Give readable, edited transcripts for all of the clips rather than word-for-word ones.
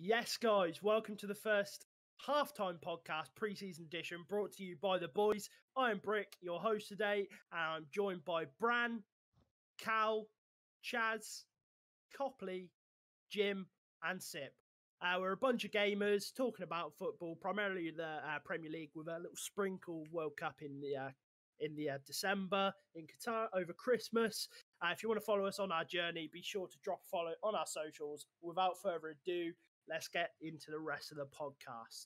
Yes, guys, welcome to the first halftime podcast, pre-season edition, brought to you by the Bhoys. I am Brick, your host today, and I'm joined by Bran, Cal, Chaz, Copley, Jim, and Sip. We're a bunch of gamers talking about football, primarily the Premier League, with a little sprinkle World Cup in the December in Qatar over Christmas. If you want to follow us on our journey, be sure to drop a follow on our socials. Without further ado, let's get into the rest of the podcast.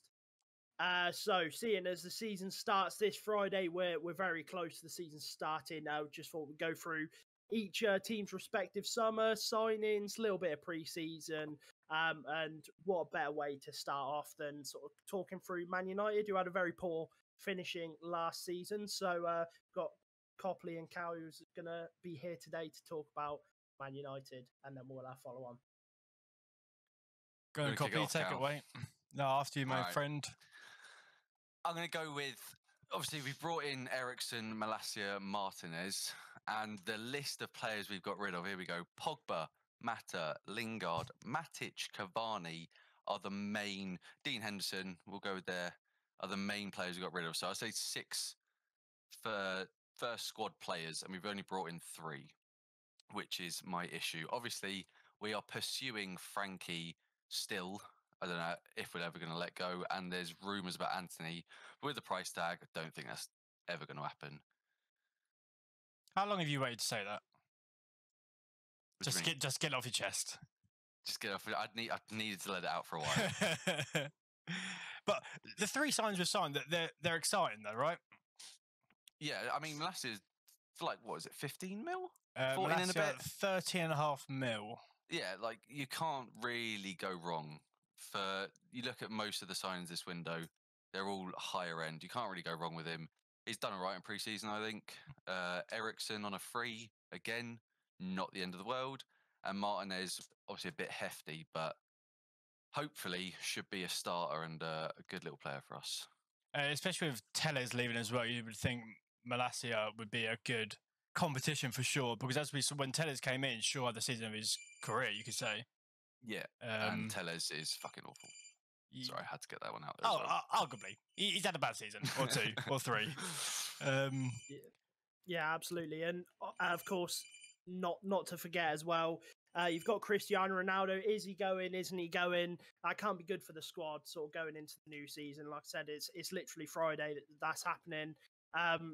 So, seeing as the season starts this Friday, we're very close to the season starting now. Just thought we'd go through each team's respective summer signings, a little bit of pre-season, and what a better way to start off than sort of talking through Man United, who had a very poor finishing last season. So, got Copley and Cal who's going to be here today to talk about Man United, and then we'll follow on. Go on, Copley, take it away. No, after you, my friend. I'm going to go with, obviously, we've brought in Eriksen, Malacia, Martinez, and the list of players we've got rid of, here we go. Pogba, Mata, Lingard, Matic, Cavani are the main, Dean Henderson, we'll go there, are the main players we got rid of. So I'd say 6 for first squad players, and we've only brought in 3, which is my issue. Obviously, we are pursuing Frankie still. I don't know if we're ever going to let go, and there's rumours about Anthony. With the price tag, I don't think that's ever going to happen. How long have you waited to say that? Just get it off your chest. Just get off. I needed to let it out for a while. But the 3 signs we've signed, they're exciting though, right? Yeah, I mean, Malacia's for like, what is it, 15 mil? 14 and a bit? 30.5 mil. Yeah, like you can't really go wrong. You look at most of the signings this window, they're all higher end. You can't really go wrong with him. He's done all right in pre-season, I think. Eriksen on a free, again, not the end of the world. And Martinez, obviously a bit hefty, but hopefully should be a starter and a good little player for us. Especially with Telles leaving as well, you would think Malacia would be a good competition for sure, because as we saw when Telles came in, sure, the season of his career, you could say. Yeah, and Telles is fucking awful. Sorry, I had to get that one out there. Arguably. He's had a bad season, or 2, or 3. Yeah, absolutely. And of course, not to forget as well, you've got Cristiano Ronaldo. Is he going? Isn't he going? That can't be good for the squad sort of going into the new season. Like I said, it's literally Friday that's happening.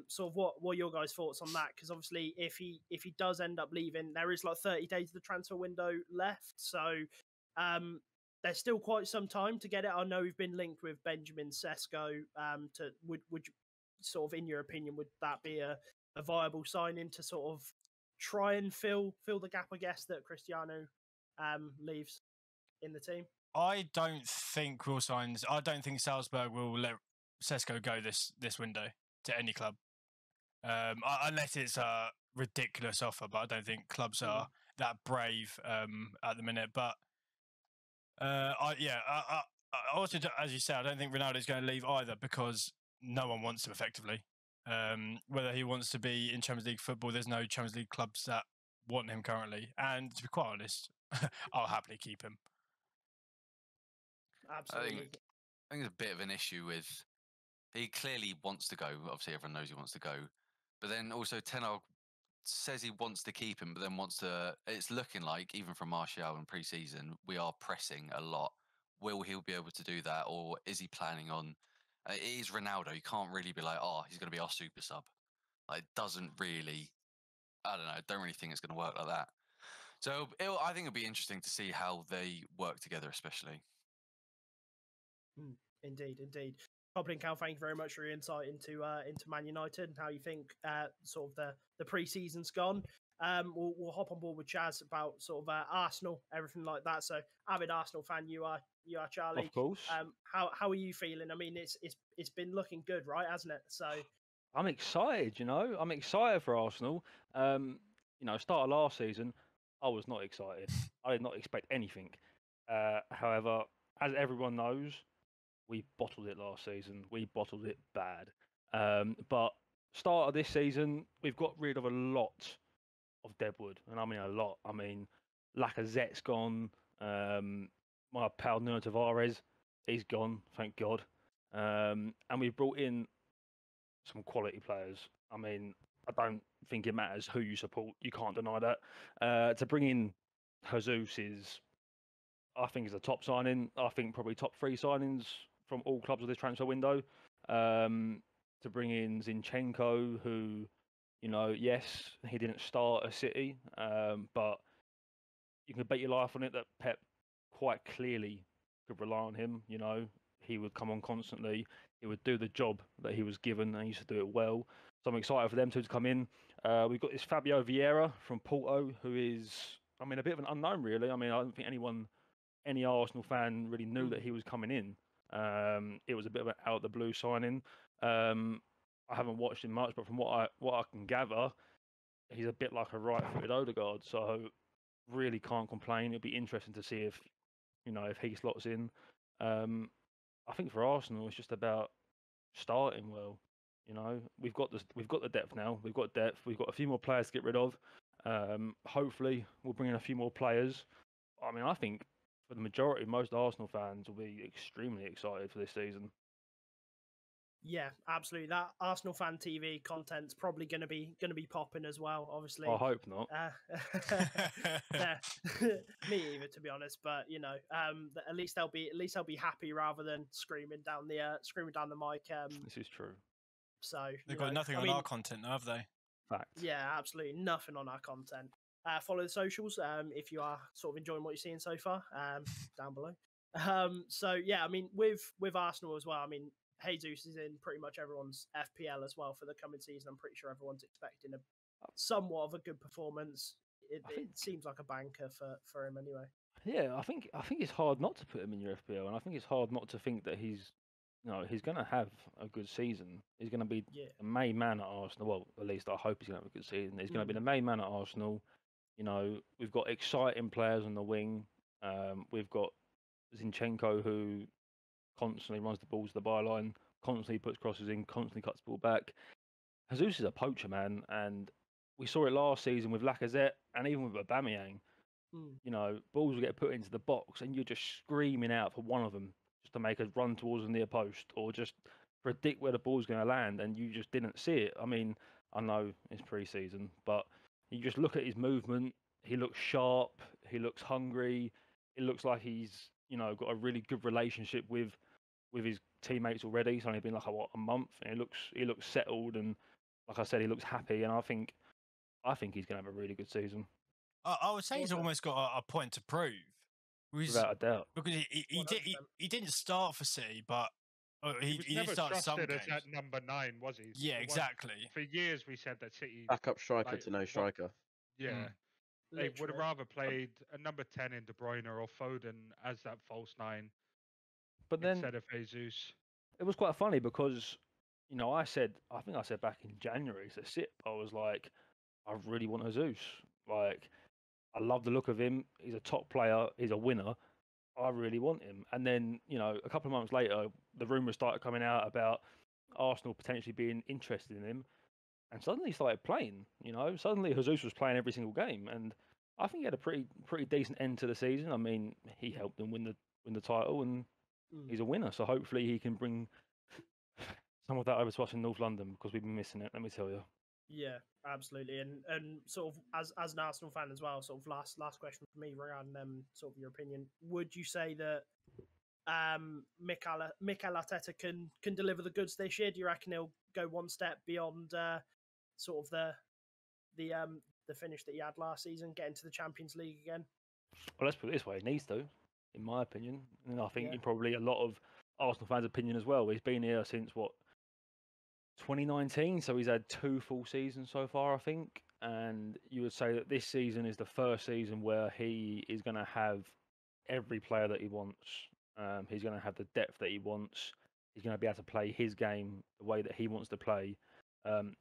Sort of what are your guys' thoughts on that? Because obviously, if he does end up leaving, there is like 30 days of the transfer window left. So there's still quite some time to get it. I know we've been linked with Benjamin Sesko. Would you, sort of, in your opinion, would that be a viable signing to sort of try and fill the gap, I guess, that Cristiano leaves in the team? I don't think Salzburg will let Sesko go this window to any club, unless it's a ridiculous offer. But I don't think clubs are that brave at the minute. But I also, as you said, I don't think Ronaldo is going to leave either, because no one wants him effectively. Whether he wants to be in Champions League football, there's no Champions League clubs that want him currently. And to be quite honest, I'll happily keep him. Absolutely. I think there's a bit of an issue with, he clearly wants to go. Obviously, everyone knows he wants to go. But then also Ten Hag says he wants to keep him, but then it's looking like, even from Martial in pre-season, we are pressing a lot. Will he be able to do that, or is he planning on... it is Ronaldo. You can't really be like, he's going to be our super sub. Like, it doesn't really... I don't know. I don't really think it's going to work like that. So I think it'll be interesting to see how they work together, especially. Indeed. Copley and Cal, thank you very much for your insight into Man United and how you think sort of the pre-season's gone. We'll hop on board with Chaz about sort of Arsenal, everything like that. So, avid Arsenal fan, you are Charlie. Of course. How are you feeling? I mean, it's been looking good, right? Hasn't it? So, I'm excited. I'm excited for Arsenal. Start of last season, I was not excited. I did not expect anything. However, as everyone knows, we bottled it last season. We bottled it bad. But start of this season, we've got rid of a lot of deadwood. And I mean a lot. I mean, Lacazette's gone. my pal Nuno Tavares, he's gone, thank God. And we've brought in some quality players. I mean, I don't think it matters who you support. You can't deny that. To bring in Jesus is, I think, is a top signing. I think probably top 3 signings from all clubs of this transfer window. To bring in Zinchenko, who, yes, he didn't start at City, but you can bet your life on it that Pep quite clearly could rely on him. He would come on constantly. He would do the job that he was given, and he used to do it well. So I'm excited for them two to come in. We've got this Fabio Vieira from Porto, who is, I mean, a bit of an unknown, really. I mean, I don't think any Arsenal fan really knew that he was coming in. It was a bit of an out of the blue signing. I haven't watched him much, but from what I can gather, he's a bit like a right-footed Odegaard. So really can't complain. It'll be interesting to see if he slots in. I think for Arsenal, it's just about starting well. We've got the depth now. We've got depth. We've got a few more players to get rid of. Hopefully, we'll bring in a few more players. I mean, I think for the majority, most Arsenal fans will be extremely excited for this season. Yeah, absolutely. That Arsenal fan TV content's probably going to be popping as well. Obviously, I hope not. Me either, to be honest. But at least they'll be happy rather than screaming down the mic. This is true. So they've got nothing on our content, have they? Fact. Yeah, absolutely nothing on our content. Follow the socials if you are sort of enjoying what you're seeing so far. Down below. So yeah, I mean, with Arsenal as well. I mean, Jesus is in pretty much everyone's FPL as well for the coming season. I'm pretty sure everyone's expecting a somewhat of a good performance. It seems like a banker for him anyway. Yeah, I think it's hard not to put him in your FPL, and I think it's hard not to think that he's going to have a good season. He's going to be the main man at Arsenal. Well, at least I hope he's going to have a good season. He's going to be the main man at Arsenal. We've got exciting players on the wing. We've got Zinchenko, who constantly runs the ball to the byline, constantly puts crosses in, constantly cuts the ball back. Jesus is a poacher, man, and we saw it last season with Lacazette and even with Aubameyang. Balls will get put into the box, and you're just screaming out for one of them just to make a run towards the near post or just predict where the ball's going to land, and you just didn't see it. I mean, I know it's pre-season, but you just look at his movement. He looks sharp. He looks hungry. It looks like he's got a really good relationship with his teammates already. It's only been like a month, and he looks settled, and like I said, he looks happy, and I think he's going to have a really good season. I would say he's almost got a point to prove. Without a doubt, because he didn't start for City, but he never did start some trusted games. as that number 9, was he? Yeah, exactly. For years we said that City backup striker to no striker. Yeah. They would have rather played a number 10 in De Bruyne or Foden as that false 9, but then instead of Jesus. It was quite funny because, I think I said back in January to SIP, I was like, I really want Jesus. Like, I love the look of him. He's a top player. He's a winner. I really want him. And then, a couple of months later, the rumours started coming out about Arsenal potentially being interested in him. And suddenly he started playing, Suddenly Jesus was playing every single game. And I think he had a pretty decent end to the season. I mean, he helped them win the title, and he's a winner. So hopefully he can bring some of that over to us in North London, because we've been missing it, let me tell you. Yeah, absolutely. And sort of as an Arsenal fan as well, sort of last question for me regarding sort of your opinion. Would you say that Mikel Arteta can deliver the goods this year? Do you reckon he'll go one step beyond sort of the finish that he had last season, get into the Champions League again? Well, let's put it this way, he needs to, in my opinion. And I think probably a lot of Arsenal fans' opinion as well. He's been here since, 2019? So he's had 2 full seasons so far, I think. And you would say that this season is the first season where he is going to have every player that he wants. He's going to have the depth that he wants. He's going to be able to play his game the way that he wants to play.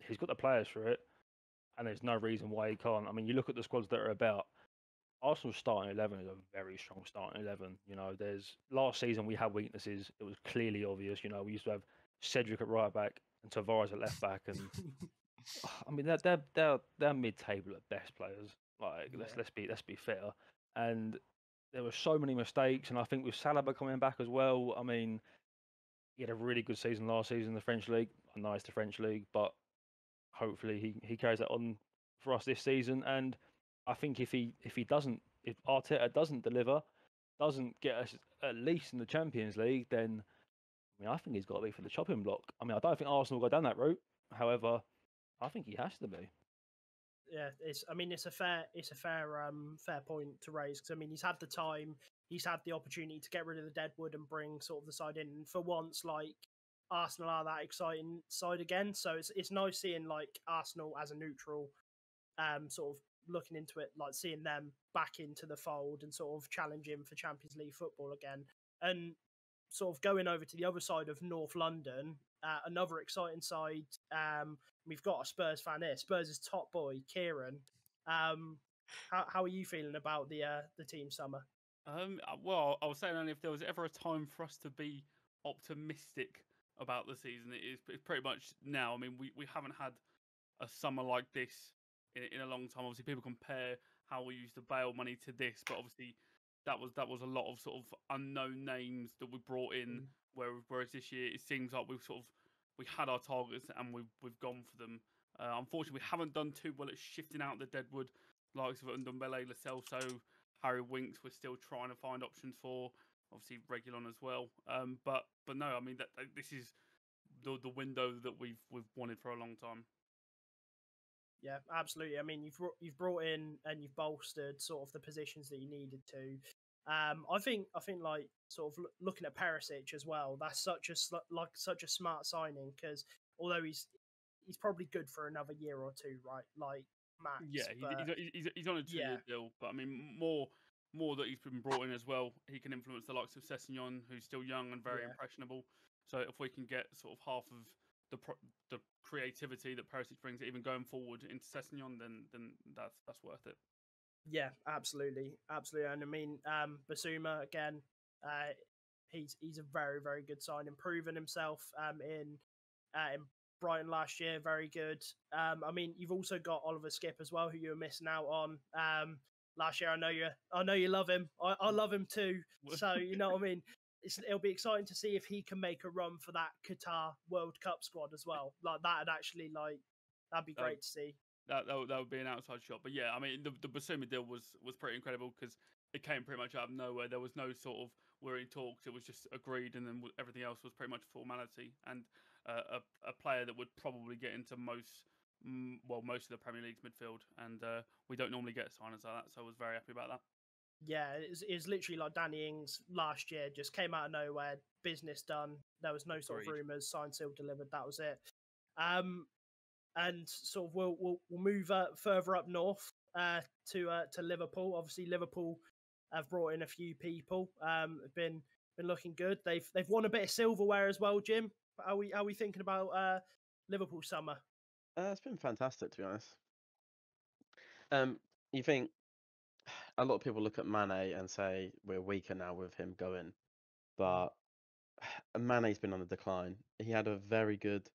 He's got the players for it, and there's no reason why he can't. I mean, you look at the squads that are about. Arsenal's starting 11 is a very strong starting 11. There's last season we had weaknesses. It was clearly obvious. We used to have Cedric at right back and Tavares at left back, and I mean they're mid-table at best players. Like let's be fair. And there were so many mistakes, and I think with Salah coming back as well, I mean, he had a really good season last season in the French league. I know it's the French league, but hopefully he carries that on for us this season. And I think if Arteta doesn't deliver, doesn't get us at least in the Champions League, then I mean I think he's got to be for the chopping block. I mean I don't think Arsenal will go down that route. However, I think he has to be. Yeah, it's. I mean, it's a fair fair point to raise because I mean he's had the time, he's had the opportunity to get rid of the deadwood and bring sort of the side in. And for once, like Arsenal are that exciting side again, so it's nice seeing like Arsenal as a neutral, sort of looking into it, like seeing them back into the fold and sort of challenging for Champions League football again. And sort of going over to the other side of North London, another exciting side. We've got a Spurs fan here. Spurs' top boy, Kieran. How are you feeling about the team, Summer? Well, I was saying only if there was ever a time for us to be optimistic about the season, it's pretty much now. I mean, we haven't had a summer like this in a long time. Obviously, people compare how we used the bail money to this, but obviously that was a lot of sort of unknown names that we brought in. Whereas this year, it seems like we had our targets and we've gone for them. Unfortunately, we haven't done too well at shifting out the deadwood, likes of Ndombele, Lo Celso, Harry Winks. We're still trying to find options for. Obviously, Reguilon as well. But no, I mean this is the window that we've wanted for a long time. Yeah, absolutely. I mean, you've brought in and you've bolstered sort of the positions that you needed to. I think like sort of looking at Perisic as well. That's such a smart signing because although he's probably good for another year or two, right? Like max. Yeah, but he's on a 2-year deal, but I mean more that he's been brought in as well. He can influence the likes of Sessegnon, who's still young and very impressionable. So if we can get sort of half of the creativity that Perisic brings, even going forward into Sessegnon, then that's worth it. Yeah, absolutely. And I mean, Basuma again, he's a very very good sign, improving himself in Brighton last year, very good. I mean, you've also got Oliver Skip as well, who you were missing out on last year. I know you love him. I love him too. So you know what I mean. It'll be exciting to see if he can make a run for that Qatar World Cup squad as well. Like that'd be great to see. That would be an outside shot. But yeah, I mean, the Basuma deal was pretty incredible because it came pretty much out of nowhere. There was no sort of we're in talks. It was just agreed, and then everything else was pretty much formality. And a player that would probably get into most of the Premier League's midfield, and we don't normally get signers like that. So I was very happy about that. Yeah, it's literally like Danny Ings last year, just came out of nowhere, business done. There was no sort of rumours, signed, sealed, delivered. That was it. And sort of we'll move further up north to Liverpool. Obviously, Liverpool have brought in a few people. Been looking good. They've won a bit of silverware as well. Jim, are we thinking about Liverpool summer? It's been fantastic, to be honest. You think a lot of people look at Mane and say we're weaker now with him going, but Mane's been on the decline. He had a very good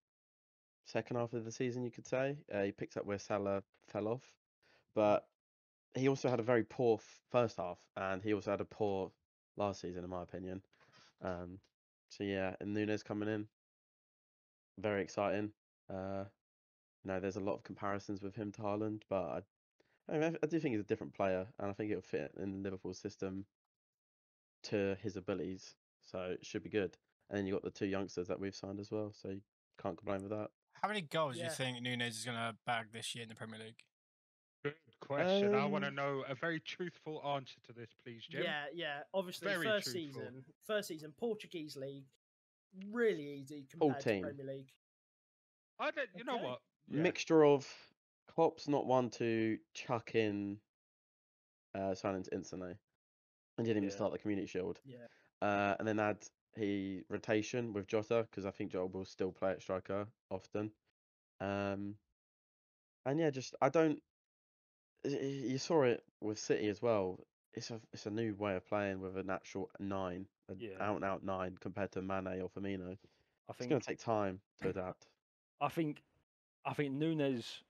second half of the season, you could say. He picked up where Salah fell off, but he also had a very poor first half, and he also had a poor last season, in my opinion. So yeah, and Nunes coming in, very exciting. There's a lot of comparisons with him to Haaland, but I do think he's a different player, and I think it'll fit in Liverpool's system to his abilities, so it should be good. And then you got the two youngsters that we've signed as well, so you can't complain with that. How many goals do you think Nunes is going to bag this year in the Premier League? Good question. I want to know a very truthful answer to this, please, Jim. Yeah. Obviously, Very first season, Portuguese league, really easy compared to Premier League. You know what? Yeah. Mixture of Klopp's not one to chuck in signings instantly, and didn't even start the Community Shield. Yeah. And then add rotation with Jota, because I think Jota will still play at striker often. And yeah, you saw it with City as well. It's a new way of playing with an actual 9, out and out 9 compared to Mane or Firmino. It's going to take time to adapt. I think Nunes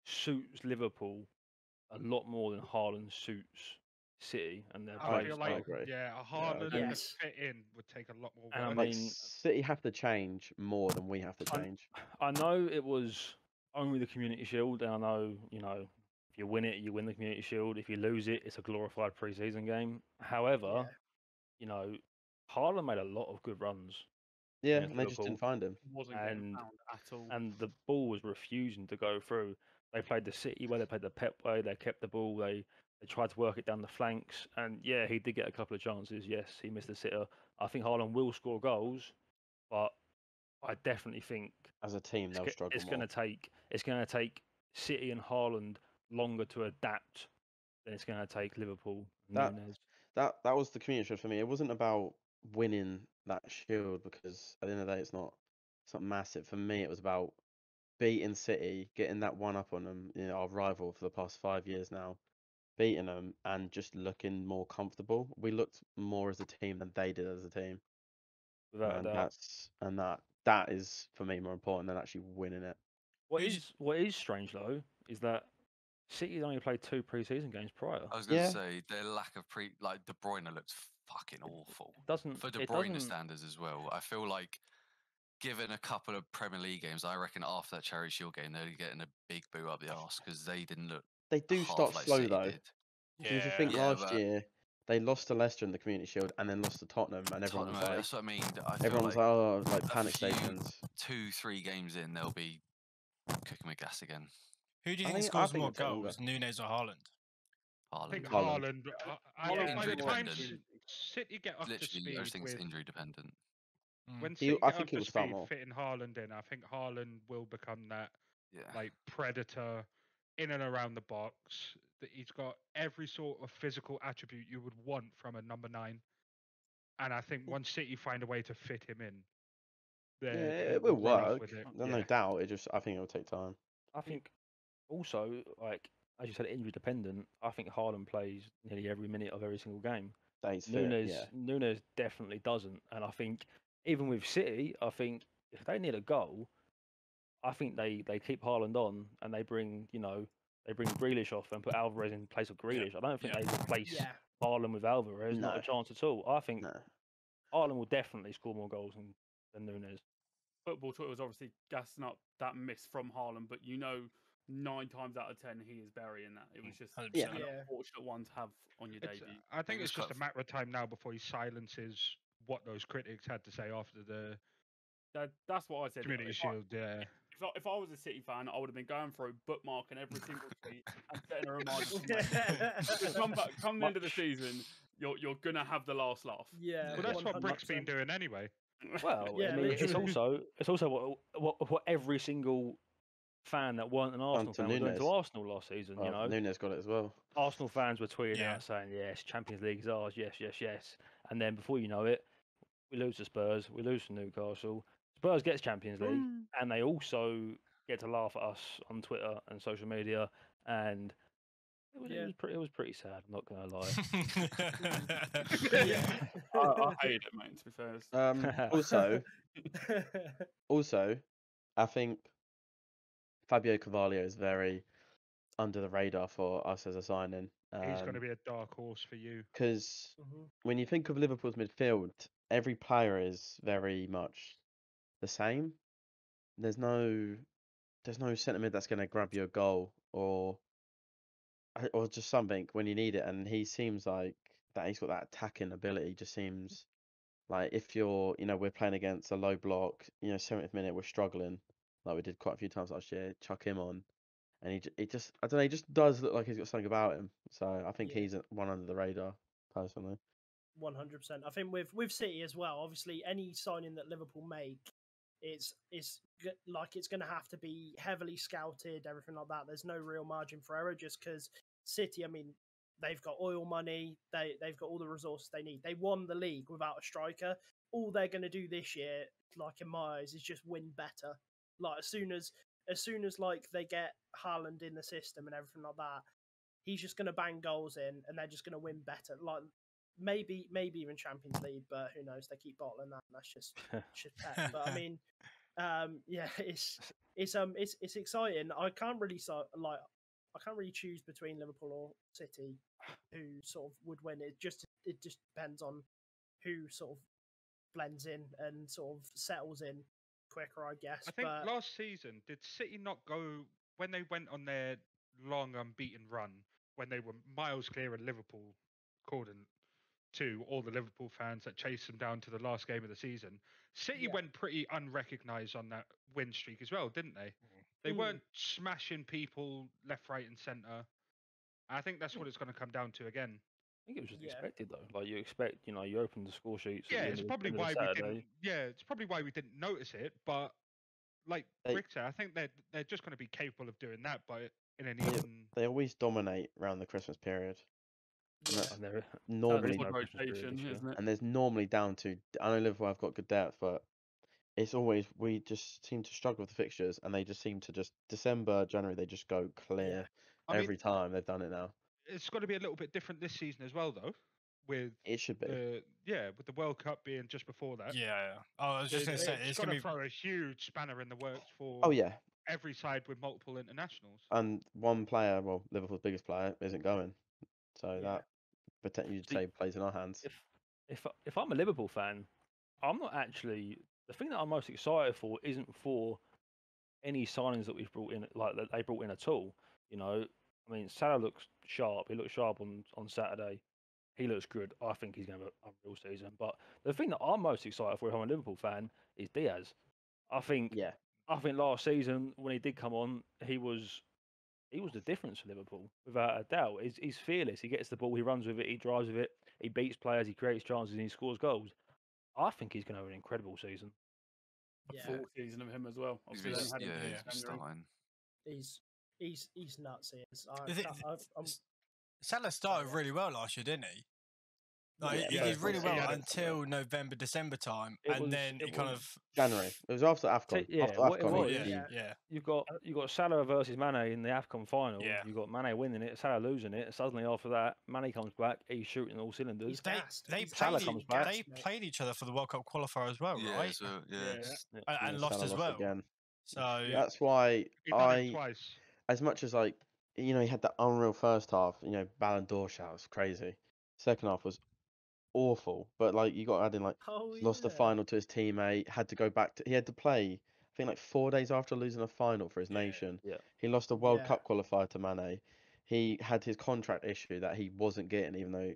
suits Liverpool a lot more than Haaland suits City and their I play feel style. like, agree. yeah, a I Haaland agree. Yes. fit in would take a lot more And I work. Like mean, City have to change more than we have to change. I know it was only the Community Shield, and I know, if you win it, you win the Community Shield. If you lose it, it's a glorified pre-season game. However, Yeah. Haaland made a lot of good runs Yeah, against and they just Liverpool, didn't find him. Wasn't getting and found at all. the ball was refusing to go through. They played the City way, they played the Pep way. They kept the ball. They tried to work it down the flanks, and yeah, he did get a couple of chances. Yes, he missed a sitter. I think Haaland will score goals, but I definitely think As a team, they'll struggle it's more. going to take City and Haaland longer to adapt than it's going to take Liverpool and That- Nunes. That was the Community Shield for me. It wasn't about winning that shield because at the end of the day, it's not massive. For me, it was about beating City, getting that one up on them, our rival for the past 5 years now, beating them and just looking more comfortable. We looked more as a team than they did as a team, Without a and doubt. that is for me more important than actually winning it. What is strange though is that City only played 2 pre-season games prior. I was going Yeah. to say their lack of like De Bruyne looked fucking awful for De It Bruyne doesn't. standards as well. I feel like given a couple of Premier League games, I reckon after that Charity Shield game they're getting a big boo up the arse because they didn't look. They do half start like slow City though. did. You need to think Yeah, last but- year they lost to Leicester in the Community Shield and then lost to Tottenham, and everyone was Tottenham, like, that's what I mean. I feel everyone was like, oh, like panic few- stations. 2-3 games in, they'll be cooking with gas again. Who do you I think think- I scores think more it'll take longer. goals, Nunes or Haaland? I think Haaland. Haaland. Haaland's By the injury time dependent. City get up to Literally, speed everything's with injury dependent. when He- City I get think up he to will start speed, more. fitting Haaland in, I think Haaland will become that Yeah. like predator in and around the box. That he's got every sort of physical attribute you would want from a number 9. And I think once City find a way to fit him in, Yeah, he it will run off work. with it. There's no doubt. I think it will take time. I think also, like as you said, injury dependent. I think Haaland plays nearly every minute of every single game. That he's fit. Yeah. Nunes definitely doesn't, and I think even with City, I think if they need a goal, I think they keep Haaland on and they bring Grealish off and put Alvarez in place of Grealish. I don't think they replace Yeah. Haaland with Alvarez. Not No. a chance at all. I think No. Haaland will definitely score more goals than Nunes. Football Twitter was obviously gassing up that miss from Haaland, but 9 times out of 10 he is burying that. It was just 100%. Yeah. an unfortunate one to have on your It's, debut. I think Fingers it's just a crossed. matter of time now before he silences what those critics had to say after the That's what I said. Community Shield. Yeah. If I was a City fan, I would have been going through bookmarking every single tweet and setting a reminder. For me. Come the end of the season, you're gonna have the last laugh. Yeah. Well, that's what Brick's 100%. been doing anyway. Well, Yeah, I mean, it's literally. also what every single fan that weren't an Arsenal to fan was doing to Nunes. Arsenal last season. Well, Nunes got it as well. Arsenal fans were tweeting Yeah. out saying, "Yes, Champions League is ours. Yes, yes, yes." And then before you know it, we lose to Spurs. We lose to Newcastle. Spurs gets Champions League, and they also get to laugh at us on Twitter and social media. And it was pretty sad. I'm not gonna lie. Yeah. I hated it, mate. To be fair, Also, I think Fabio Carvalho is very under the radar for us as a signing. He's going to be a dark horse for you. Because Mhm. when you think of Liverpool's midfield, every player is very much the same. There's no centre mid that's going to grab you a goal or just something when you need it. And he seems like that he's got that attacking ability. Just seems like if you're, we're playing against a low block, 70th minute we're struggling, like we did quite a few times last year. Chuck him on, and he just I don't know. He just does look like he's got something about him. So I think Yeah. he's one under the radar personally. 100%. I think with City as well. Obviously, any signing that Liverpool make, it's going to have to be heavily scouted, everything like that. There's no real margin for error just because City. I mean, they've got oil money. They've got all the resources they need. They won the league without a striker. All they're going to do this year, like in my eyes, is just win better. Like as soon as like they get Haaland in the system and everything like that, he's just going to bang goals in, and they're just going to win better. Like maybe even Champions League, but who knows? They keep bottling that, and that's just pet. But I mean, yeah, it's exciting. I can't really can't really choose between Liverpool or City who sort of would win. It just depends on who sort of blends in and sort of settles in quicker, I guess. I think But last season, did City not go when they went on their long unbeaten run when they were miles clear of Liverpool, according to all the Liverpool fans that chased them down to the last game of the season? City Yeah. went pretty unrecognised on that win streak as well, didn't they? They Mm. weren't smashing people left, right, and centre. I think that's what it's going to come down to again. I think it was just Yeah. expected though. Like you expect, you open the score sheets. Yeah, at the it's end probably of the why we Saturday. didn't. Yeah, it's probably why we didn't notice it. But like They- Rick said, I think they're just going to be capable of doing that, but in an They- even. They always dominate around the Christmas period. And Yeah. that's And they're normally, no Christmas period rotation, this year. isn't it? and there's normally down to. I know Liverpool have got good depth, but it's always we just seem to struggle with the fixtures, and they just seem to just December, January they just go clear I mean, every time they've done it now. it's got to be a little bit different this season as well, though, with It should be. with the World Cup being just before that. Yeah. Oh, I was just going to say It's it's going going to to be. throw a huge spanner in the works for Oh yeah, every side with multiple internationals. and one player, well, Liverpool's biggest player, isn't going, so Yeah. that potentially you'd See, say plays in our hands. If I'm a Liverpool fan, I'm not actually the thing that I'm most excited for isn't for any signings that we've brought in, like that they brought in at all. I mean, Salah looks sharp. He looked sharp on Saturday. He looks good. I think he's going to have an unreal season. But the thing that I'm most excited for if I'm a Liverpool fan is Diaz. I think Yeah, last season when he did come on, he was the difference for Liverpool without a doubt. He's fearless. He gets the ball, he runs with it, he drives with it, he beats players, he creates chances, and he scores goals. I think he's going to have an incredible season. Yeah. Full season of him as well. He's Obviously, been, they only had him yeah, in he's been January. starting. He's nuts. He is. Is it- I'm Salah started yeah. really well last year, didn't he? Like, Yeah, he but did really he well had a- until November, December time, It and was- then it he kind was- of. January. It was after AFCON. Yeah, After what it AFCON, was, he- yeah. Yeah. You got Salah versus Mane in the AFCON final. Yeah. You got Mane winning it, Salah losing it. Suddenly after that, Mane comes back. He's shooting all cylinders. He's gassed. They He's played, Salah comes back. they played each other for the World Cup qualifier as well, Yeah, right? so, yeah. Yeah. Yeah. And and lost Salah as well. again. So That's why He done it twice. as much as like he had that unreal first half, Ballon d'Or shout was crazy. Second half was awful, but like you got to add in like Oh, he's lost the yeah. final to his teammate, had to go back to he had to play I think like 4 days after losing a final for his nation. Yeah. He lost a World Yeah. Cup qualifier to Mane. He had his contract issue that he wasn't getting, even though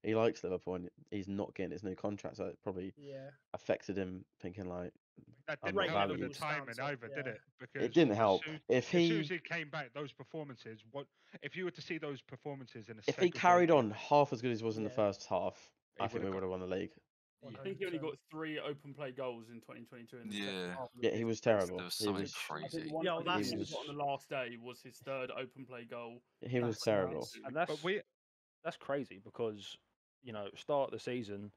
he likes Liverpool and he's not getting his new contract, so it probably Yeah. affected him thinking like That I'm didn't not help with the valued. timing Stance, either, did yeah. it? Because it didn't as help. soon- If as soon he as he came back, those performances. If you were to see those performances in a if he carried on half as good as he was in the Yeah. first half, He I think we would've would have won the league. I think he only 100%. got 3 open play goals in 2022. In the second Yeah. half of the Yeah, he season. was terrible. There was He something was I crazy. think the one Yeah, he that's- was on the last day was his 3rd open play goal. he was That's terrible. nuts. And that's But that's crazy because start of the season,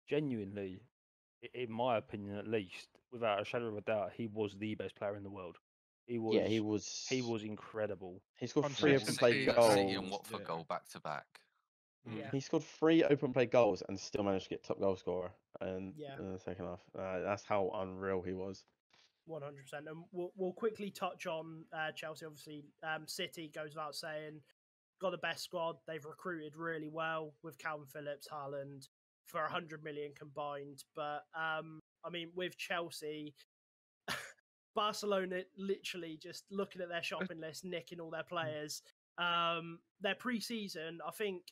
genuinely, in my opinion at least, without a shadow of a doubt, he was the best player in the world. He was. Yeah, he was incredible. He scored 3 open play Consistency, City and goals. Watford Yeah. goal back to back. Yeah. He scored 3 open play goals and still managed to get top goal scorer and Yeah. in the second half. That's how unreal he was. 100%. And we'll quickly touch on Chelsea. Obviously, City goes without saying, got the best squad. They've recruited really well with Calvin Phillips, Haaland for 100 million combined. But I mean, with Chelsea, Barcelona literally just looking at their shopping list, nicking all their players. Their pre-season, I think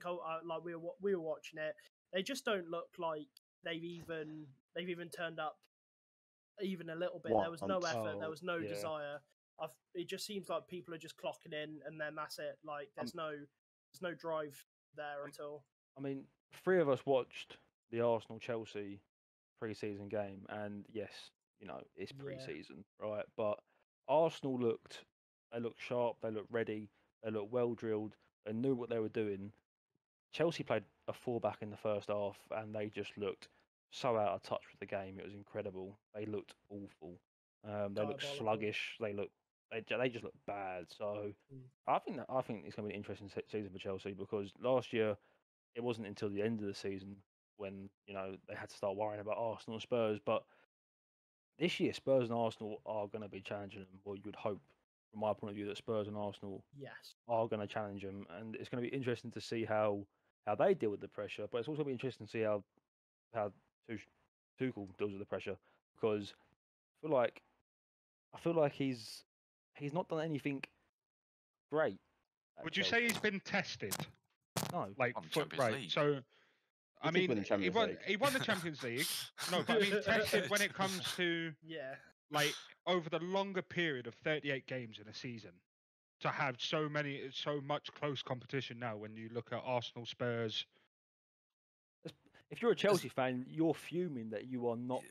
like we were watching it. They just don't look like they've even turned up even a little bit. There was no Once. effort. There was no yeah. desire. It just seems like people are just clocking in, and then that's it. Like there's no drive there at all. I mean, 3 of us watched the Arsenal Chelsea pre-season game, and yes, it's Yeah. pre-season, right? But Arsenal looked sharp, they looked ready, they looked well drilled, they knew what they were doing. Chelsea played a 4-back in the first half, and they just looked so out of touch with the game. It was incredible. They looked awful. They looked Diabolical. sluggish. They just looked bad. So Mm. I think it's going to be an interesting season for Chelsea because last year it wasn't until the end of the season when they had to start worrying about Arsenal and Spurs. But this year, Spurs and Arsenal are going to be challenging them. Well, you would hope from my point of view, that Spurs and Arsenal Yes. are going to challenge them, and it's going to be interesting to see how they deal with the pressure. But it's also be interesting to see how Tuchel deals with the pressure, because I feel like he's not done anything great. at Would you Chelsea. say he's been tested? No. Like On Champions right. League. So I He did mean, win the Champions League. he won the Champions League. No, but I mean tested when it comes to Yeah. like over the longer period of 38 games in a season, to have so much close competition now. When you look at Arsenal, Spurs, If you're a Chelsea fan, you're fuming that you are not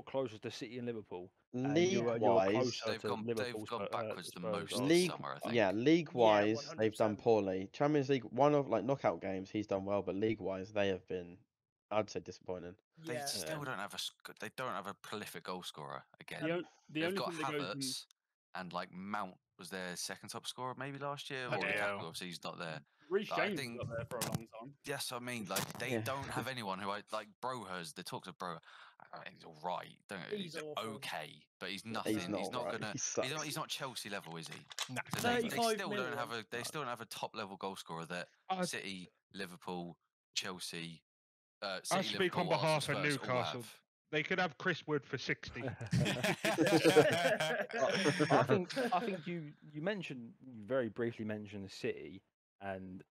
closer to City and Liverpool. And you're League-wise, closer they've to gone Liverpool. backwards the Spurs most are. this summer, I think. yeah, league-wise, they've done 100%. poorly. Champions League, one of like knockout games, he's done well, but league-wise, they have been, I'd say, disappointing. They Yeah. still don't have they don't have a prolific goal scorer again. The They've only got thing that goes in, Havertz and like Mount was their second top scorer maybe last year. Or Yeah. Lukaku, obviously he's not there. Reece But I James think- was up there for a long time. Yes, I mean like they Yeah. don't have anyone who like Brohurst. The talks of Brohurst. He's all right. He's awful. okay, but he's nothing. He's not gonna. He He's sucks. not Chelsea level, is he? No. So they 35 still don't million. have still don't have a top level goal scorer that City, Liverpool, Chelsea. I City, speak on Liverpool, behalf Arsenal, of Spurs all Newcastle. have. They could have Chris Wood for 60. I think you very briefly mentioned City, and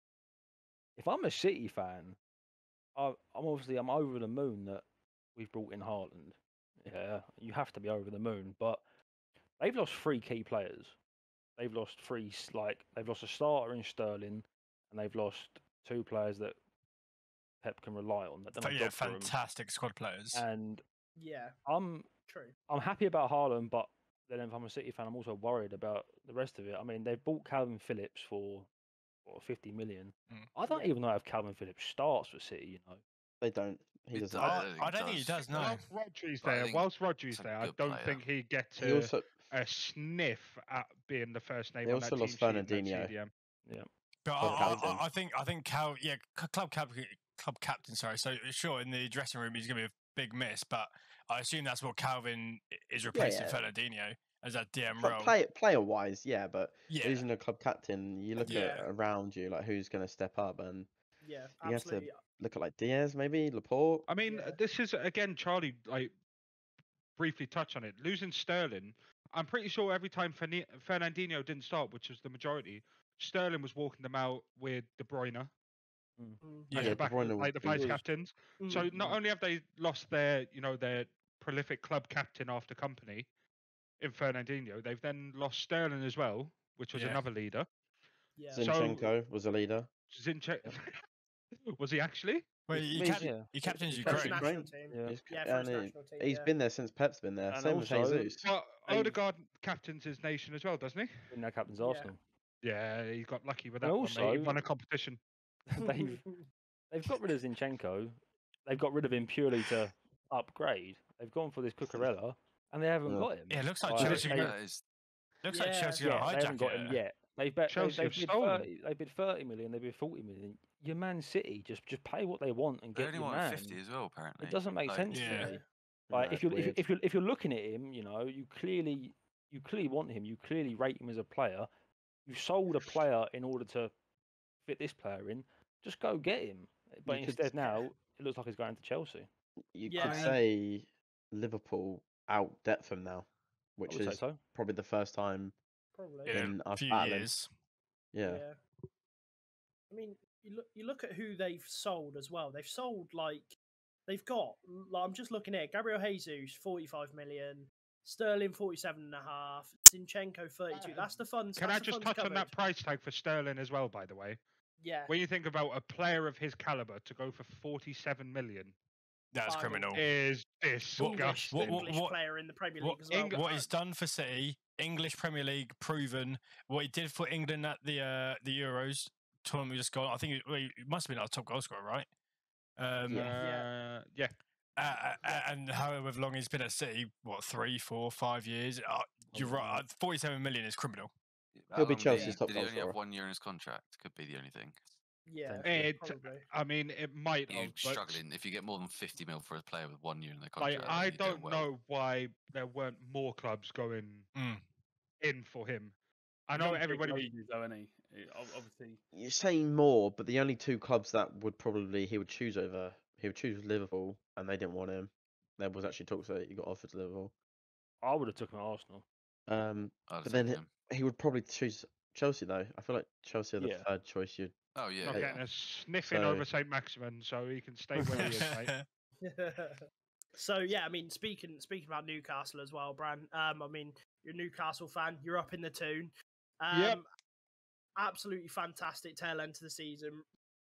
if I'm a City fan, I'm over the moon that we've brought in Haaland. Yeah, you have to be over the moon, but they've lost 3 key players. They've lost they've lost a starter in Sterling, and they've lost 2 players that Pep can rely on. That done a Yeah, job for him. fantastic squad players. And Yeah. I'm True. happy about Haaland, but then if I'm a City fan, I'm also worried about the rest of it. I mean, they've bought Calvin Phillips for 50 million. I don't Yeah. even know if Calvin Phillips starts for City. You know, They don't. He It doesn't. does. I don't think he does. No. Whilst Rodri's he's a there, I good don't player. think he gets He also a sniff at being the first name They on that also team lost sheet in that Fernandinho. CDM. But Club captain. I think Cal, club captain. Sorry. So sure, in the dressing room, he's going to be a big miss, but I assume that's what Calvin is replacing yeah. Fernandinho as that DM role. Player-wise, yeah, but Yeah. losing a club captain, you look Yeah. at around you, like who's going to step up, and Yeah. You have to- Absolutely. look at like Diaz, maybe Laporte. I mean, Yeah. this is again, Charlie like briefly touched on it. Losing Sterling, I'm pretty sure every time Fernandinho didn't start, which was the majority, Sterling was walking them out with De Bruyne as Yeah. the De Bruyne was like the good. vice captains. So not only have they lost their prolific club captain after company in Fernandinho, they've then lost Sterling as well, which was Yeah. another leader. Yeah. Zinchenko was a leader. Was he actually? Well, He's- he captains he's For his Ukraine. Ukraine. national team. He's- Yeah, for his and national team. he's yeah. been there since Pep's been there. And Same with also- Jesus. Well, They've- Odegaard captains his nation as well, doesn't he? in their captain's Yeah. Arsenal. Yeah, he got lucky with And that one. Mate. He also- won a competition. they've got rid of Zinchenko. They've got rid of him purely to upgrade. They've gone for this Cucurella, and they haven't Yeah. got him. Yeah, it looks like Like, Chelsea. they- That is Looks like Yeah. Chelsea Yeah, got they a haven't got him hijacker. yet. They've Chelsea have bid stolen. 30. They bid 30 million. They bid 40 million. Your Man City just pay what they want and they get only your want man. 50 as well. Apparently, It doesn't make Like, sense Yeah. to me. No, Like it's if weird. you're looking at him, you clearly want him. You clearly rate him as a player. You sold a player in order to fit this player in. Just go get him. But You could- instead now it looks like he's going to Chelsea. You Yeah, could I mean- say Liverpool out depth him now, I which would say is so. probably the first time Probably. In in a us few battling. years. Yeah. I mean, you look at who they've sold as well. They've sold they've got I'm just looking at it, Gabriel Jesus 45 million, Sterling 47.5, Zinchenko 32. That's the funds. Can that's I the just funds touch on covered. that price tag for Sterling as well? By the way, Yeah. when you think about a player of his caliber to go for 47 million, That's Bargain. criminal. is English, disgusting. English what- player in the Premier what- League as well. England- What he's done for City, English Premier League proven. What he did for England at the Euros tournament we just got. I think it must have been our top goal scorer, right? Yeah. And however long he's been at City, what 3, 4, 5 years? You're right. 47 million is criminal. He'll be How long Chelsea's top Did he goal only have scorer. 1 year in his contract? Could be the only thing. Yeah, It- probably. I mean, it might You're have, but struggling if you get more than 50 mil for a player with 1 year in their like, contract. I you're doing don't well. know why there weren't more clubs going Mm. in for him. I He's know on big everybody. wages, though, isn't he? Obviously. You're saying more, but the only two clubs that would probably he would choose Liverpool, and they didn't want him. There was actually talks that he got offered to Liverpool. I would have took him at Arsenal. I'd But take then him. he would probably choose Chelsea though. I feel like Chelsea are the Yeah. third choice you'd. Oh yeah, Not Yeah. getting a sniffing So- over St. Maximin, so he can stay where he is, mate. So yeah, I mean, speaking about Newcastle as well, Bran. I mean, you're a Newcastle fan. You're up in the Toon. Yep. Absolutely fantastic tail end to the season.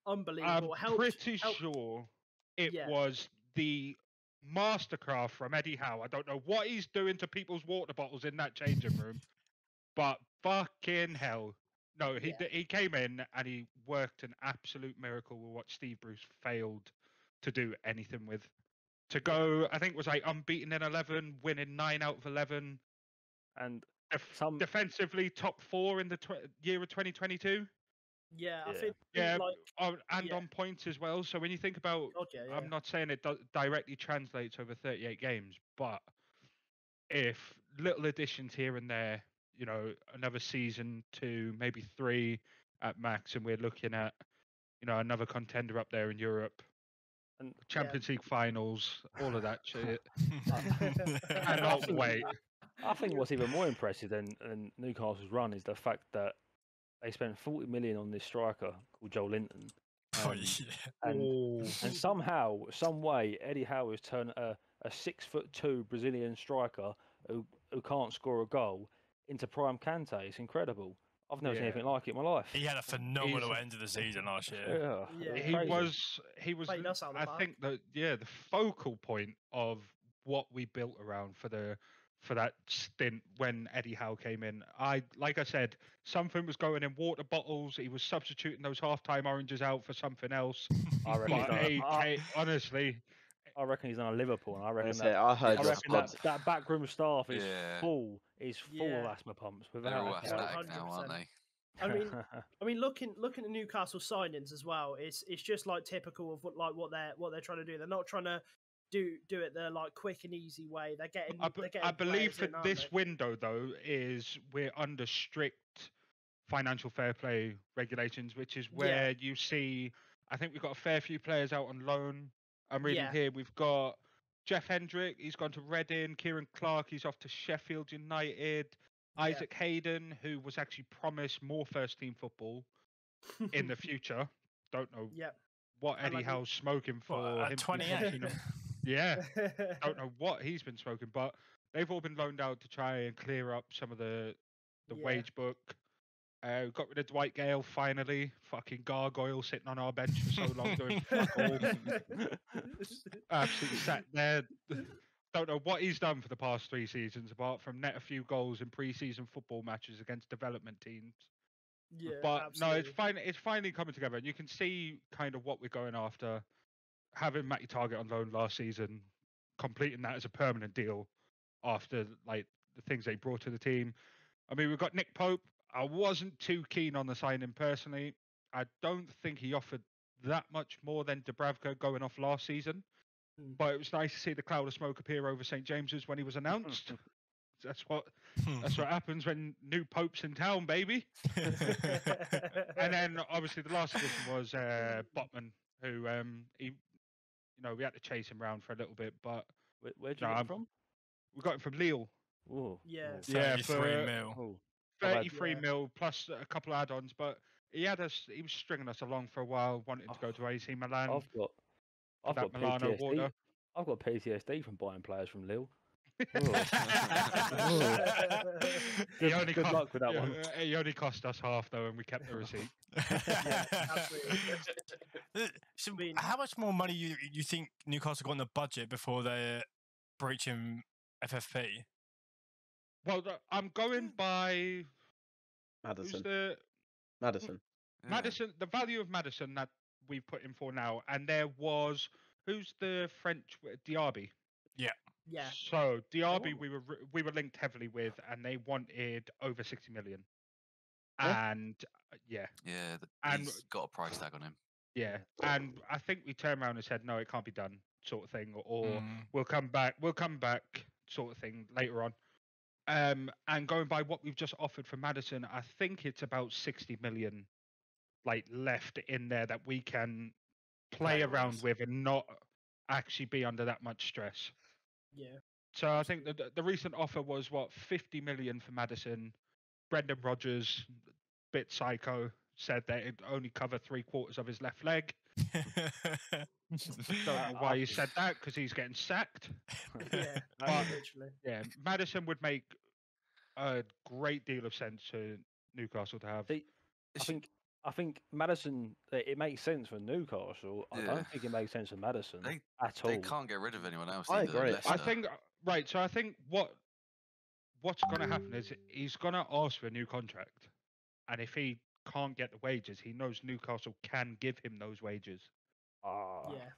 I'm Unbelievable. pretty sure it Yeah. was the mastercraft from Eddie Howe. I don't know what he's doing to people's water bottles in that changing room, but fucking hell. No, he came in and he worked an absolute miracle with what Steve Bruce failed to do anything with. To go, I think it was like unbeaten in 11, winning 9 out of 11. And Defensively, top 4 in the year of 2022. Yeah, I Yeah. think Yeah, like yeah. on points as well. So when you think about, God, yeah. I'm not saying it directly translates over 38 games, but if little additions here and there, you know, another season, 2, maybe 3 at max, and we're looking at, you know, another contender up there in Europe, And Champions League finals, all of that shit. I Cannot think- wait. I think what's even more impressive than Newcastle's run is the fact that they spent 40 million on this striker called Joel Linton. Oh, Um, yeah. and somehow, some way, Eddie Howe has turned a 6'2" Brazilian striker who can't score a goal into prime Kante. It's incredible. I've never seen Yeah. anything like it in my life. He had a phenomenal end of the season last year. Yeah, Yeah. it He crazy. was Played us out of the I park. think the focal point of what we built around for that stint when Eddie Howe came in. Like I said, something was going in water bottles. He was substituting those halftime oranges out for something else. I reckon he's But done honestly, I reckon he's done a Liverpool, and I I reckon say, that. I heard I your reckon that, squad. that backroom staff is Yeah. full. Is full of Yeah. asthma pumps. They're Without all a doubt. asthmatic now, aren't 100%. they? I mean, looking at Newcastle signings as well. It's just like typical of what they're trying to do. They're not trying to do it the like quick and easy way. They're getting. I believe players for in, aren't this they? window though is we're under strict financial fair play regulations, which is where you see. I think we've got a fair few players out on loan. I'm reading Yeah. here. We've got Jeff Hendrick. He's gone to Reading. Kieran Clark. He's off to Sheffield United. Yeah. Isaac Hayden, who was actually promised more first team football in the future. Don't know Yep. what And Eddie like- Howe's smoking for What, him. at to be 28? promising him. Yeah. Don't know what he's been smoking, but they've all been loaned out to try and clear up some of the Yeah. wage book. Got rid of Dwight Gale finally. Fucking gargoyle sitting on our bench for so long doing fuck all. Absolutely sat there. Don't know what he's done for the past 3 seasons, apart from net a few goals in pre-season football matches against development teams. Yeah, But no, it's absolutely. it's finally coming together, and you can see kind of what we're going after. Having Matty Target on loan last season, completing that as a permanent deal after like the things they brought to the team. I mean, we've got Nick Pope. I wasn't too keen on the signing personally. I don't think he offered that much more than Dubravka going off last season. Mm. But it was nice to see the cloud of smoke appear over St James's when he was announced. That's what happens when new Pope's in town, baby. And then obviously the last addition was Botman, who he, we had to chase him around for a little bit, but Where'd you No, get I'm- it from? we got him from Lille. Ooh, Yeah. ooh, Yeah, 33 for- mil. ooh. Not bad. 33 Yeah. mil plus a couple of add-ons, but he was stringing us along for a while, wanting to go to AC Milan. I've got that Milano PTSD. water. I've got PTSD from buying players from Lille. He Good, only good cost- luck with that yeah, one. He only cost us half though, and we kept the receipt. absolutely. So, I mean- how much more money you think Newcastle got in the budget before they're breaching FFP? Well, I'm going by who's Madison. the Madison. Yeah. Madison. The value of Madison that we've put in for now, and there was who's the French Diaby. Yeah. So Diaby, Oh. we were linked heavily with, and they wanted over 60 million. Yeah. And yeah, Yeah, And- he's got a price tag on him. yeah, and I think we turned around and said no, it can't be done, sort of thing, or Mm. we'll come back, sort of thing later on. And going by what we've just offered for Madison, I think it's about 60 million like left in there that we can play around Play-wise. with and not actually be under that much stress. Yeah. So I think the recent offer was what 50 million for Madison. Brendan Rodgers, bit psycho, said that it'd only cover 3/4 of his left leg. Don't know why he said that because he's getting sacked. Yeah. But Literally. yeah, Madison would make a great deal of sense to Newcastle to have. See, I think Madison. It makes sense for Newcastle. I Yeah. don't think it makes sense for Madison They- at all. They can't get rid of anyone else. I either, agree. Leicester. I think right. So I think what's going to happen is he's going to ask for a new contract, and if he can't get the wages, he knows Newcastle can give him those wages. Ah, Yeah.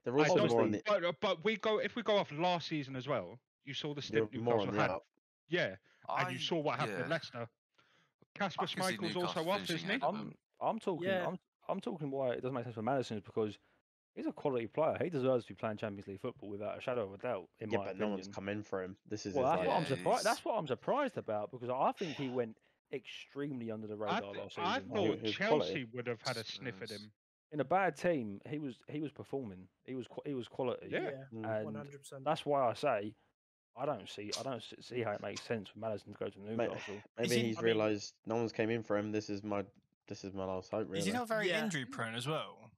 They're I also don't more on think- the but if we go off last season as well, you saw the you're stint more Newcastle on the had. up. Yeah, and you I- saw what happened yeah. at Leicester. Casper I can see Schmeichel's also Newcastle off, finishing isn't he? ahead of them. I'm talking. Yeah. I'm talking why it doesn't make sense for Madison is because he's a quality player. He deserves to be playing Champions League football without a shadow of a doubt. In Yeah, my but opinion. no one's come in for him. This is Well, his that's like, what I'm Yeah, surprised. he's- That's what I'm surprised about because I think he went extremely under the radar last season. I he thought was Chelsea quality. would have had a sniff at Spurs. him. In a bad team, he was performing. He was quality. Yeah. Mm. One and hundred percent. that's why I say I don't see how it makes sense for Madison to go to Mate, Newcastle. maybe he- he's I mean- realised no one's came in for him. This is my last hope. Really. Is he not very Yeah. injury prone as well?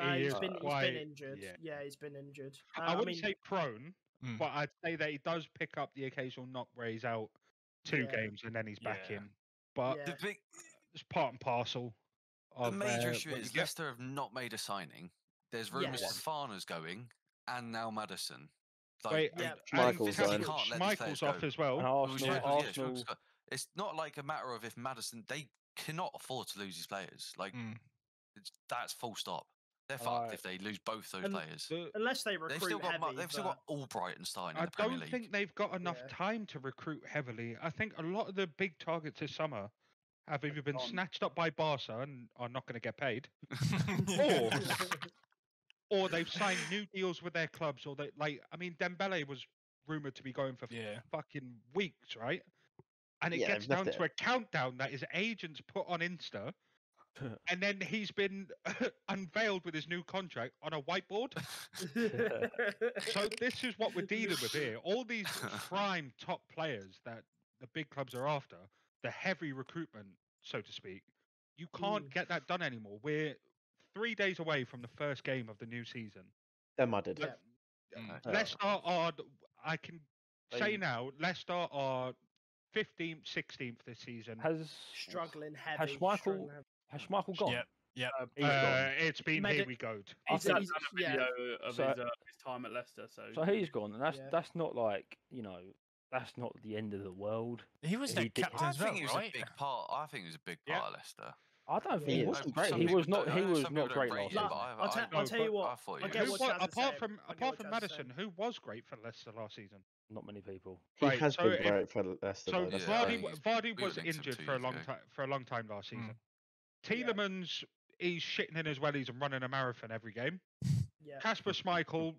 He He's is been quite- injured. yeah. Yeah, he's been injured. I I wouldn't mean, say prone, Mm. but I'd say that he does pick up the occasional knock where he's out 2 Yeah. games and then he's back Yeah. in. But Yeah. The big, it's part and parcel. the Of, major issue what you is get. Leicester have not made a signing. There's rumours Yes. Fafana's going, and now Madison. Wait, Yeah. Schmeichel's physically going. can't let these players Schmeichel's off go. as well. And Well, Arsenal, Schmeichel- yeah, Arsenal, Schmeichel's got- It's not like a matter of if Madison they cannot afford to lose these players. Like Mm. that's full stop. They're fucked Alright. if they lose both those And players. unless they They've recruit still got heavy, they've still got Albrighton starting in I the Premier don't League. think they've got enough Yeah. time to recruit heavily. I think a lot of the big targets this summer have either been gone. snatched up by Barca and are not going to get paid, Yeah. or they've signed new deals with their clubs, or they Dembele was rumored to be going for Yeah. fucking weeks, right? And it Yeah, gets they've left down to it. a countdown that his agents put on Insta, and then he's been unveiled with his new contract on a whiteboard. So this is what we're dealing with here. All these prime top players that the big clubs are after, the heavy recruitment, so to speak, you can't get that done anymore. We're 3 days away from the first game of the new season. They're mudded. Yeah. Mm. Yeah. Leicester are, I can say They- now, Leicester are 15th, 16th this season. has struggling has heavy. Schmeichel struggling heavy. has Schmeichel gone? Yep. Yep. He's gone. It's been Made here it- we go. I He's think done he's- a yeah. video of So- his time at Leicester, So he's gone, and Yeah. that's not like that's not the end of the world. He was He their did- captain I as well, think he was right? a big part. I think he was a big Yeah. part of Leicester. I don't think He he is. wasn't No, great. some He people was not. don't- He I know was some not people don't great rate last him, season. but I'll tell you I what. thought he I was. get what Chaz is apart saying. from I get apart what from Chaz is Madison, saying. who was great for Leicester last season? Not many people. He Right, has so been if- great for Leicester. So though, that's Yeah, the I thing. think he's- Vardy we were was linked to him injured 2 for a years long ago. time last season. Yeah. Tielemans, he's shitting in his wellies and running a marathon every game. Yeah. Casper Schmeichel,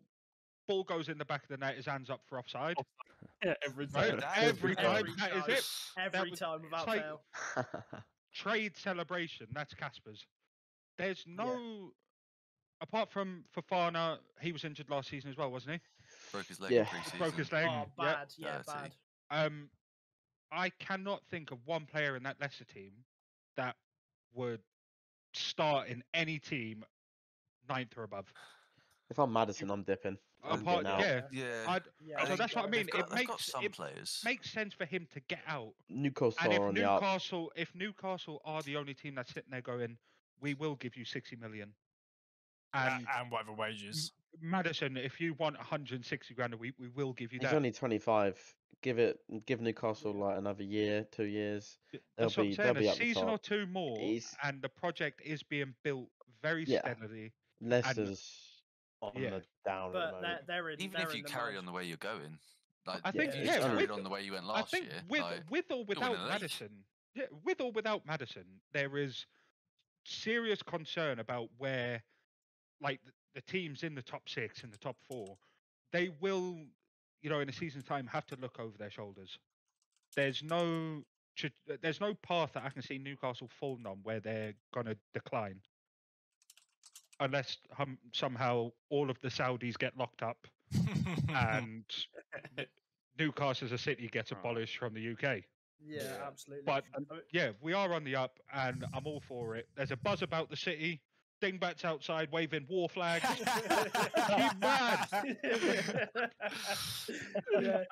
ball goes in the back of the net, his hands up for offside. Yeah, every Right? time. That- Every time, every that is time. it. Every was- time without like- fail. Trade celebration, that's Casper's. There's no, apart from Fafana, he was injured last season as well, wasn't he? Broke his leg Yeah. in pre-season. Broke his leg. Oh, Yeah. bad. Yeah, dirty. bad. I cannot think of one player in that Leicester team that would start in any team 9th or above. If I'm Madison, I'm dipping. I'm Apart, getting out. yeah, Yeah. I'd, Yeah, I so think that's what I mean. They've got, It they've got makes some it players. makes sense for him to get out. Newcastle And are on the up. if Newcastle are the only team that's sitting there going, we will give you 60 million. And And whatever wages. Madison, if you want 160 grand a week, we will give you He's that. only 25. Give Newcastle like another year, 2 years. That's what I'm they'll saying. be A up the season or top. 2 more, He's- and the project is being built very Yeah. steadily. Leicester's on yeah. the down at the But moment. they're in. Even they're if you in the carry mud. on the way you're going, like I think, if you yeah, just carried with- on the way you went I last think year, with like, with or win without the league. Madison, with or without Madison, there is serious concern about where, like the teams in the top 6 and the top 4, they will, in a season's time, have to look over their shoulders. there's no path that I can see Newcastle falling on where they're gonna decline, unless somehow all of the Saudis get locked up and Newcastle as a city gets abolished from the UK. Yeah, absolutely. But I mean- yeah, we are on the up, and I'm all for it. There's a buzz about the city. Dingbats outside waving war flags. Keep mad. Yeah.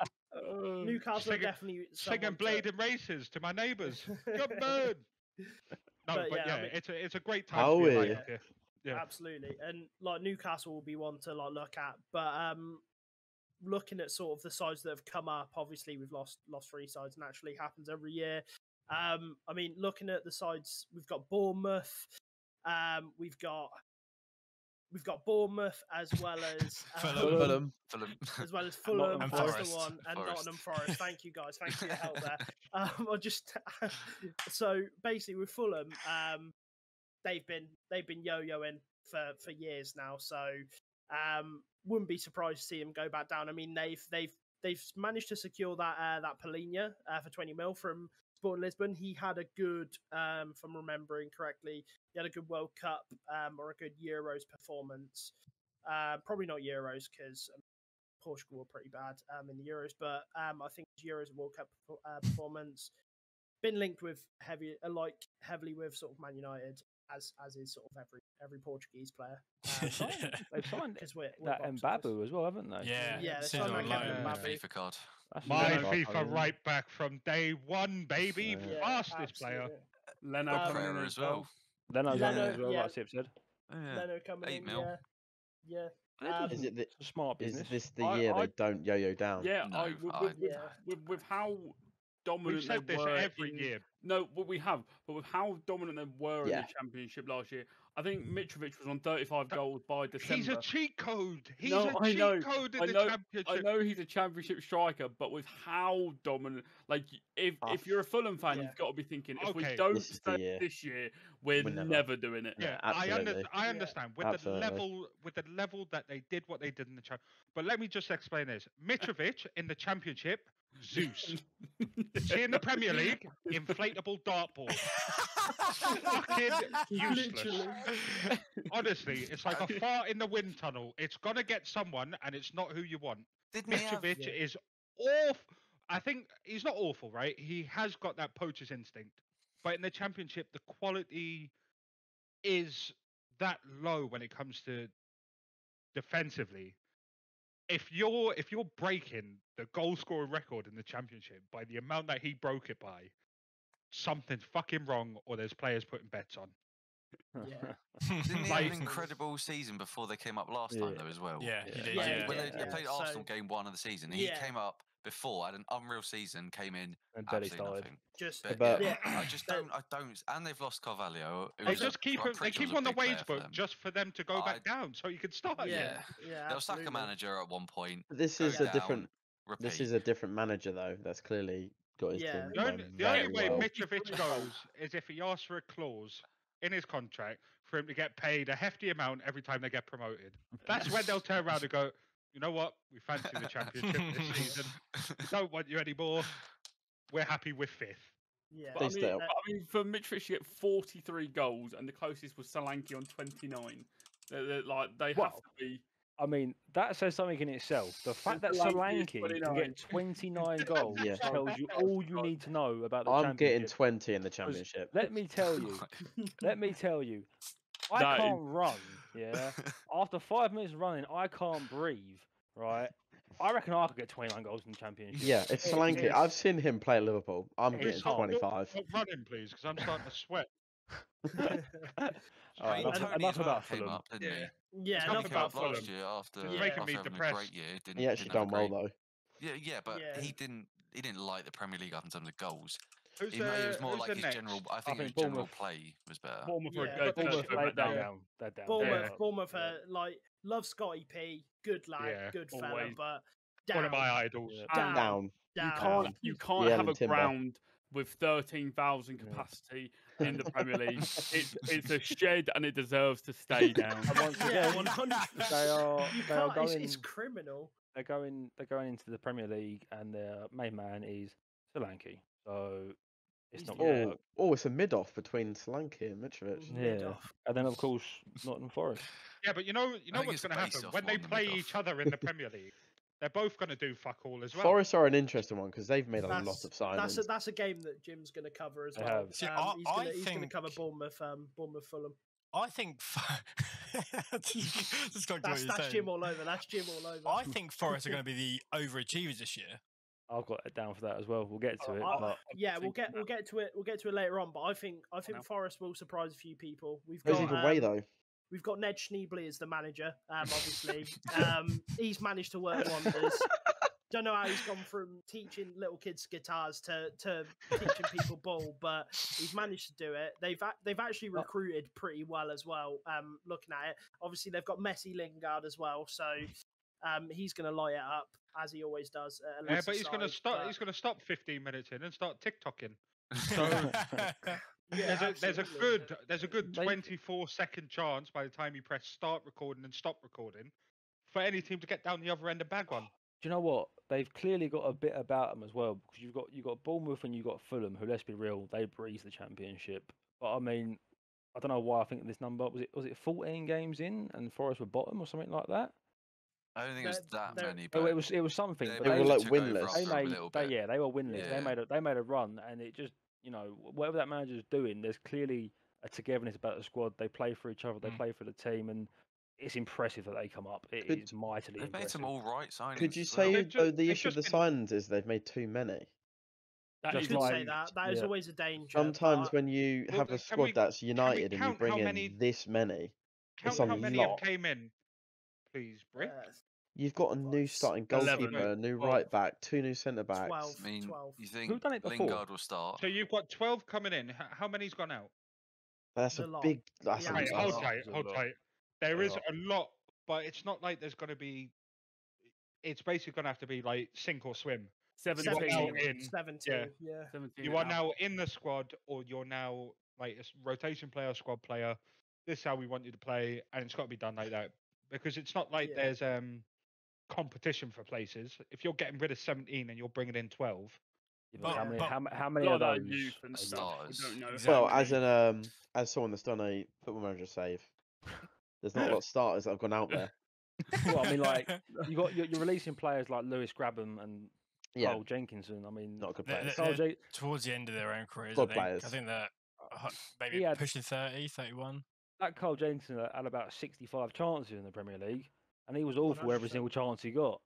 Newcastle are Singing- definitely Singing someone to- blade and races to my neighbours. Good bird. No, But but yeah, yeah, I mean- it's a great time Oh, to be yeah. alive up here. Yeah. Absolutely, and like Newcastle will be one to like look at, but looking at sort of the sides that have come up, obviously we've lost 3 sides. Naturally, happens every year. I mean, looking at the sides, we've got Bournemouth, we've got Bournemouth as well as Fulham. as well as Fulham, Nottingham that's Forest. the one, and Forest. Nottingham Forest. Thank you guys, thanks for your help there. I just so basically with Fulham, they've been yo-yoing for years now, so wouldn't be surprised to see them go back down. I mean, they've managed to secure that Polina for 20 mil from Sporting Lisbon. He had a good, if I'm remembering correctly, he had a good World Cup or a good Euros performance. Probably not Euros because Portugal were pretty bad in the Euros, but I think Euros and World Cup performance. Been linked with heavily with sort of Man United, as is sort of every Portuguese player. They've signed 'cause we're that box office. Mbabu as well, haven't they? Yeah, Yeah, they seen signed it that on Kevin loan. Mbabu. FIFA card. That's My Leno, FIFA Mbabu. right back from day one, baby. Yeah. Fastest player. absolutely. Leno Um, coming in Pereira as as well. Leno's on there as well, yeah. like Sip said. Yeah. Leno coming 8 in, mil. yeah. Is it the, It's a smart is business. this the I- year I- they don't yo-yo down? Yeah, No, with how dominant We've said they this were every in- year. No, what we have, but with how dominant they were in Yeah. the Championship last year, I think Mitrovic was on 35 goals by December. He's a cheat code. He's No, a I cheat know, code in I the know, championship. I know he's a Championship striker, but with how dominant, like if you're a Fulham fan, Yeah. you've got to be thinking, if we Okay. don't This is the stay year. this year, we're We're never. never doing it. Yeah, Yeah, absolutely. I Yeah. understand with Absolutely. the level that they did what they did in the champ. But let me just explain this: Mitrovic in the championship, Zeus. See in the Premier League, inflatable dartboard. Fucking useless. Literally. Honestly, it's like a fart in the wind tunnel. It's gonna get someone, and it's not who you want. Didn't he have... Mitrovic is awful. I think he's not awful, right? He has got that poacher's instinct, but in the championship, the quality is that low when it comes to defensively. If you're breaking the goal scoring record in the championship by the amount that he broke it by, something's fucking wrong, or there's players putting bets on. Yeah. Didn't he have Like- an incredible season before they came up last time, Yeah. though, as well? Yeah, he did. Yeah, Yeah, When yeah, they played so- Arsenal game 1 of the season, he Yeah. came up before, had an unreal season, came in And belly absolutely started. nothing. Just But, But- I just that- don't, and they've lost Carvalho. who They was a- just keep well, him. They Pritchard keep was him on a the big player wage for book them. just for them to go I- back down, so you can start. yeah, They'll sack a absolutely. manager at one point. This go is a down, different. Repeat. This is a different manager though. That's clearly got his Yeah. team The only, playing the only very way well. Mitrovic goes is if he asks for a clause in his contract for him to get paid a hefty amount every time they get promoted. That's when they'll turn around and go, you know what? We fancy the championship this season. We don't want you anymore. We're happy with 5th. Yeah, But I, They mean, stay up. but I mean, for Mitrovic to get 43 goals, and the closest was Solanke on 29. They have Wow. to be. I mean, that says something in itself. The fact that Solanke is Solanke can 29. get 29 goals Yeah. tells you all you need to know about the I'm getting championship. 20 in the championship. Let me tell you, I That is- can't run. Yeah, after 5 minutes running, I can't breathe. Right, I reckon I could get 29 goals in the championship. Yeah, if Solanke, is- I've seen him play at Liverpool. I'm It's getting hard. 25. Stop running, please, because I'm starting to sweat. All right, I mean, enough, Tony enough as well about came Fulham. up, didn't he? yeah, Tony enough came about up Fulham. last year after, It's making me having a depressed. great year. Didn't, He actually didn't have done a well great... though. Yeah, but Yeah. he didn't light the Premier League up in terms of goals. Who's It was more who's like the his next? general. I think his think general Bournemouth- play was better. Bournemouth are Yeah. a good Bournemouth, team, they're but now- down. They're down. Bournemouth, Yeah. Bournemouth, Yeah. like love Scotty P, good lad, Yeah, good fella, always. but One of down, my idols. Yeah. And Down. down. You can't Yeah, have a and Timber. ground with 13,000 Yeah. capacity in the Premier League. It's a shed, and it deserves to stay down. And once Yeah, again, 100%. they are You they are can't. going It's criminal. they're going into the Premier League, and their main man is Solanke. So it's He's not the- gonna Oh, work. oh, it's a mid-off between Solanke and Mitrovic. Mid Yeah, off. and then of course Nottingham Forest. Yeah, but you know think what's it's a going to base happen off when more they than a play mid-off. each other in the Premier League. They're both going to do fuck all as well. Forest are an interesting one because they've made a lot That's of signings. that's a game that Jim's going to cover as They well. have. See, He's going to cover think- Bournemouth, Bournemouth, Fulham. I think just got That's Jim all over. That's Jim all over. I think Forest are going to be the overachievers this year. I've got it down for that as well. We'll get to it. I- But yeah, we'll thinking get to it. We'll get to it later on. But I think now. Forest will surprise a few people. We've Who's got either way though? We've got Ned Schneebly as the manager. Obviously, he's managed to work wonders. Don't know how he's gone from teaching little kids guitars to teaching people ball, but he's managed to do it. They've actually recruited pretty well as well. Looking at it, obviously they've got Messi Lingard as well, so he's going to light it up as he always does. Yeah, but he's going to stop. But... He's going to stop 15 minutes in and start TikToking. Yeah, there's a absolutely. good They- 24-second chance by the time you press start recording and stop recording for any team to get down the other end and bag one. do you know what? They've clearly got a bit about them as well because you've got Bournemouth and you've got Fulham, who, let's be real, they breeze the Championship. But I mean, I don't know why I think this number was it 14 games in and Forest were bottom or something like that. I don't think it was that They're- many. Oh, But it was something. they But They were they, like took over winless. after they a made little they, bit. yeah they were winless. Yeah. They made a run and it just whatever that manager's doing, there's clearly a togetherness about the squad. They play for each other. They play for the team and. It's impressive that they come up. It is mightily They've made impressive. some all right signings. Could you as well. say They've though just- the they've issue of the just been- signings is they've made too many? That You is could say like- that. That is yeah. always a danger. Sometimes but when you Well, have a can squad we- that's united and you count bring how in many- this many, Count it's a how many lot. have came in, please, Brick. You've got a new starting 11. goalkeeper, a new 12. right back, two new centre backs. 12. I mean, 12. you think done it before? Lingard will start? So you've got 12 coming in. How many's gone out? That's The a lot. big. That's Yeah, a Wait, it's a hold lot. tight, It's a hold lot. tight. There A is lot. a lot, but it's not like there's going to be. It's basically going to have to be like sink or swim. 17. You are now 17. in. 17. Yeah. 17 You are out. now in the squad, or you're now like a rotation player, squad player. This is how we want you to play, and it's got to be done like that because it's not like Yeah. there's competition for places. If you're getting rid of 17 and you're bringing in 12, Yeah, but how Yeah. many? But How A many lot of of that those? youth and are you- stuff. We Stars. don't know. Exactly. Well, as someone that's done a Football Manager save, there's not a lot of starters that have gone out there. Well, I mean, like you're releasing players like Lewis Grabham and Yeah, Carl Jenkinson. I mean, not good They're- players. Carl they're Jen- towards the end of their own careers, Squad I think. players. I think they're maybe He had- pushing 30, 31. that Carl Jenkinson had about 65 chances in the Premier League, and he was awful every 100%. single chance he got.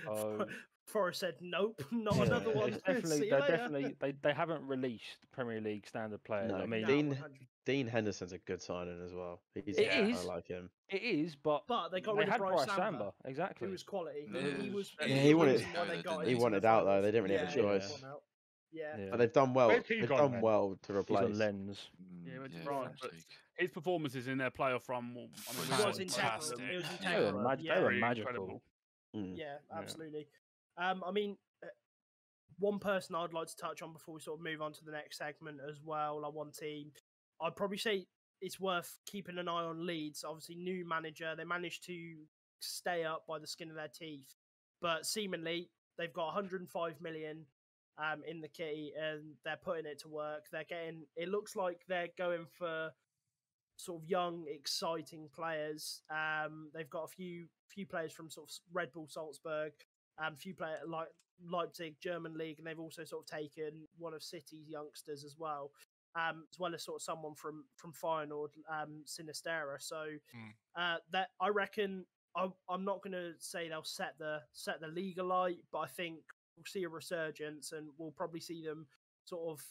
Oh. Forrest said, "Nope, not Yeah, another one." it's definitely, See you they're later. definitely they haven't released Premier League standard players. No, I mean, No, Dean 100. Dean Henderson's a good signing as well. He's It I is. like him. it is, but But they got they rid of had Bryce Samba. Samba, Exactly. who was quality. Yeah. He was. Yeah, the he wanted- reason why they He got wanted into the out, though. finals. They didn't really have Yeah, a he choice. won out. Yeah. Yeah. But they've done well. Where's he They've gone done then? well to He's on replace. lens. Yeah, he went to yeah, France, but League. his performances in their playoff run, I mean, It It was was integral. fantastic. It was Yeah. They were, integral. mag- Yeah. they were Very magical. incredible. Mm. Yeah, Yeah. absolutely. I mean, one person I'd like to touch on before we sort of move on to the next segment as well, like one team, I'd probably say it's worth keeping an eye on Leeds. Obviously, new manager. They managed to stay up by the skin of their teeth, but seemingly they've got 105 million in the kitty and they're putting it to work. They're getting. It looks like they're going for sort of young, exciting players. They've got a few players from sort of Red Bull Salzburg, a few players like Leipzig, German league, and they've also sort of taken one of City's youngsters as well as sort of someone from Feyenoord, Sinistera. So that I reckon I'm not going to say they'll set the league alight, but I think we'll see a resurgence, and we'll probably see them sort of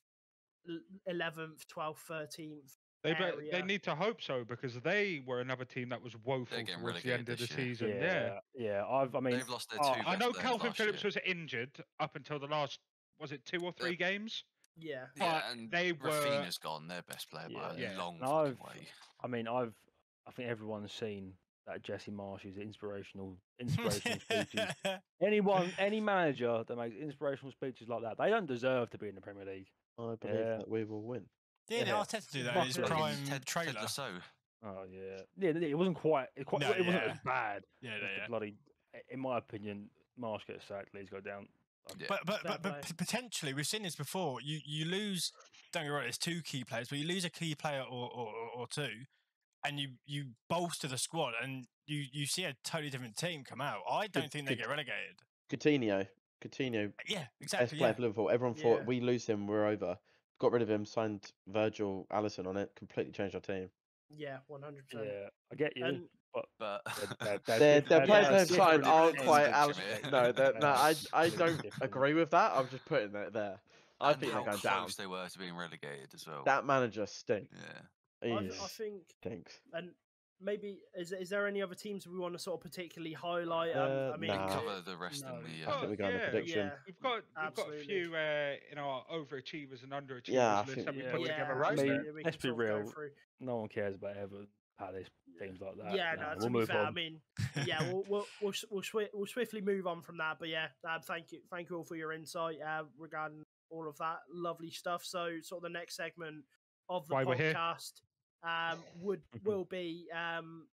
11th, 12th, 13th. They area. need to hope so because they were another team that was woeful getting towards the end of the relegated this year. season. Yeah. Yeah. I mean, They've lost their oh, two. I best know players Calvin last Phillips year. was injured up until the last, was it 2 or 3 games? Yeah. Yeah, but and they were- Rafinha's gone, their best player by Yeah. a long No, fucking way. I mean, I think everyone's seen that Jesse Marsh's inspirational speeches. Any manager that makes inspirational speeches like that, they don't deserve to be in the Premier League. I believe Yeah. that we will win. Yeah, Yeah. Arteta do that in his Fuck it. prime Ted trailer. Lasso. Oh yeah, it wasn't quite. It wasn't yeah. as bad. Yeah, as the yeah. bloody, in my opinion, Marsh gets sacked, Leeds go down. So, Yeah. But Fair play. potentially we've seen this before. You lose. Don't get me wrong. There's two key players, but you lose a key player or two, and you bolster the squad, and you see a totally different team come out. I don't think they get relegated. Coutinho, Yeah, best exactly. player Yeah. for Liverpool. Everyone Yeah. thought we lose him, we're over. Got rid of him, signed Virgil Allison on it, completely changed our team. Yeah, 100%. yeah, I get you, And But Their Yeah, players it's they've signed different, aren't it's quite. different. No, I completely don't different. agree with that. I'm just putting it there. I and think how they're going close down. they were to being relegated as well. That manager stinks. Yeah. I He think, stinks. and maybe is there any other teams we want to sort of particularly highlight? Uh, I mean, nah. Cover the rest in No. the. I think we go on the yeah, prediction. yeah, We've got a absolutely. few in our overachievers and underachievers Yeah, I list think- that we Yeah, put yeah, together, I right? mean, absolutely. We let's can be sort of go real. through. No one cares about Everton, Palace, teams like that. Yeah, Nah, no, we'll to be move fair, on. I mean, yeah, we'll swiftly move on from that. But yeah, thank you all for your insight regarding all of that lovely stuff. So, sort of the next segment of the Why we're here. podcast will be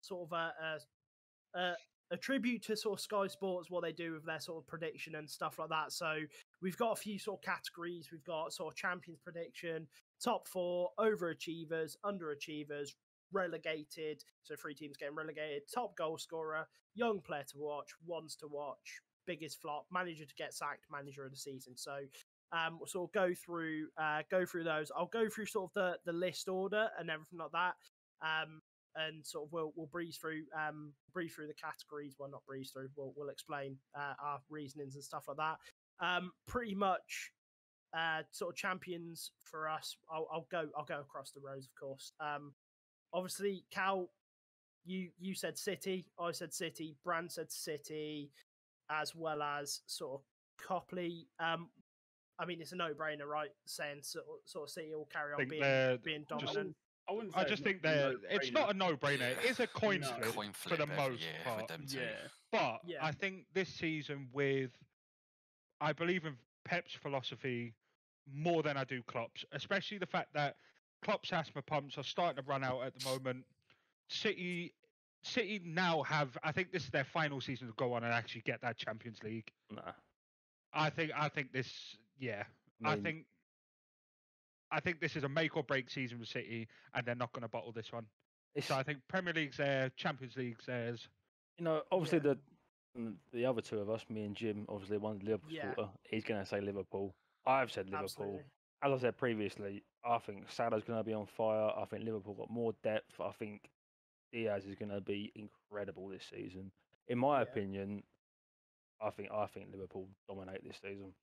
sort of a tribute to sort of Sky Sports, what they do with their sort of prediction and stuff like that. So we've got a few sort of categories. We've got sort of champions prediction, top four, overachievers, underachievers, relegated. So 3 teams getting relegated, top goal scorer, young player to watch, ones to watch, biggest flop, manager to get sacked, manager of the season. So we'll sort of go through those. I'll go through sort of the list order and everything like that. And sort of we'll breeze through the categories. Well, not breeze through. We'll explain our reasonings and stuff like that. Pretty much, sort of champions for us. I'll go across the rows, of course. Obviously, Cal, you said City. I said City. Brand said City, as well as sort of Copley. I mean, it's a no-brainer, right? Saying sort of City will carry on Think being they're dominant. I wouldn't I say just it's think not a that it's not a no-brainer. Yeah. It's a coin No. flip Coin for the flip every most year part. with them two. Yeah. But Yeah. I think this season, I believe in Pep's philosophy more than I do Klopp's, especially the fact that Klopp's asthma pumps are starting to run out at the moment. City now have, I think this is their final season to go on and actually get that Champions League. Nah, I think this, yeah, I mean, I think this is a make or break season for City, and they're not going to bottle this one. it's, So I think Premier League's there, Champions League's theirs. obviously Yeah. the other two of us, me and Jim, obviously one's Liverpool Yeah. supporter. He's going to say Liverpool. I've said Liverpool. Absolutely. As I said previously, I think Salah's going to be on fire. I think Liverpool got more depth. I think Diaz is going to be incredible this season. In my Yeah. opinion, I think Liverpool dominate this season.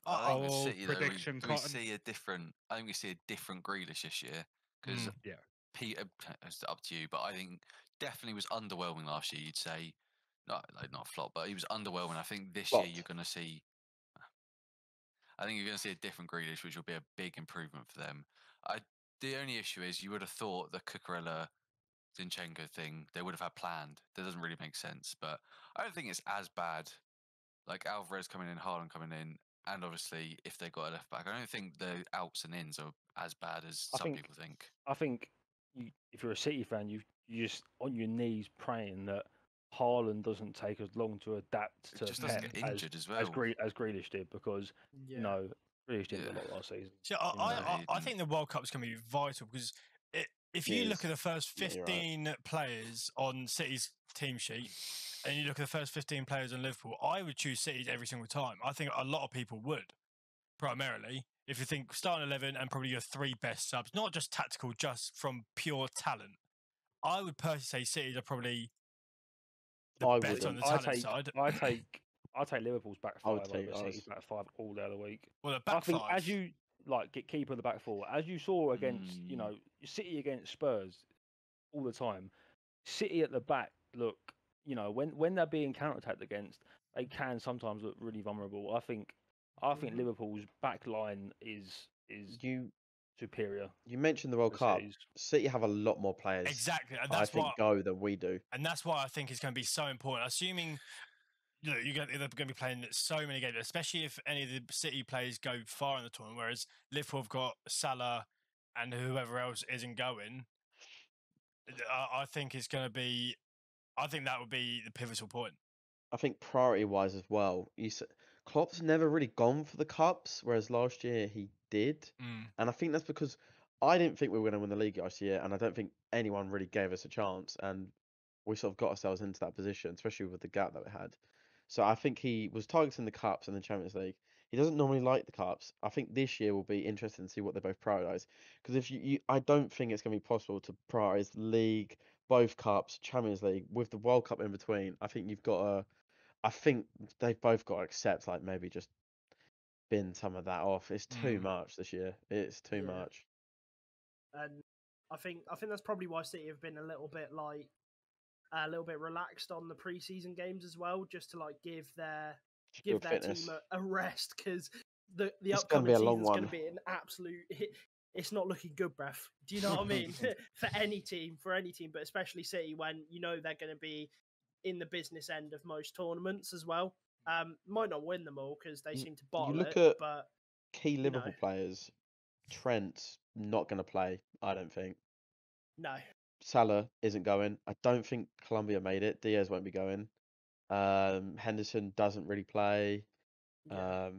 I think with Oh, City though, prediction, we Cotton. see a different. I think we see a different Grealish this year because Yeah. Peter. It's up to you, but I think definitely was underwhelming last year. You'd say, not a flop, but he was underwhelming. I think this year Flopped. you're going to see. I think you're going to see a different Grealish, which will be a big improvement for them. The only issue is you would have thought the Cucurella Zinchenko thing they would have had planned. That doesn't really make sense, but I don't think it's as bad. Like Alvarez coming in, Haaland coming in, and obviously if they got a left back, I don't think the outs and ins are as bad as I some think- people think. I think if you're a City fan, you just on your knees praying that Haaland doesn't take as long to adapt It to just doesn't Pep get injured as well. as Grealish did, because Yeah. Grealish did a Yeah. lot last season. See, you know. I think the World Cup's going to be vital because if It you look is. at the first Yeah, you're right. 15 players on City's team sheet and you look at the first 15 players on Liverpool, I would choose City every single time. I think a lot of people would, primarily. If you think starting 11 and probably your 3 best subs, not just tactical, just from pure talent, I would personally say City are probably the I best on wouldn't. the talent side. I take Liverpool's back I would five take over City's ours. back five all day of the week. Well, the I back think five. as you get keeper of the back four, as you saw against City against Spurs all the time, City at the back look, when they're being counter-attacked against, they can sometimes look really vulnerable. I think Mhm. Liverpool's back line is You superior. you mentioned the World to Cup. City's. City have a lot more players. Exactly, and I that's think what go than we do. and that's why I think it's going to be so important. Assuming they're going to be playing so many games, especially if any of the City players go far in the tournament, whereas Liverpool have got Salah and whoever else isn't going. I think it's going to be. I think that would be the pivotal point. I think priority-wise as well, Klopp's never really gone for the cups, whereas last year he did. And I think that's because I didn't think we were going to win the league last year, and I don't think anyone really gave us a chance. And we sort of got ourselves into that position, especially with the gap that we had. So I think he was targeting the cups and the Champions League. He doesn't normally like the cups. I think this year will be interesting to see what they both prioritise. Because if I don't think it's going to be possible to prioritise the league, both cups, Champions League with the World Cup in between. I think you've got to. I think they've both got to accept, like, maybe just bin some of that off. It's too much this year. It's too much. And I think that's probably why City have been a little bit relaxed on the preseason games as well, just to like give their fitness. team a rest, because the It's upcoming gonna be a long season's going to one. be an absolute. It's not looking good, bruv. Do you know what I mean? for any team, but especially City, when you know they're going to be in the business end of most tournaments as well. Might not win them all because they seem to bottle You look it, at but key know. Liverpool players. Trent's not going to play, I don't think. no. Salah isn't going. I don't think Colombia made it. Diaz won't be going. Henderson doesn't really play. Yeah.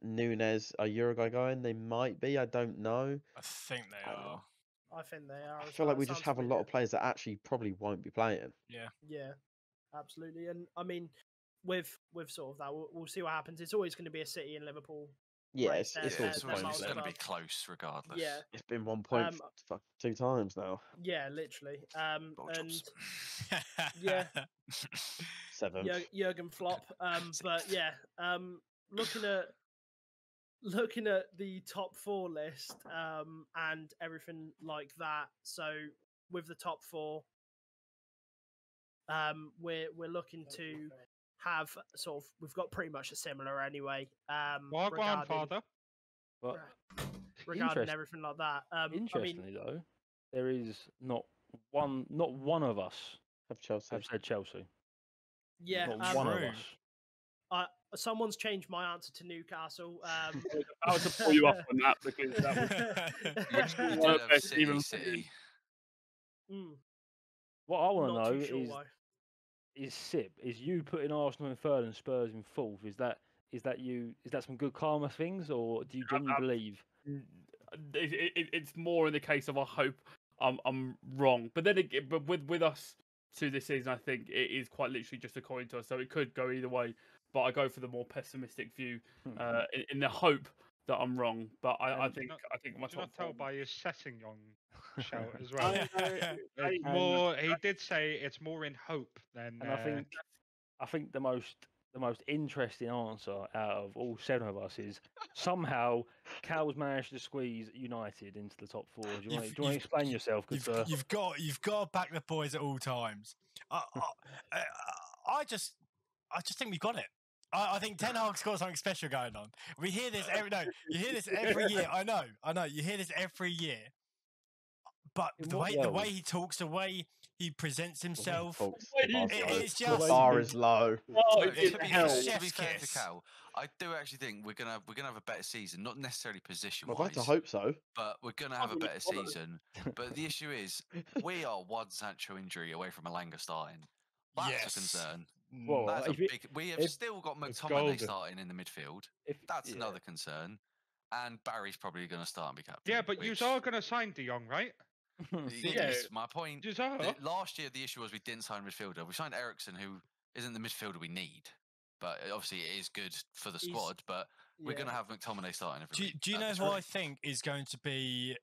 Nunes, are Uruguay going? They might be. I don't know. I think they are. I think they are. I as feel well. like we It just sounds have a lot familiar. of players that actually probably won't be playing. Yeah. Yeah, absolutely. And I mean, with sort of that, we'll see what happens. It's always going to be a City and Liverpool. Yeah, race. it's They're- always they're It's miles close. going to be above. close regardless. Yeah, It's been 1 point two times now. yeah, literally. And Blowjobs. yeah, 7th. Jurgen Flop. But yeah, looking at the top 4 list, and everything like that. So with the top 4, we're looking to have sort of, we've got pretty much a similar anyway. Well, regarding grandfather. But regarding interest- everything like that. interestingly, though, there is not one of us Have Chelsea. have said Chelsea. yeah, Not one of True. us. someone's changed my answer to Newcastle. I was to pull you up on that because that was You One did of have the City, even- City. Mm, What I want not to too know sure is why. Sip, is you putting Arsenal in third and Spurs in fourth? Is that some good karma things, or do you genuinely believe? It's more in the case of I hope I'm wrong, but then again, but with us to this season, I think it is quite literally just a coin toss, so it could go either way. But I go for the more pessimistic view, in the hope that I'm wrong. But I Do you think not- I think my Do you top not tell four. by his setting young shout as well? I- It's more. He did say it's more in hope than. And I think the most interesting answer out of all 7 of us is somehow Cal's managed to squeeze United into the top 4. Do you want to explain yourself? You've got to back the boys at all times. I just think we've got it. I think Ten Hag's got something special going on. We hear this you hear this every year. I know. You hear this every year. But In the what way world? he talks, the way he presents himself, it's The just bar is low. Oh, To it's be, hell. to be Chef's fair to kiss. Cal, I do actually think we're gonna have a better season. Not necessarily position I'd like to wise, hope so. but we're gonna have a Probably better follow. season. But the issue is, we are one Sancho injury away from Elanga starting. That's Yes. a concern. Well, That's a if it- big. We have if- still got It's McTominay golden. starting in the midfield. That's yeah. another concern. And Barry's probably going to start and be captain. Yeah, but you which are going to sign De Jong, right? is my point. You are. Last year, the issue was we didn't sign a midfielder. We signed Ericsson, who isn't the midfielder we need. But obviously, it is good for the He's- squad. But we're going to yeah. have McTominay starting every Do week. you know That's who I right. think is going to be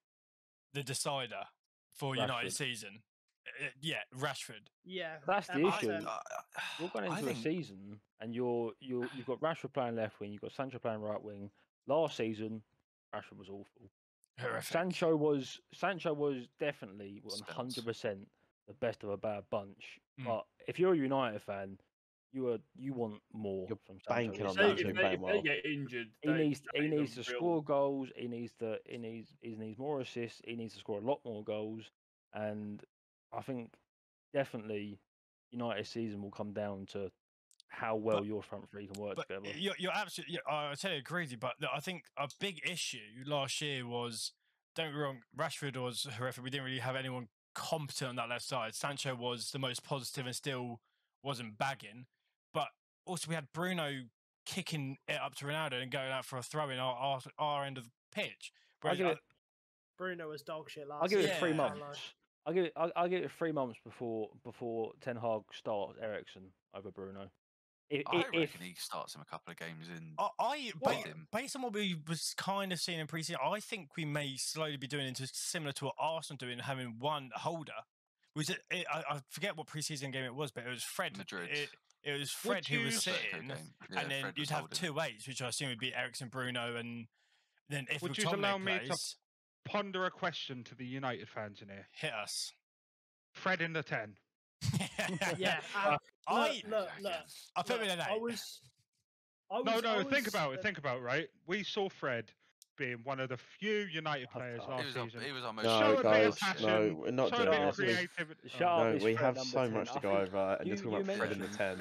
the decider for United Rashford. season? Yeah, Rashford. Yeah, That's the Emma issue. said- You're going I into a think- season and you've got Rashford playing left wing, you've got Sancho playing right wing. Last season, Rashford was awful. Horrific. Sancho was definitely Spells. 100% the best of a bad bunch. Mm. But if you're a United fan, you want more You're from Sancho. banking on It's- that If to they, playing if well. they get injured, He they- needs that is to a real- score goals. He needs more assists. He needs to score a lot more goals. And I think definitely United's season will come down to how well your front three can work But together. you're absolutely. I totally agree with you. But I think a big issue last year was, don't get me wrong, Rashford was horrific. We didn't really have anyone competent on that left side. Sancho was the most positive and still wasn't bagging. also we had Bruno kicking it up to Ronaldo and going out for a throw in our end of the pitch. Whereas Bruno was dog shit last I'll give it season, 3 I can't months. lie. I'll give it 3 months before Ten Hag starts Eriksen over Bruno. I reckon he starts him a couple of games in. Based on what we was kind of seeing in pre-season, I think we may slowly be doing into similar to what Arsenal doing, having one holder. I forget what pre-season game it was, but it was Fred. Madrid. It was Fred who was Atletico sitting, game. Yeah, and then Fred you'd was have holding. 2 8s, which I assume would be Eriksen, Bruno, and then if Would you McTominay allow me to plays, ponder a question to the United fans in here? hit us. Fred in the 10. Yeah, look. I put him in an 8. I was Think about it. Think about it, right? We saw Fred being one of the few United players last season. He was almost. No, Show a bit of guys, passion, no, we're not show a doing bit of this. creativity. Shut up, No, it's we Fred have number so 10. much to I go think over, and you're talking about Fred in the 10.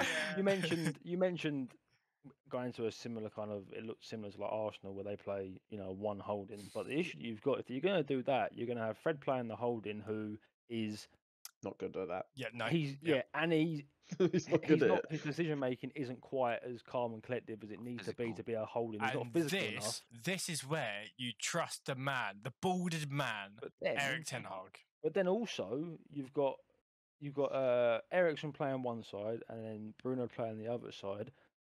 You mentioned going to a similar kind of, it looks similar to like Arsenal where they play, one holding. But the issue you've got, if you're going to do that, you're going to have Fred playing the holding, who is Not good at that. Yeah, no. and he's He's not good at it. his decision making isn't quite as calm and collective as it needs to Physical. be a holding. He's not And physical enough. this is where you trust the man, the balded man, But then, Erik Ten Hag. But then also you've got Eriksen playing one side and then Bruno playing the other side.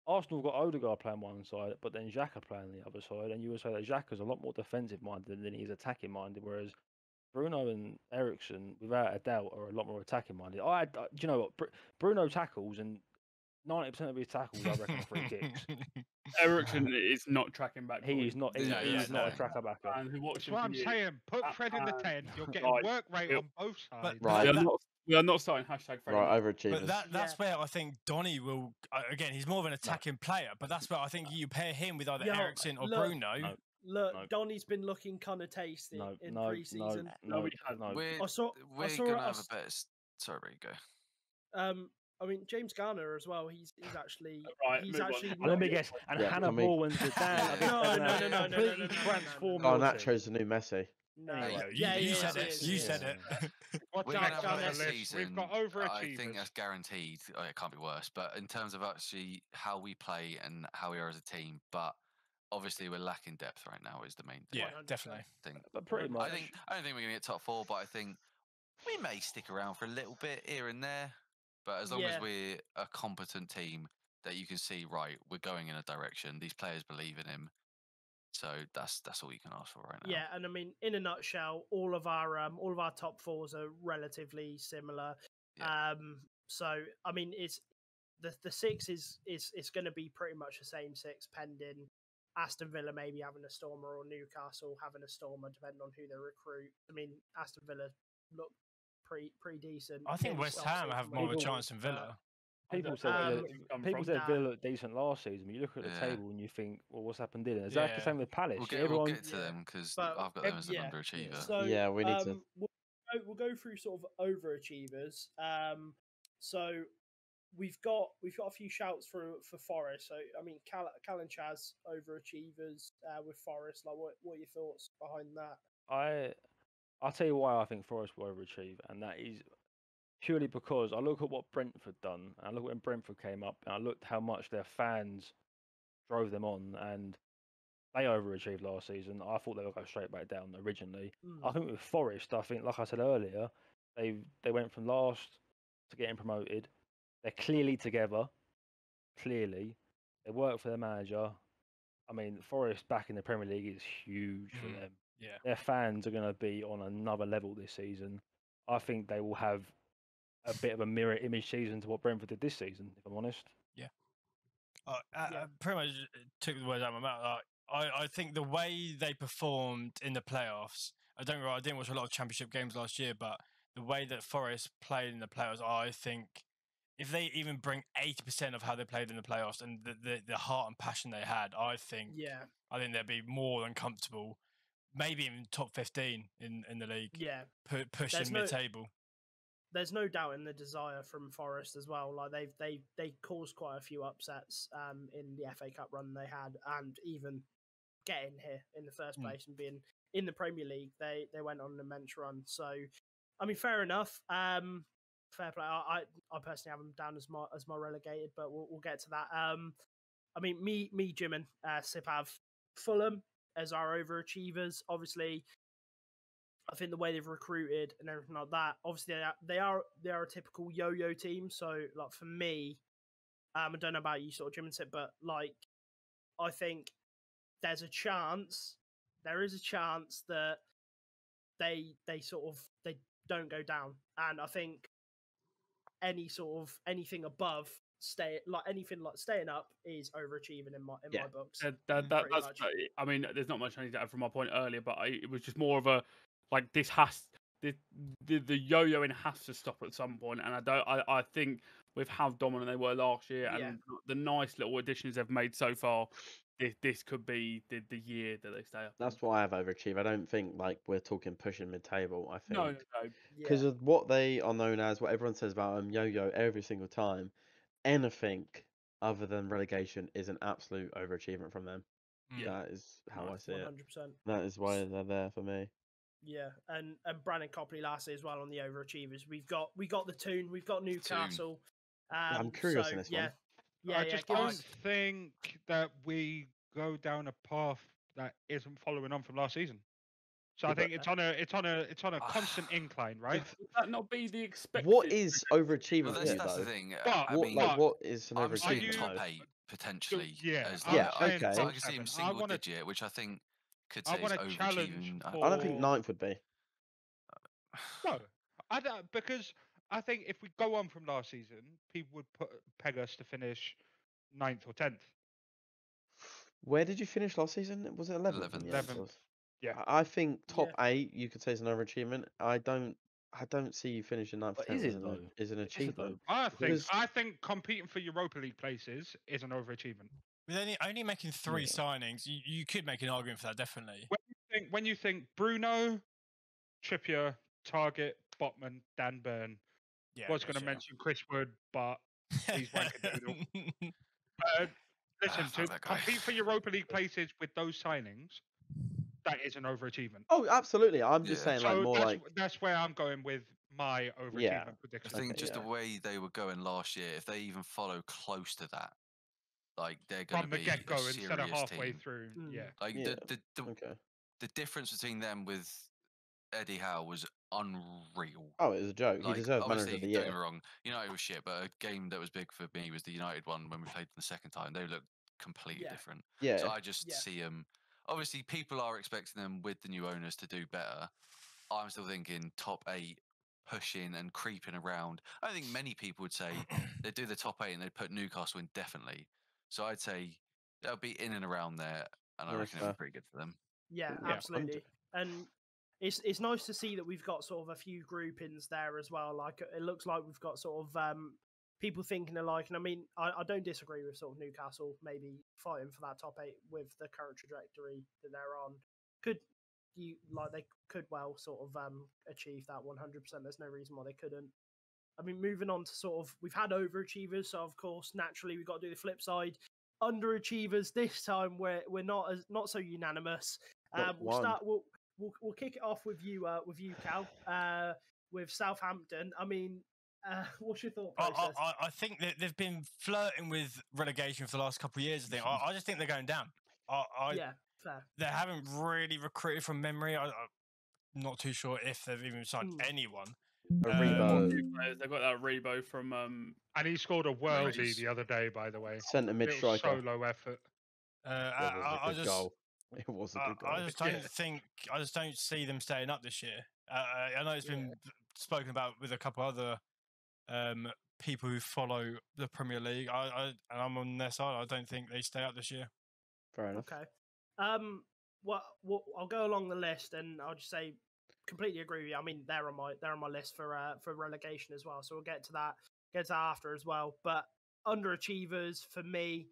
Arsenal have got Odegaard playing one side, but then Xhaka playing the other side, and you would say that Xhaka's a lot more defensive minded than he is attacking minded, whereas Bruno and Eriksen, without a doubt, are a lot more attacking minded. Do you know what? Bruno tackles, and 90% of his tackles, I reckon, are free kicks. Eriksen is not tracking back. He is not. He is not a tracker backer. And who watched That's what I'm saying. Put Fred in the 10. You're getting work rate on both sides. Right. We are not starting hashtag Fred. Right, overachievers. But that's where I think Donny will. Again, he's more of an attacking player, but that's where I think you pair him with either Eriksen or Bruno. Look, Donny's been looking kind of tasty in pre-season. We're I saw gonna have a better. Sorry, go. I mean, James Garner as well. He's actually. Right, he's move on. actually. And let me guess. And Hannah Moore and Zidane. No. Completely transformed. Garnacho's the new Messi. No. Anyway, You said it. You said it. What's We're next gonna have on a the better list? season. We've got I overachievers. think that's guaranteed. It can't be worse. But in terms of actually how we play and how we are as a team, but obviously we're lacking depth right now is the main thing. Yeah, definitely. But pretty much. I don't think we're gonna get top 4, but I think we may stick around for a little bit here and there. But as long as we're a competent team that you can see, right, we're going in a direction. These players believe in him. So that's all you can ask for right now. Yeah, and I mean, in a nutshell, all of our top 4s are relatively similar. Yeah. So I mean, it's the 6 is going to be pretty much the same 6, pending Aston Villa maybe having a stormer or Newcastle having a stormer, depending on who they recruit. I mean, Aston Villa look pretty decent. I think West Ham have more of a chance than Villa. People said Villa looked decent last season, but you look at the table and you think, well, what's happened in it? Exactly the same with Palace. We'll get to them because I've got them as an underachiever. So, yeah, we need to. We'll go through sort of overachievers. So we've got a few shouts for Forest. So I mean, Cal and Chaz overachievers with Forest. Like, what are your thoughts behind that? I'll tell you why I think Forest will overachieve, and that is purely because I look at what Brentford done, and I look when Brentford came up, and I looked how much their fans drove them on, and they overachieved last season. I thought they would go straight back down originally. I think with Forest, I think, like I said earlier, they went from last to getting promoted. They're clearly together. Clearly, they work for their manager. I mean, Forest back in the Premier League is huge for them. Yeah, their fans are going to be on another level this season. I think they will have a bit of a mirror image season to what Brentford did this season, if I'm honest. Yeah. I pretty much took the words out of my mouth. I think the way they performed in the playoffs, I didn't watch a lot of championship games last year, but the way that Forest played in the playoffs, I think if they even bring 80% of how they played in the playoffs and the heart and passion they had, I think they'd be more than comfortable. Maybe even top 15 in the league. Yeah, pushing mid-table. There's no doubt in the desire from Forest as well. Like they caused quite a few upsets in the FA Cup run they had, and even getting here in the first place and being in the Premier League, they went on an immense run. So, I mean, fair enough. fair play. I personally have them down as my relegated, but we'll get to that. I mean, me, Jim, and Sip have Fulham as our overachievers. Obviously, I think the way they've recruited and everything like that. Obviously, they are a typical yo-yo team. So, like for me, I don't know about you, sort of Jim and Sip, but like I think there is a chance that they don't go down, and I think anything above anything like staying up is overachieving in my books. That's much. I mean, there's not much I need to add from my point earlier, but it was just more of a like this has the yo-yoing has to stop at some point, and I think with how dominant they were last year and the nice little additions they've made so far, this could be the year that they stay up. That's why I have overachieved. I don't think like we're talking pushing mid-table. I think No. because of what they are known as, what everyone says about them, yo-yo every single time. Anything other than relegation is an absolute overachievement from them. That is how I see 100%. it. That is why they're there for me. Yeah, and Brandon Copley last year as well on the overachievers. We got the Toon, we've got Newcastle. I'm curious in this one. Yeah, I just don't think that we go down a path that isn't following on from last season. So I think it's on a constant incline, right? Would that not be the expected? What is overachievement Well, for you, that's though? the thing. But- I mean, what is an I'm saying overachievement? top though? 8 potentially. Yeah, as I'm like, saying okay. I top can see him 7. single digit, which I think could I say is want to challenge overachieving. I don't think for- ninth would be. No, I don't, because I think if we go on from last season, people would peg us to finish 9th or 10th. Where did you finish last season? Was it 11th? 11th. Yeah. I think top 8 you could say is an overachievement. I don't see you finishing 9th or But is 10th it, as though? is an Is it, achievement. I think competing for Europa League places is an overachievement. With only making 3 signings, you could make an argument for that, definitely. When you think Bruno, Trippier, Target, Botman, Dan Burn, was going to mention Chris Wood, but he's wanker. Listen, to compete for Europa League places with those signings, that is an overachievement. Oh, absolutely. I'm just saying, like, more like that's where I'm going with my overachievement prediction. I think just the way they were going last year, if they even follow close to that, like they're going to be from the get go a instead of serious halfway team. through. Yeah, Like Yeah. the difference between them with Eddie Howe was unreal. Oh, it was a joke. Like, he deserved manager obviously, of the don't get year. me wrong, United was shit, but a game that was big for me was the United one when we played them the second time. They looked completely different. Yeah. So I just see them. Obviously, people are expecting them with the new owners to do better. I'm still thinking top 8, pushing and creeping around. I don't think many people would say they'd do the top 8 and they'd put Newcastle in definitely. So I'd say they'll be in and around there, and I reckon it'll be pretty good for them. Yeah, absolutely. And it's nice to see that we've got sort of a few groupings there as well. Like it looks like we've got sort of people thinking alike. And I mean, I don't disagree with sort of Newcastle maybe fighting for that top 8 with the current trajectory that they're on. They could well sort of achieve that 100%. There's no reason why they couldn't. I mean, moving on to sort of, we've had overachievers, so of course naturally we've got to do the flip side. Underachievers this time we're not so unanimous. We'll kick it off with you, Cal, with Southampton. I mean, what's your thought process? I think that they've been flirting with relegation for the last couple of years. I just think they're going down. Yeah, fair. They haven't really recruited from memory. I'm not too sure if they've even signed anyone. Rebo. They've got that Rebo from. And he scored a worldie the other day, by the way. Centre mid striker. Solo effort. It was a good goal. It was a good goal. I just don't see them staying up this year. I know it's been spoken about with a couple other people who follow the Premier League. And I'm on their side. I don't think they stay up this year. Fair enough. Okay. Well, I'll go along the list, and I'll just say, completely agree with you. I mean, they're on my list for relegation as well. So we'll get to that after as well. But underachievers for me,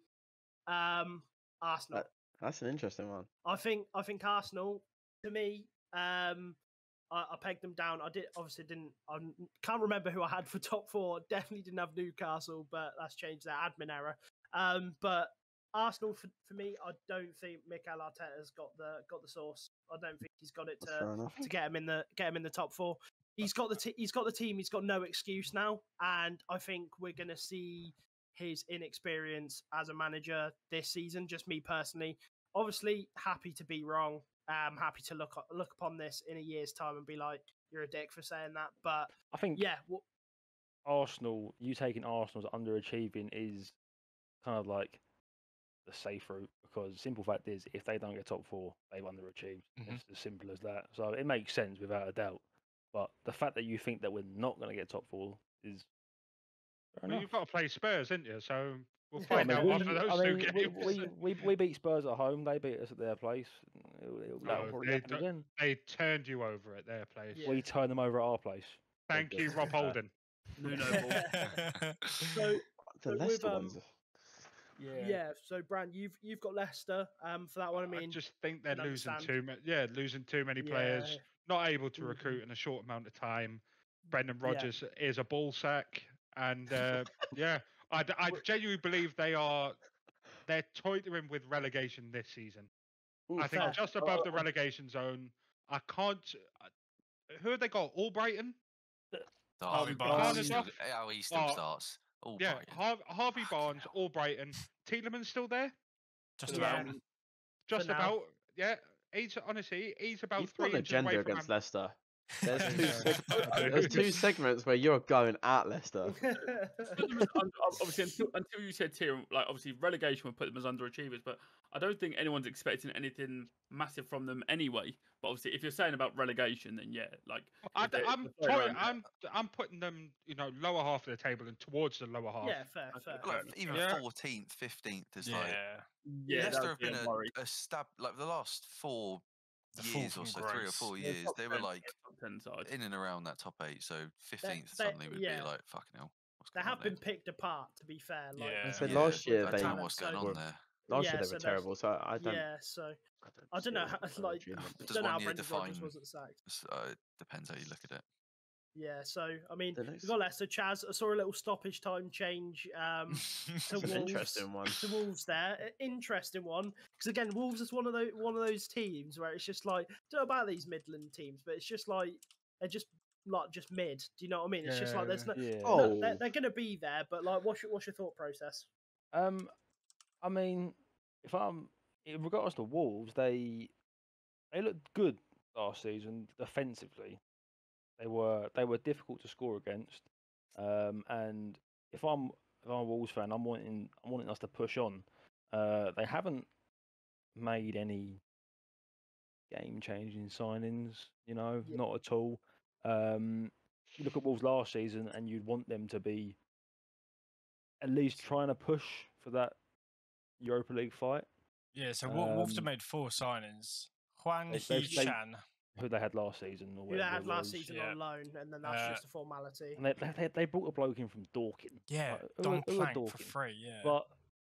Arsenal. That's an interesting one. I think Arsenal, to me, I pegged them down. I can't remember who I had for top 4. Definitely didn't have Newcastle, but that's changed that admin error. But Arsenal, for me, I don't think Mikel Arteta's got the sauce. I don't think he's got it to get him in the top 4. he's got the he's got the team. He's got no excuse now, and I think we're going to see his inexperience as a manager this season. Just me personally, obviously happy to be wrong. Happy to look upon this in a year's time and be like, you're a dick for saying that. But I think yeah, Arsenal, you taking Arsenal as underachieving is kind of like the safe route, because simple fact is, if they don't get top four, they've underachieved. It's as simple as that. So it makes sense without a doubt. But the fact that you think that we're not going to get top four is fair Well, enough. you've got to play Spurs, haven't you? So we'll Yeah, find out after those two games. We beat Spurs at home. They beat us at their place. That'll No, probably they happen don't- again. They turned you over at their place. Yeah. We turn them over at our place. Thank you, Rob Holden. Nuno Ball. so The with, Leicester ones. yeah. So Bran, you've got Leicester for that one. I mean, just think they're can losing understand. losing too many Yeah. players, not able to Mhm. recruit in a short amount of time. Brendan Yeah. Rodgers is a ball sack, and yeah, I genuinely believe they're toying with relegation this season. I think fair. just above the relegation zone. I can't. Who have they got? Albrighton. Harvey Barnes. Barnes. How he still Oh, starts. All Yeah, Brighton. Harvey Fucking Barnes, hell. Albrighton. Tielemans still there? Just Yeah. about. Just now. about. Yeah, he's honestly he's about You've got 3 an inches away agenda from against Am- Leicester. There's I do, two, yeah. I do. there's two segments where you're going at Leicester. Obviously, until you said tier, like obviously relegation would put them as underachievers, but I don't think anyone's expecting anything massive from them anyway. But obviously, if you're saying about relegation, then yeah, like if they're playing around I'm putting them, lower half of the table and towards the lower half. Yeah, fair. Like, enough. even Yeah. 14th, 15th is Yeah. like. yeah, Leicester that have would been be a worry. a stab, like the last 4 The fall years or from so, 3 or grace. 4 Yeah, years, top they were 10, like top 10 side. in and around that top 8. So 15th they- suddenly would yeah. be like, fucking hell. What's They going have on been picked apart. To be fair, like Yeah. I said there? last year I they don't know what's going on were- there. Last Yeah, year they so were that's- terrible, so I don't. yeah. So I don't know how like Does don't know how 1 year Brendan Rodgers define- wasn't sacked. It depends how you look at it. Yeah, so I mean, The we've next- got Leicester. Chaz, I saw a little stoppage time change to It's an Wolves. interesting one. To Wolves there, interesting one because again, Wolves is one of those teams where it's just like, don't know about these Midland teams, but it's just like they're just mid. Do you know what I mean? It's just like there's no, Yeah. Oh, they're going to be there, but like, what's your thought process? I mean, if I'm in regards to Wolves, they looked good last season defensively. They were difficult to score against, and if I'm a Wolves fan, I'm wanting us to push on. They haven't made any game-changing signings, Yeah. not at all. You look at Wolves last season, and you'd want them to be at least trying to push for that Europa League fight. Yeah, so Wolves have Um, made 4 signings. Huang they- He-chan. Who they had last season, or Who they whatever had it last was. season yeah. on loan, and then that's just a formality. And they brought a bloke in from Dorking. Yeah, Like, who Don are Plank for Dorking? free, yeah. But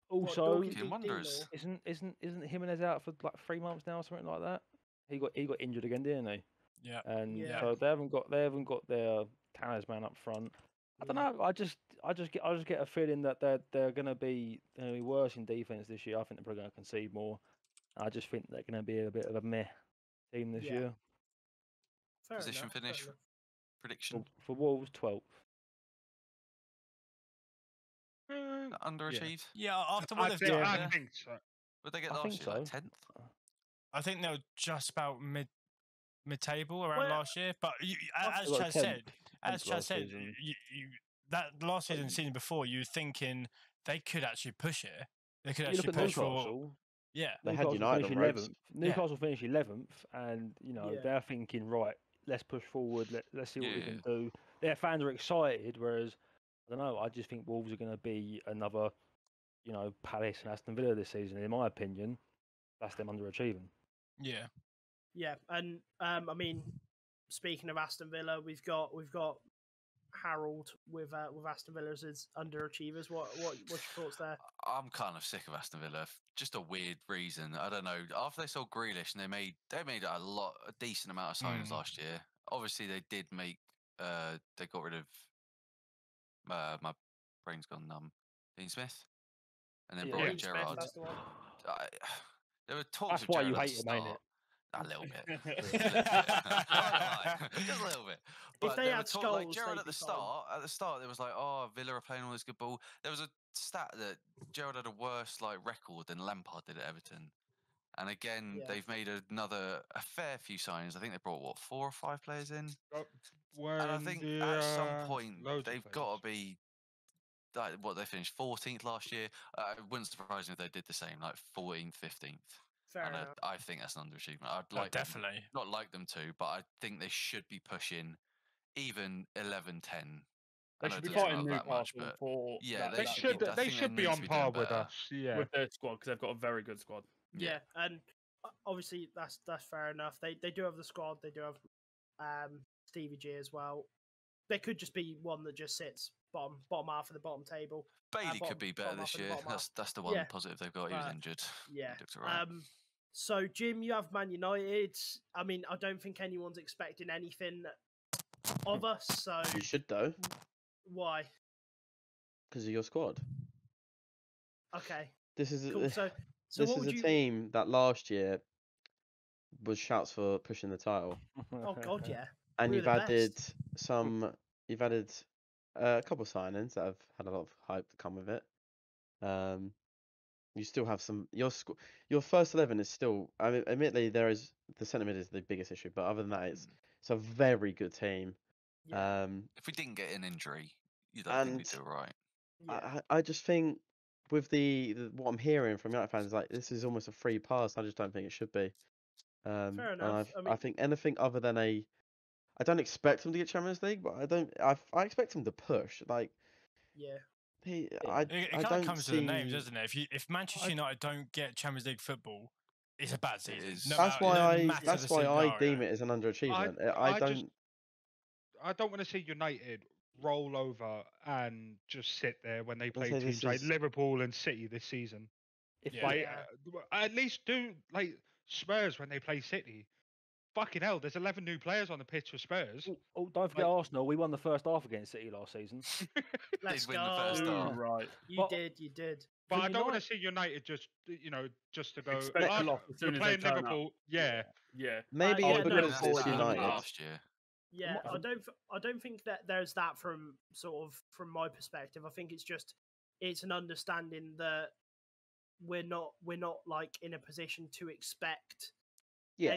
What, also, Dorking Fucking beat Wanderers. Dino? isn't Jimenez out for like 3 months now, or something like that? He got injured again, didn't he? yeah. And Yeah. so they haven't got their talisman up front. I don't know. I just get a feeling that they're gonna be worse in defense this year. I think they're probably gonna concede more. I just think they're gonna be a bit of a meh team this Yeah. year. Fair Position enough, fair finish. enough. Prediction. For Wolves, 12th. Underachieved. Yeah, after what I they've think, done, I think so. Would they get I last think year? Like so. 10th? I think they were just about mid-table around Well, last year. But as They got Chaz 10th said, last season. that last season before, you were thinking they could actually push it. They could You look actually at push for. Newcastle. Yeah, They had Newcastle United finished on ropes. 11th. Newcastle finished 11th, and Yeah. they're thinking, right, let's push forward. Let's see what we Yeah. can do. Their fans are excited, whereas I don't know. I just think Wolves are going to be another, Palace and Aston Villa this season. In my opinion, that's them underachieving. yeah. Yeah, and I mean, speaking of Aston Villa, we've got Harold with Aston Villa as underachievers. What's your thoughts there? I'm kind of sick of Aston Villa. Just a weird reason. I don't know. After they sold Grealish and they made a decent amount of signings Mm. last year. Obviously, they did make. They got rid of. My brain's gone numb. Dean Smith, and then Yeah. brought in Dean Smith, Gerrard. that's the one. There were talks That's of why Gerrard you at hate the him, ain't start. it? A little bit. Just a little bit. But they they were had talking like skulls, Gerrard they'd at the be fine. start. At the start, there was like, oh, Villa are playing all this good ball. There was a stat that Gerrard had a worse record than Lampard did at Everton. And again, Yeah. they've made a fair few signings. I think they brought 4 or 5 players in. And I think at some point they've got to be like what they finished 14th last year. It wouldn't surprise me if they did the same, like 14th, 15th. Fair And enough. I think that's an underachievement. I'd Oh, like them, definitely. not like them to, but I think they should be pushing even 11, 10. They I know should it be doesn't fighting look that much, Newcastle but for yeah, that, they They that should should. I They think should they be need on to be doing par with better. us. Yeah. with their squad because they've got a very good squad. Yeah, and obviously that's fair enough. They do have the squad. They do have Stevie G as well. There could just be one that just sits bottom half of the bottom table. Bailey bottom- could be better bottom this half and the year. bottom half. That's the one Yeah, positive they've got. He was but, injured. Yeah. He looked alright. So Jim, you have Man United. I mean, I don't think anyone's expecting anything of us. So You should though, why? because of your squad. Okay, This is cool. So this what is would a you? team that last year was shouts for pushing the title, Oh God, yeah. and We were you've the added best. you've added a couple of signings that have had a lot of hype to come with it. You still have some your first 11 is still. I mean, admittedly, the centre mid is the biggest issue, but other than that, it's a very good team. Yeah. If we didn't get an injury, you'd think we'd do right. Yeah. I just think with the what I'm hearing from United fans is like this is almost a free pass. I just don't think it should be. Fair And enough. I think anything other than I don't expect them to get Champions League, but I expect them to push. Like Yeah. It I kind of don't comes see. to the names, doesn't it? If Manchester United don't get Champions League football, it's a bad season. is. No That's matter- no matter that's the why I deem scenario. it as an underachievement. I don't want to see United roll over and just sit there when they play say teams this like is- Liverpool and City this season. If Yeah. Like, Yeah. at least do like Spurs when they play City. Fucking hell, there's 11 new players on the pitch for Spurs. don't forget Like- Arsenal. We won the first half against City last season. Let's win the first go. half. Right. You But- did. You did. But For I don't want to United- see United just to go. Expect "Ah, a lot as soon you're as they playing turn up." Liverpool, yeah. Yeah. Maybe yeah, if no, we that's forward That's United. happened United. last year. Yeah, I I don't think that there's that from from my perspective. I think it's an understanding that we're not like in a position to expect Yeah,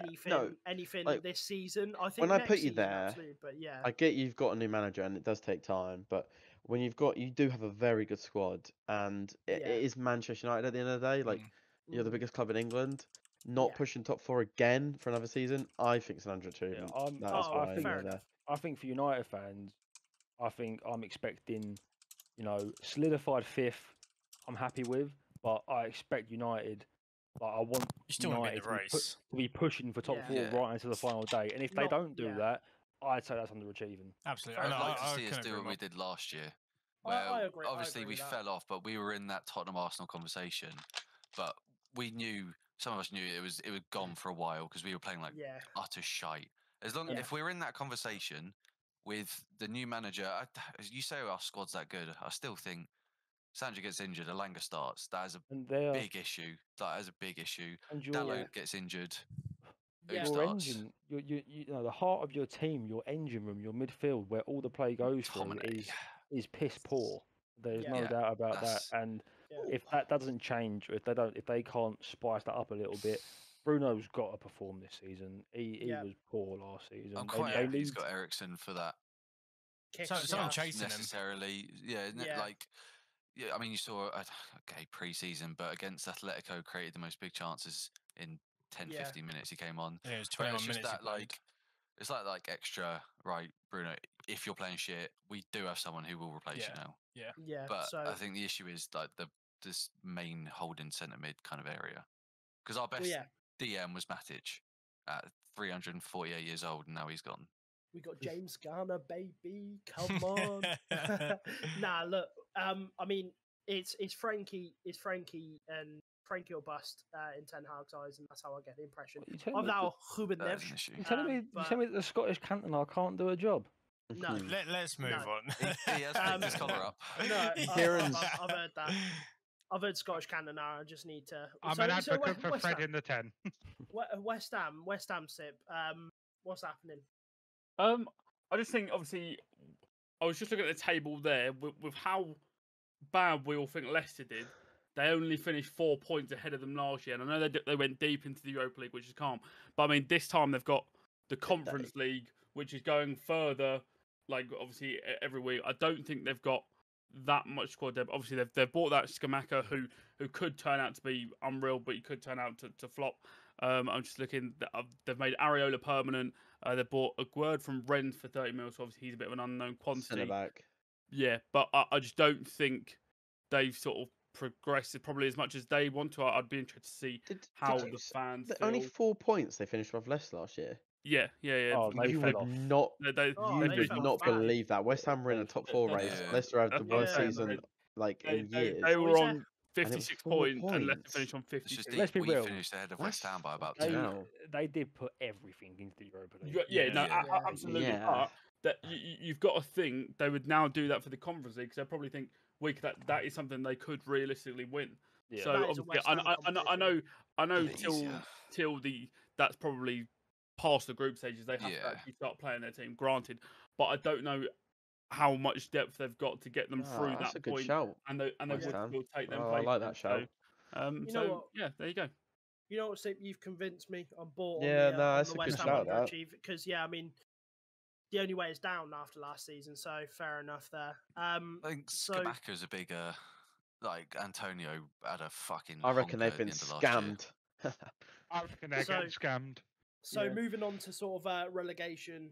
anything like, this season. I think when I next put you season, there, absolutely, but yeah, I get you've got a new manager and it does take time, but when you do have a very good squad, and it Yeah. is Manchester United at the end of the day. Like you're the Mm. biggest club in England, not Yeah. pushing top four again for another season. I think it's an underachievement. That's Oh, why I fair go enough. there. I think for United fans, I think I'm expecting, solidified fifth. I'm happy with, but I expect United. Like I want You still want to be United in the race. to be pushing for top Yeah. four Yeah. right into the final day. And if they Not- don't do yeah. that, I'd say that's underachieving. Absolutely. I'd No, like to I see us couldn't do agree what we more. did last year. I Where agree- I obviously agree we with that. fell off, but we were in that Tottenham Arsenal conversation. But we knew, some of us knew it was gone for a while because we were playing like Yeah, utter shite. As long Yeah. if we were in that conversation with the new manager, as you say, our squad's that good. I still think Sancho gets injured, Alanga starts. That is a And they're big issue. That is a big issue. and your Dalot gets injured. Who Yeah. your starts? engine, the heart of your team, your engine room, your midfield, where all the play goes through McTominay. is piss poor. There's Yeah. no Yeah, doubt about that. that's- And Yeah. if that doesn't change, if they can't spice that up a little bit, Bruno's got to perform this season. He Yeah. was poor last season. I'm They- quite they happy he's need- got Ericsson for that. Kick So- the someone ass. chasing him. Necessarily, yeah, Yeah. like, yeah. I mean, you saw, okay, pre-season, but against Atletico, created the most big chances in 10, Yeah. 15 minutes he came on. Yeah, it was But 21 it's just minutes. he that, played. like, it's like extra, right, Bruno? If you're playing shit, we do have someone who will replace you now. Yeah, But so I think the issue is like this main holding centre mid kind of area, because our best yeah, DM was Matic at 348 years old, and now he's gone. we got James Garner, baby. Come on. Nah, look. I mean, it's Frankie and Frankie or bust in Ten Hag's eyes, and that's how I get the impression You telling of me that that- Ruben That is Neves. an issue. you telling me but- that the Scottish Cantona can't do a job? No. Let's move No. on. He has picked his collar up. No, Kieran's- I've heard that. I've heard Scottish Cannonara. I just need to. I'm so, an so advocate for West Fred Ham, in the 10. West Ham sip. What's happening? I just think obviously I was just looking at the table there with how bad we all think Leicester did. They only finished 4 points ahead of them last year, and I know they went deep into the Europa League, which is calm. But I mean, this time they've got the Conference League, which is going further. Like obviously every week, I don't think they've got that much squad depth. Obviously they've bought that Skamaka who could turn out to be unreal, but he could turn out to flop. I'm just looking. They've made Areola permanent. They bought a word from Rennes for 30 mil, so obviously he's a bit of an unknown quantity. Centre back. Yeah, but I just don't think they've sort of progressed probably as much as they want to. I'd be interested to see how the fans feel. Only 4 points they finished with Leicester last year. Yeah. Oh, they You fell would off. not. They would fell not off bad. believe that West Ham were in a top 4 race. Yeah. Leicester had the That's what I'm worst saying, season in years. They What were is it? on 56 4 points and Leicester points. finished on It's 52. just Let's be we real. finished ahead of West That's Ham by about fucking 2. hell. They did put everything into the Europa League. Absolutely. Yeah. But that you've got to think they would now do that for the Conference League because they probably think that is something they could realistically win. Yeah. So That is a obviously, West Ham I know Bit easier. till that's probably past the group stages. They have to Yeah. actually start playing their team. Granted, but I don't know how much depth they've got to get them through That's that a good point, shout. and they West would Ham. still take them I places. like that shout. You know what? Yeah, there you go. You know what, Sip? You've convinced me. I'm bought Yeah, on no, on that's the a West good Ham shout, that. underachieve because I mean, the only way is down after last season. So fair enough there. I think So Skamaka's a bigger. Like Antonio had a fucking. I reckon honker they've at been the end of last year. scammed. I reckon they're So- getting scammed. So Yeah. moving on to sort of relegation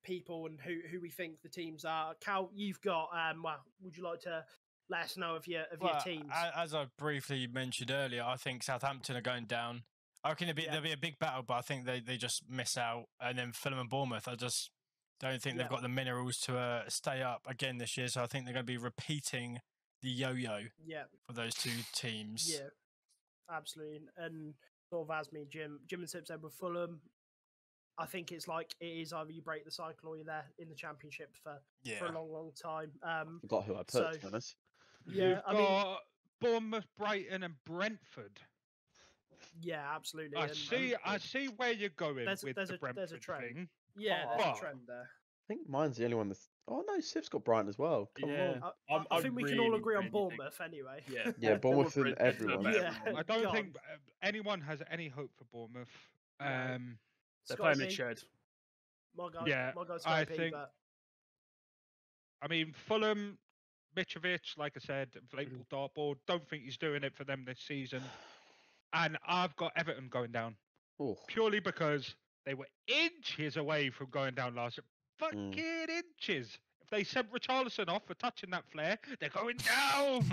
people and who we think the teams are. Cal, you've got well, would you like to let us know of your teams? As I briefly mentioned earlier, I think Southampton are going down. I reckon there'll be a big battle, but I think they just miss out. And then Fulham and Bournemouth, I just don't think they've got the minerals to stay up again this year. So I think they're going to be repeating the yo-yo Yeah, for those two teams. yeah, absolutely. And sort of as me, Jim and Sip said with Fulham, I think it's like it is either you break the cycle or you're there in the Championship for a long time. Forgot who I put, so- to be honest. Yeah, You've I mean, got Bournemouth, Brighton, and Brentford. yeah, absolutely. I and- see where you're going There's- with there's the a Brentford trend. thing. Yeah, there's But- a trend there. I think mine's the only one that's. Oh no, Sip's got Brighton as well. Come Yeah. on. I think we can all really, agree on really think- Bournemouth anyway. Yeah. Yeah, Bournemouth and Brentford are everyone. better Yeah. than I don't God. think anyone has any hope for Bournemouth. No. They're Scotty playing the P, shed. My guy, Yeah, my guy's I Scotty P, think- but I mean, Fulham, Mitrovic, like I said, inflatable dartboard. Don't think he's doing it for them this season. And I've got Everton going down Oh, purely because they were inches away from going down last year. Fucking inches. If they sent Richarlison off for touching that flare, they're going down.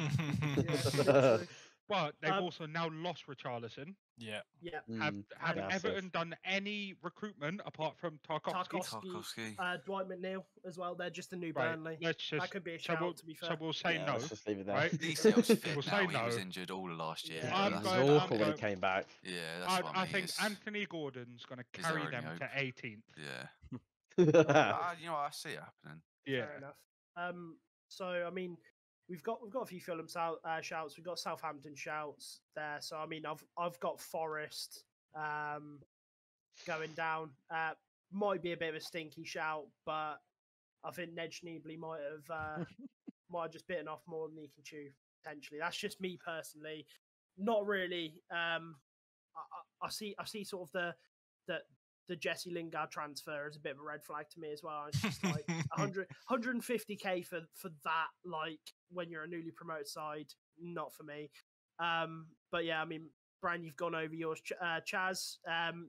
yeah, literally. But they've Um, also now lost Richarlison. Yeah. yeah. Have Massive. Everton done any recruitment apart from Tarkovsky? Tarkovsky. Dwight McNeil as well. They're just a new Right, Burnley. let's That just could be a so shout, we'll, to be so fair. we'll say yeah, no. let's just leave it there. Right? DCL's fit We'll now. say He was no. injured all of last year. Yeah. He I'm was going- awful I'm when he going- came back. Yeah, that's what I I mean. think it's- Anthony Gordon's going to Is there carry only them hope? to 18th. Yeah. Oh, You know, I see it happening. Yeah. Fair enough. So I mean, we've got a few Fulham shouts. We've got Southampton shouts there. So I mean, I've got Forest going down. Might be a bit of a stinky shout, but I think Ned Schneebly might have just bitten off more than he can chew. Potentially, that's just me personally. Not really. I see sort of the Jesse Lingard transfer as a bit of a red flag to me as well. It's just like 150k for that, like when you're a newly promoted side, not for me. But yeah, I mean, Bran, you've gone over yours. Chaz,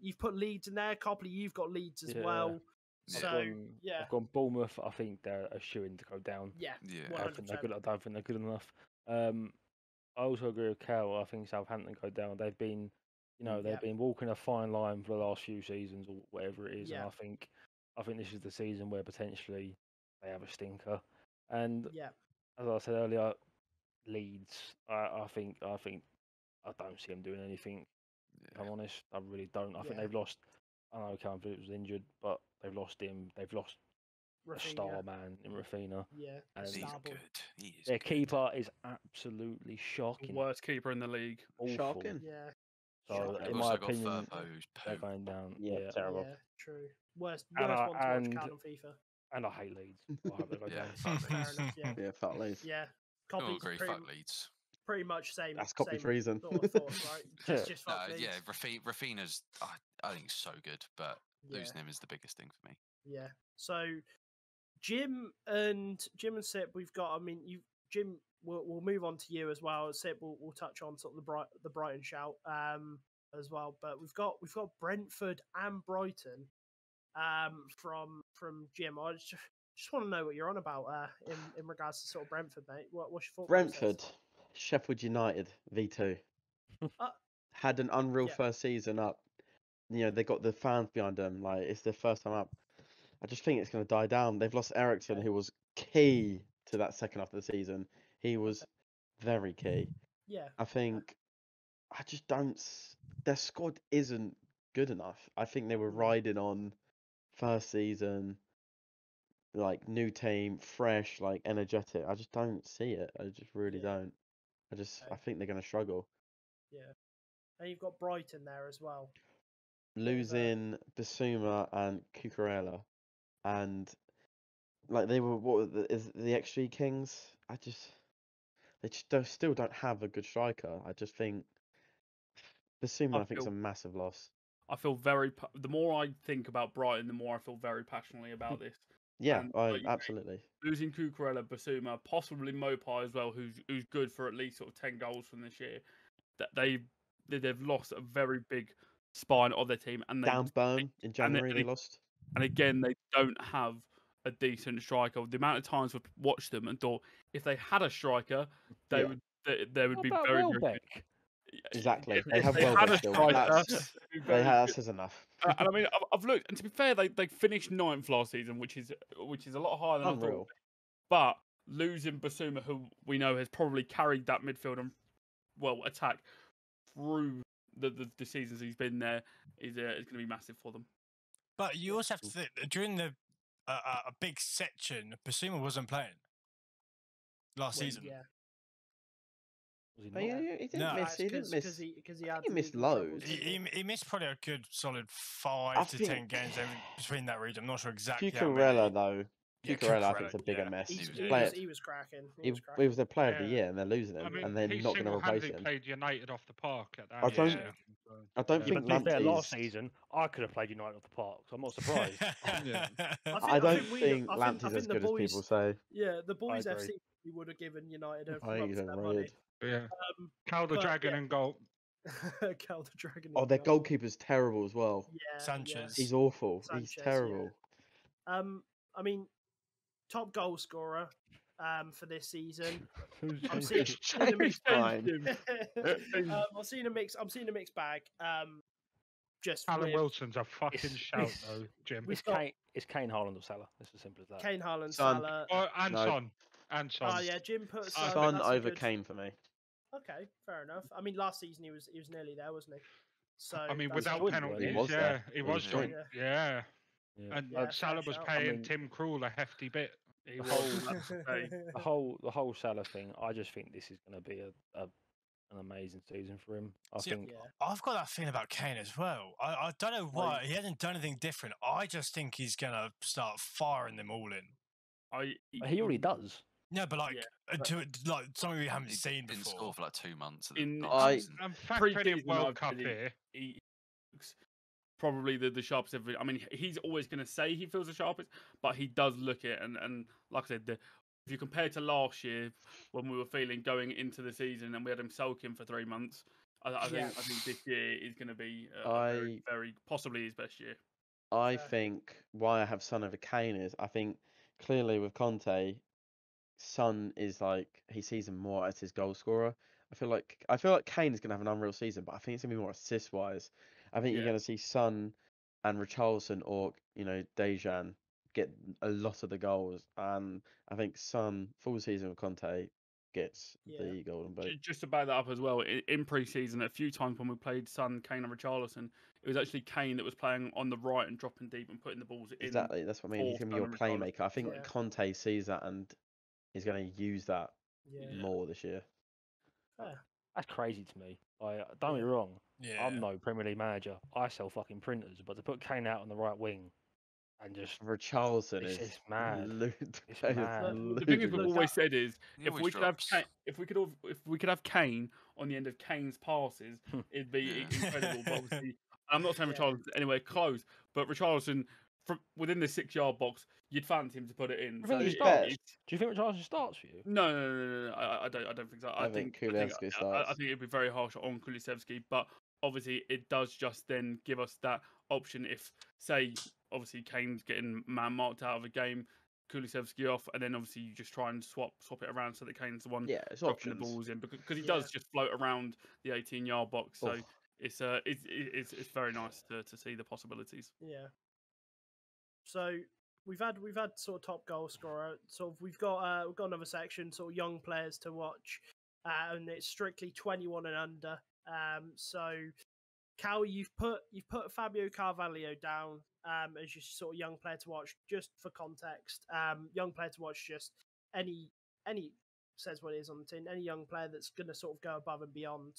you've put Leeds in there. Copley, you've got Leeds as Yeah. well. Yeah. So yeah, I've gone Bournemouth. I think they're a shoo-in to go down. yeah, Yeah. I don't think they're 100%. good. I don't think they're good enough. I also agree with Cal. I think Southampton go down. They've been, they've Yeah. been walking a fine line for the last few seasons or whatever it is. Yeah. And I think this is the season where potentially they have a stinker. And Yeah, as I said earlier, Leeds. I don't see them doing anything. If I'm honest, I really don't. I think Yeah. they've lost. I know Calvin Phillips was injured, but they've lost him. They've lost a star man in Rafinha. Yeah, And He's star boy. good. He is Their good. keeper is absolutely shocking. Worst keeper in the league. Awful. Shocking. Yeah, So, shocking. We've in my also got opinion, Firpo, who's they're poo. going down. Yeah, Yeah. terrible. Yeah, true. Worst And one to watch and- Card on FIFA. And I hate Leeds. So I hope they go Yeah, down. fuck Fair Leeds. enough. Yeah, Yeah, fuck Leeds. yeah. I'll Copies agree. Fuck Leeds. pretty much same. That's copy same treason. Sort of thoughts, right? Just No, fuck Leeds. yeah, Rafinha's. I think he's so good, but Yeah. losing him is the biggest thing for me. Yeah. So Jim and Sip, we've got. I mean, Jim. We'll move on to you as well. Sip, we'll touch on sort of the Brighton shout as well. But we've got Brentford and Brighton from Jim. I just want to know what you're on about in regards to sort of Brentford, mate. What's your thought process? Brentford, Sheffield United V2 Uh, had an unreal yeah. first season up. You know, they got the fans behind them. Like, it's their first time up. I just think it's going to die down. They've lost Ericsson, who was key to that second half of the season. He was very key. Yeah. I think I just don't. Their squad isn't good enough. I think they were riding on first season, like new team, fresh, like energetic. I just don't see it. I just really Yeah. don't. I Okay. think they're going to struggle. Yeah. And you've got Brighton there as well. Losing Basuma and Cucurella, and like they were is the XG Kings. They just still don't have a good striker. I just think Basuma, I think, is a massive loss. I feel very. The more I think about Brighton, the more I feel very passionately about this. Yeah, And, I like, absolutely. Losing Cucurella, Basuma, possibly Mopai as well, who's good for at least sort of 10 goals from this year. That they've lost a very big spine of their team, and Down Burn in January they lost. And again, they don't have a decent striker. The amount of times we've watched them and thought if they had a striker, they would What be about very, very Welbeck? good. Exactly. If They have had Welbeck a still. striker, That very says enough. and I mean, I've looked, and to be fair, they finished 9th last season, which is a lot higher than I thought. Unreal. But losing Basuma, who we know has probably carried that midfield and attack through the seasons he's been there, is going to be massive for them. But you also have to think during the a big section, Basuma wasn't playing last season. Yeah. Was he But not? he didn't No. miss. He didn't miss. Because he I had think he missed legal troubles, loads. didn't He missed probably a good solid I 5 to think- 10 games between that region. I'm not sure exactly how Cucurella many. though. Yeah, Cucurella, I think, is a bigger yeah. mess. He was cracking. He was cracking. was the player of the Yeah. year, and they're losing him, I mean, and they're he not going to replace single-handedly him. played United off the park at that. I don't- season, so- I don't Yeah, think but to be fair, last Lamptey's. season I could have played United off the park, so I'm not surprised. I don't think Lamptey's as good as people say. Yeah, the Boys agree. FC he would have given United a I think run he's for their money. overrated. Yeah. Cal the but, Dragon yeah. and goal. Cal the Dragon. Oh, in their goal. goalkeeper's terrible as well. Yeah, Sanchez. He's awful. Sanchez, He's yeah. terrible. I mean, top goal scorer for this season. I'm seeing a mixed Fine. I'm seeing a mixed bag. Just Alan with Wilson's a fucking It's- shout though, Jim. We've It's got- Kane, Haaland, or Salah. It's as simple as that. Kane, Haaland, Son. Salah. And No. Son. And Son. Oh yeah, Jim put Son that's a over good- Kane for me. Okay, fair enough. I mean, last season he was nearly there, wasn't he? So I mean, that's without joint, penalties, He was yeah, there. he He was was joint. joint. Yeah. Yeah. And Yeah, Salah fair was shout. paying mean- Tim Krul a hefty bit. He The was. whole- That's the thing. the whole Salah thing. I just think this is going to be an amazing season for him. I See, think Yeah. I've got that feeling about Kane as well. I don't know why. He hasn't done anything different. I just think he's going to start firing them all in. he already does. No, but like, Yeah, to, like something we haven't He seen didn't before. score for like 2 months. At the In- last I- season. And factoring in Pre-season, World I've Cup said here. he looks probably the sharpest ever. I mean, he's always going to say he feels the sharpest, but he does look it. And like I said, if you compare to last year when we were feeling going into the season and we had him sulking for 3 months, I think this year is going to be very, very possibly his best year. I Fair. think why I have Son over Kane is I think clearly with Conte, Son is like he sees him more as his goal scorer. I feel like Kane is gonna have an unreal season, but I think it's gonna be more assist wise. I think you're Yeah. gonna see Son and Richarlison or Dejan get a lot of the goals, and I think Son full season with Conte gets Yeah. the golden boot. Just to back that up as well, in pre-season, a few times when we played Son, Kane, and Richarlison, it it was actually Kane that was playing on the right and dropping deep and putting the balls in. Exactly, that's what I mean. He's fourth going to be your down and Richarlison. playmaker. I think Yeah. Conte sees that and he's going to use that Yeah. more this year. Fair. That's crazy to me. Like, don't get me Yeah. wrong. Yeah. I'm no Premier League manager. I sell fucking printers, but to put Kane out on the right wing and just Richarlison is it's mad. It's mad. The thing is, we've Look, always said is He if always we could have drops. Kane, if we could have Kane on the end of Kane's passes, it'd be Yeah. incredible. But obviously, I'm not saying Yeah. Richarlison anywhere close, but Richarlison from within the 6-yard box, you'd fancy him to put it in. I think he he's starts. best. Do you think Richarlison starts for you? No. I don't think so. I think Kulusevski starts. I think it'd be very harsh on Kulusevski, but obviously it does just then give us that option if, say, obviously Kane's getting man marked out of a game, Kulusevski off, and then obviously you just try and swap it around so that Kane's the one Yeah, it's dropping the options. balls in because he Yeah. does just float around the 18-yard box. So Oh. it's very nice to see the possibilities. Yeah. So we've had sort of top goal scorer. Sort of we've got another section, sort of young players to watch, and it's strictly 21 and under. So Cal, you've put Fabio Carvalho down as your sort of young player to watch. Just for context, young player to watch. Just any says what it is on the tin. Any young player that's going to sort of go above and beyond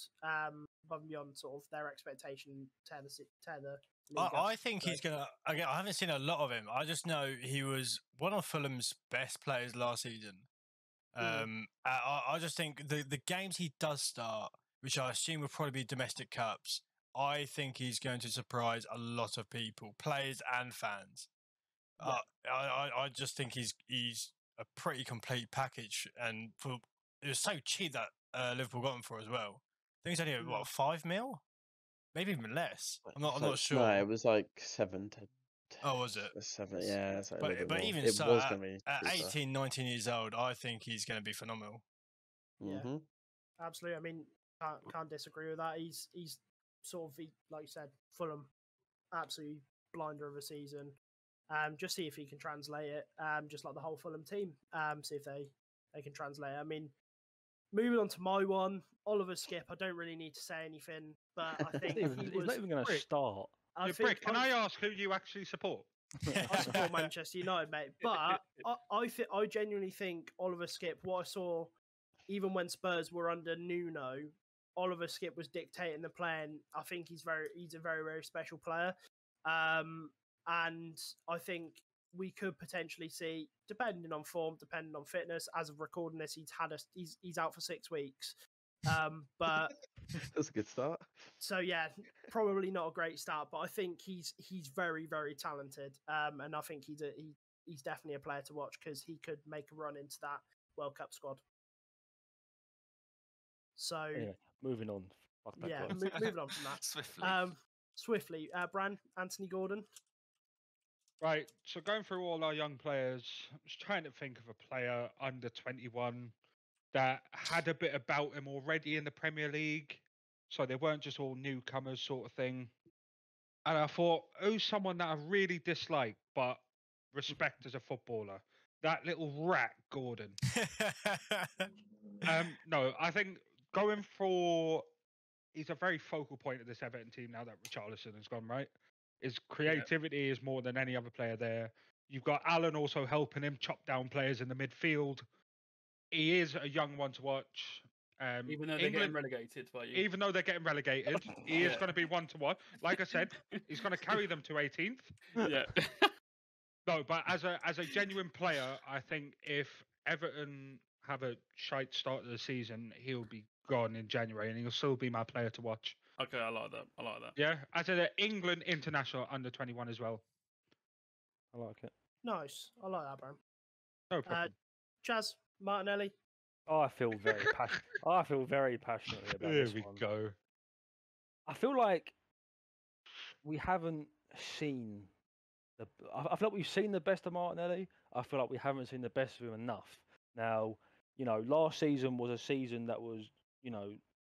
sort of their expectation, tear the league up. I think So- he's gonna. Again, I haven't seen a lot of him. I just know he was one of Fulham's best players last season. I just think the games he does start, which I assume will probably be domestic cups, I think he's going to surprise a lot of people, players and fans. Yeah. I just think he's a pretty complete package, and it was so cheap that Liverpool got him for as well. I think it's only what 5 mil, maybe even less. I'm not sure. No, it was like 7 to. Oh, was it? 7, yeah. It's like a But little bit but more. even it so, was going to be at cheaper. 18, 19 years old, I think he's going to be phenomenal. Yeah. Mhm. Absolutely. I mean, can't disagree with that. He's sort of like you said, Fulham, absolutely blinder of a season. Just see if he can translate it. Just like the whole Fulham team. See if they can translate it. I mean, moving on to my one, Oliver Skip. I don't really need to say anything, but I think He's not even going to Brick. start. I Brick, can I ask who you actually support? I support Manchester United, mate. But I genuinely think Oliver Skip, what I saw, even when Spurs were under Nuno, Oliver Skip was dictating the play, and I think he's a very, very special player. And I think we could potentially see, depending on form, depending on fitness. As of recording this, he's out for 6 weeks. But That's a good start. so yeah, probably not a great start, but I think he's very, very talented. And I think he's definitely a player to watch because he could make a run into that World Cup squad. So Anyway, moving on. Fuck that yeah, club. moving on from that. Swiftly. Bran, Anthony Gordon. Right, so going through all our young players, I was trying to think of a player under 21 that had a bit about him already in the Premier League, so they weren't just all newcomers sort of thing. And I thought, who's someone that I really dislike but respect as a footballer? That little rat, Gordon. No, I think going for he's a very focal point of this Everton team now that Richarlison has gone, right? His creativity is more than any other player there. You've got Alan also helping him chop down players in the midfield. He is a young one to watch. Even though they're getting relegated by you. Even though they're getting relegated, he is going to be one to watch. Like I said, he's going to carry them to 18th. Yeah. No, but as a genuine player, I think if Everton have a shite start of the season, he'll be gone in January, and he'll still be my player to watch. Okay, I like that. Yeah, as an England international under 21 as well. I like it. Nice. I like that, Bran. No problem. Chaz Martinelli. I feel very passionate. I feel very passionately about There this we one. go. I feel like we haven't seen I feel like we've seen the best of Martinelli. I feel like we haven't seen the best of him enough. Now, last season was a season that was,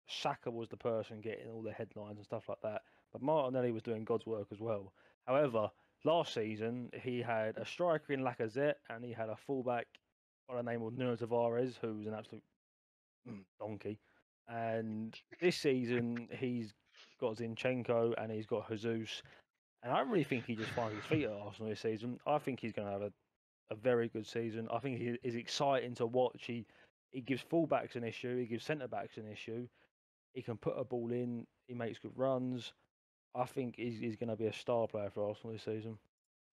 Saka was the person getting all the headlines and stuff like that. But Martinelli was doing God's work as well. However, last season he had a striker in Lacazette and he had a fullback by the name of Nuno Tavares, who was an absolute donkey. And this season he's got Zinchenko and he's got Jesus. And I don't really think he just finds his feet at Arsenal this season. I think he's going to have a very good season. I think he is exciting to watch. He gives fullbacks an issue. He gives centre backs an issue. He can put a ball in. He makes good runs. I think he's going to be a star player for Arsenal this season.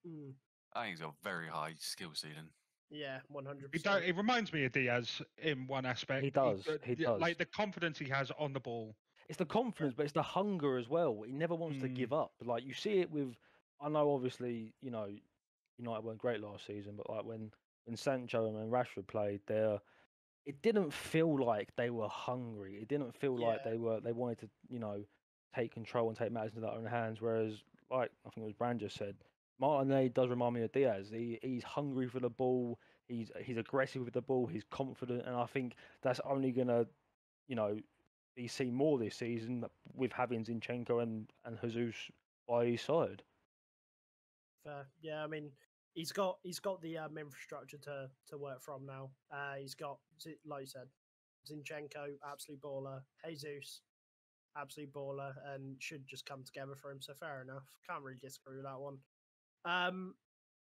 Mm. I think he's got a very high skill ceiling. Yeah, 100%. It reminds me of Diaz in one aspect. He does. He does. Like the confidence he has on the ball. It's the confidence, but it's the hunger as well. He never wants to give up. Like you see it with. I know, obviously, United weren't great last season, but like when Sancho and when Rashford played there, it didn't feel like they were hungry. It didn't feel like they wanted to, take control and take matters into their own hands. Whereas, like I think it was Brand just said, Martinelli does remind me of Diaz. He's hungry for the ball. He's aggressive with the ball. He's confident, and I think that's only gonna, be seen more this season with having Zinchenko and Jesus by his side. Fair. Yeah, I mean, he's got the infrastructure to work from now. He's got, like you said, Zinchenko, absolute baller. Jesus, absolute baller, and should just come together for him. So fair enough. Can't really disagree with that one.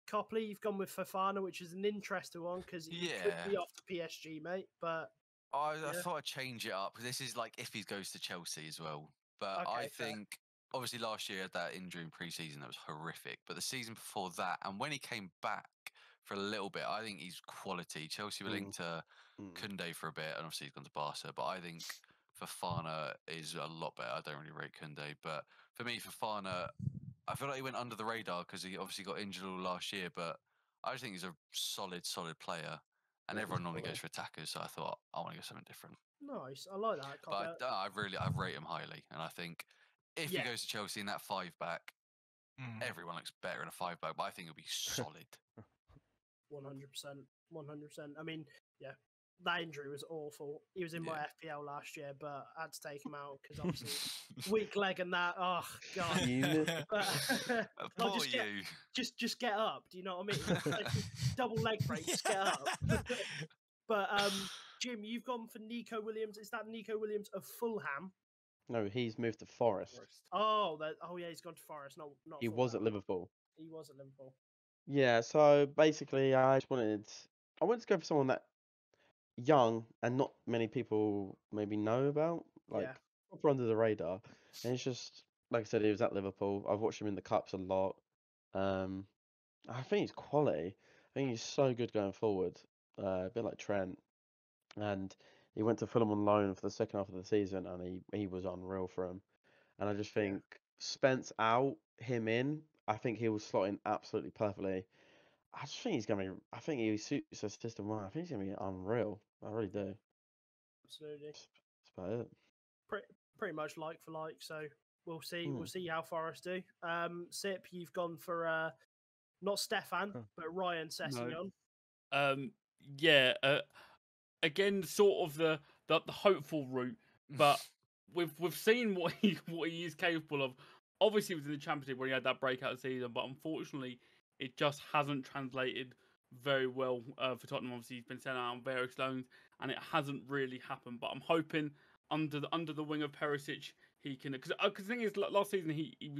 Copley, you've gone with Fofana, which is an interesting one because he could be off to PSG, mate. But I thought I'd change it up because this is like if he goes to Chelsea as well. But Okay, I fair. think obviously last year he had that injury in pre-season that was horrific. But the season before that, and when he came back for a little bit, I think he's quality. Chelsea were linked to Koundé for a bit, and obviously he's gone to Barca. But I think Fofana is a lot better. I don't really rate Koundé, but for me, Fofana, I feel like he went under the radar because he obviously got injured all last year. But I just think he's a solid player. And everyone normally goes for attackers, so I thought I want to go something different. Nice, I like that. But I rate him highly, and I think if he goes to Chelsea in that 5-back, everyone looks better in a 5-back. But I think it'll be solid. 100%. I mean, yeah, that injury was awful. He was in my FPL last year, but I had to take him out because obviously weak leg and that. Oh god, Poor just get up. Do you know what I mean? Double leg break, just get up. But Jim, you've gone for Nico Williams. Is that Nico Williams of Fulham? No, he's moved to Forest. Oh, yeah, he's gone to Forest. Not. He Fulham. was at Liverpool. He was at Liverpool. Yeah, so basically, I wanted to go for someone that young and not many people maybe know about, like proper under the radar. And it's just like I said, he was at Liverpool. I've watched him in the cups a lot. I think he's quality. I think he's so good going forward. A bit like Trent, and he went to Fulham on loan for the second half of the season, and he was unreal for him. And I just think Spence out, him in. I think he will slot in absolutely perfectly. I just think he's gonna be. I think he suits the system well. I think he's gonna be unreal. I really do. Absolutely. That's about it. Pretty much like for like. So we'll see. We'll see how Forest do. Sip, you've gone for not Stefan, but Ryan Sessegnon. Again, sort of the hopeful route, but we've seen what he is capable of. Obviously, it was in the Championship where he had that breakout season, but unfortunately, it just hasn't translated very well for Tottenham. Obviously, he's been sent out on various loans, and it hasn't really happened. But I'm hoping under the wing of Perisic, he can. Because the thing is, last season he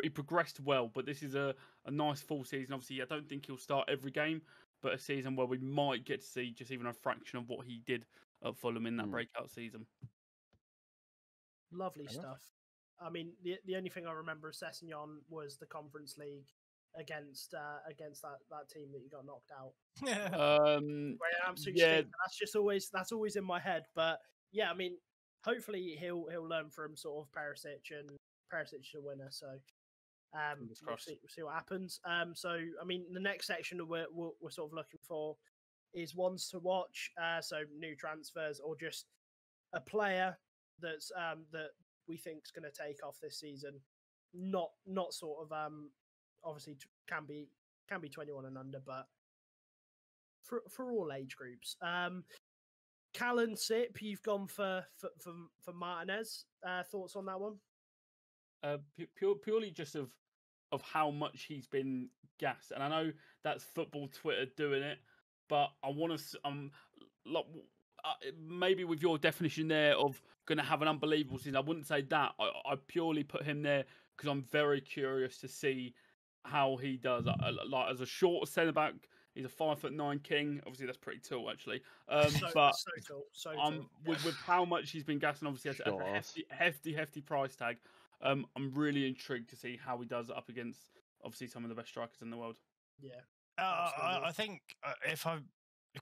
progressed well, but this is a nice full season. Obviously, I don't think he'll start every game, but a season where we might get to see just even a fraction of what he did at Fulham in that breakout season. Lovely stuff. I mean, the only thing I remember of Sessegnon was the Conference League against that team that you got knocked out. That's always in my head. But yeah, I mean, hopefully he'll learn from sort of Perisic, and Perisic the winner. So we'll see what happens. So I mean, the next section that we're sort of looking for is ones to watch. So new transfers or just a player that's that we think is going to take off this season. Not sort of obviously can be 21 and under, but for all age groups. Callan, Sip, you've gone for Martinez. Thoughts on that one? Purely just of how much he's been gassed, and I know that's football Twitter doing it, but I want to. maybe with your definition there of going to have an unbelievable season, I wouldn't say that. I purely put him there because I'm very curious to see how he does. Like as a short centre back, he's a 5'9" king. Obviously, that's pretty tall actually. But so tall. with how much he's been gassing, obviously, has a hefty price tag. I'm really intrigued to see how he does up against obviously some of the best strikers in the world. Yeah. I think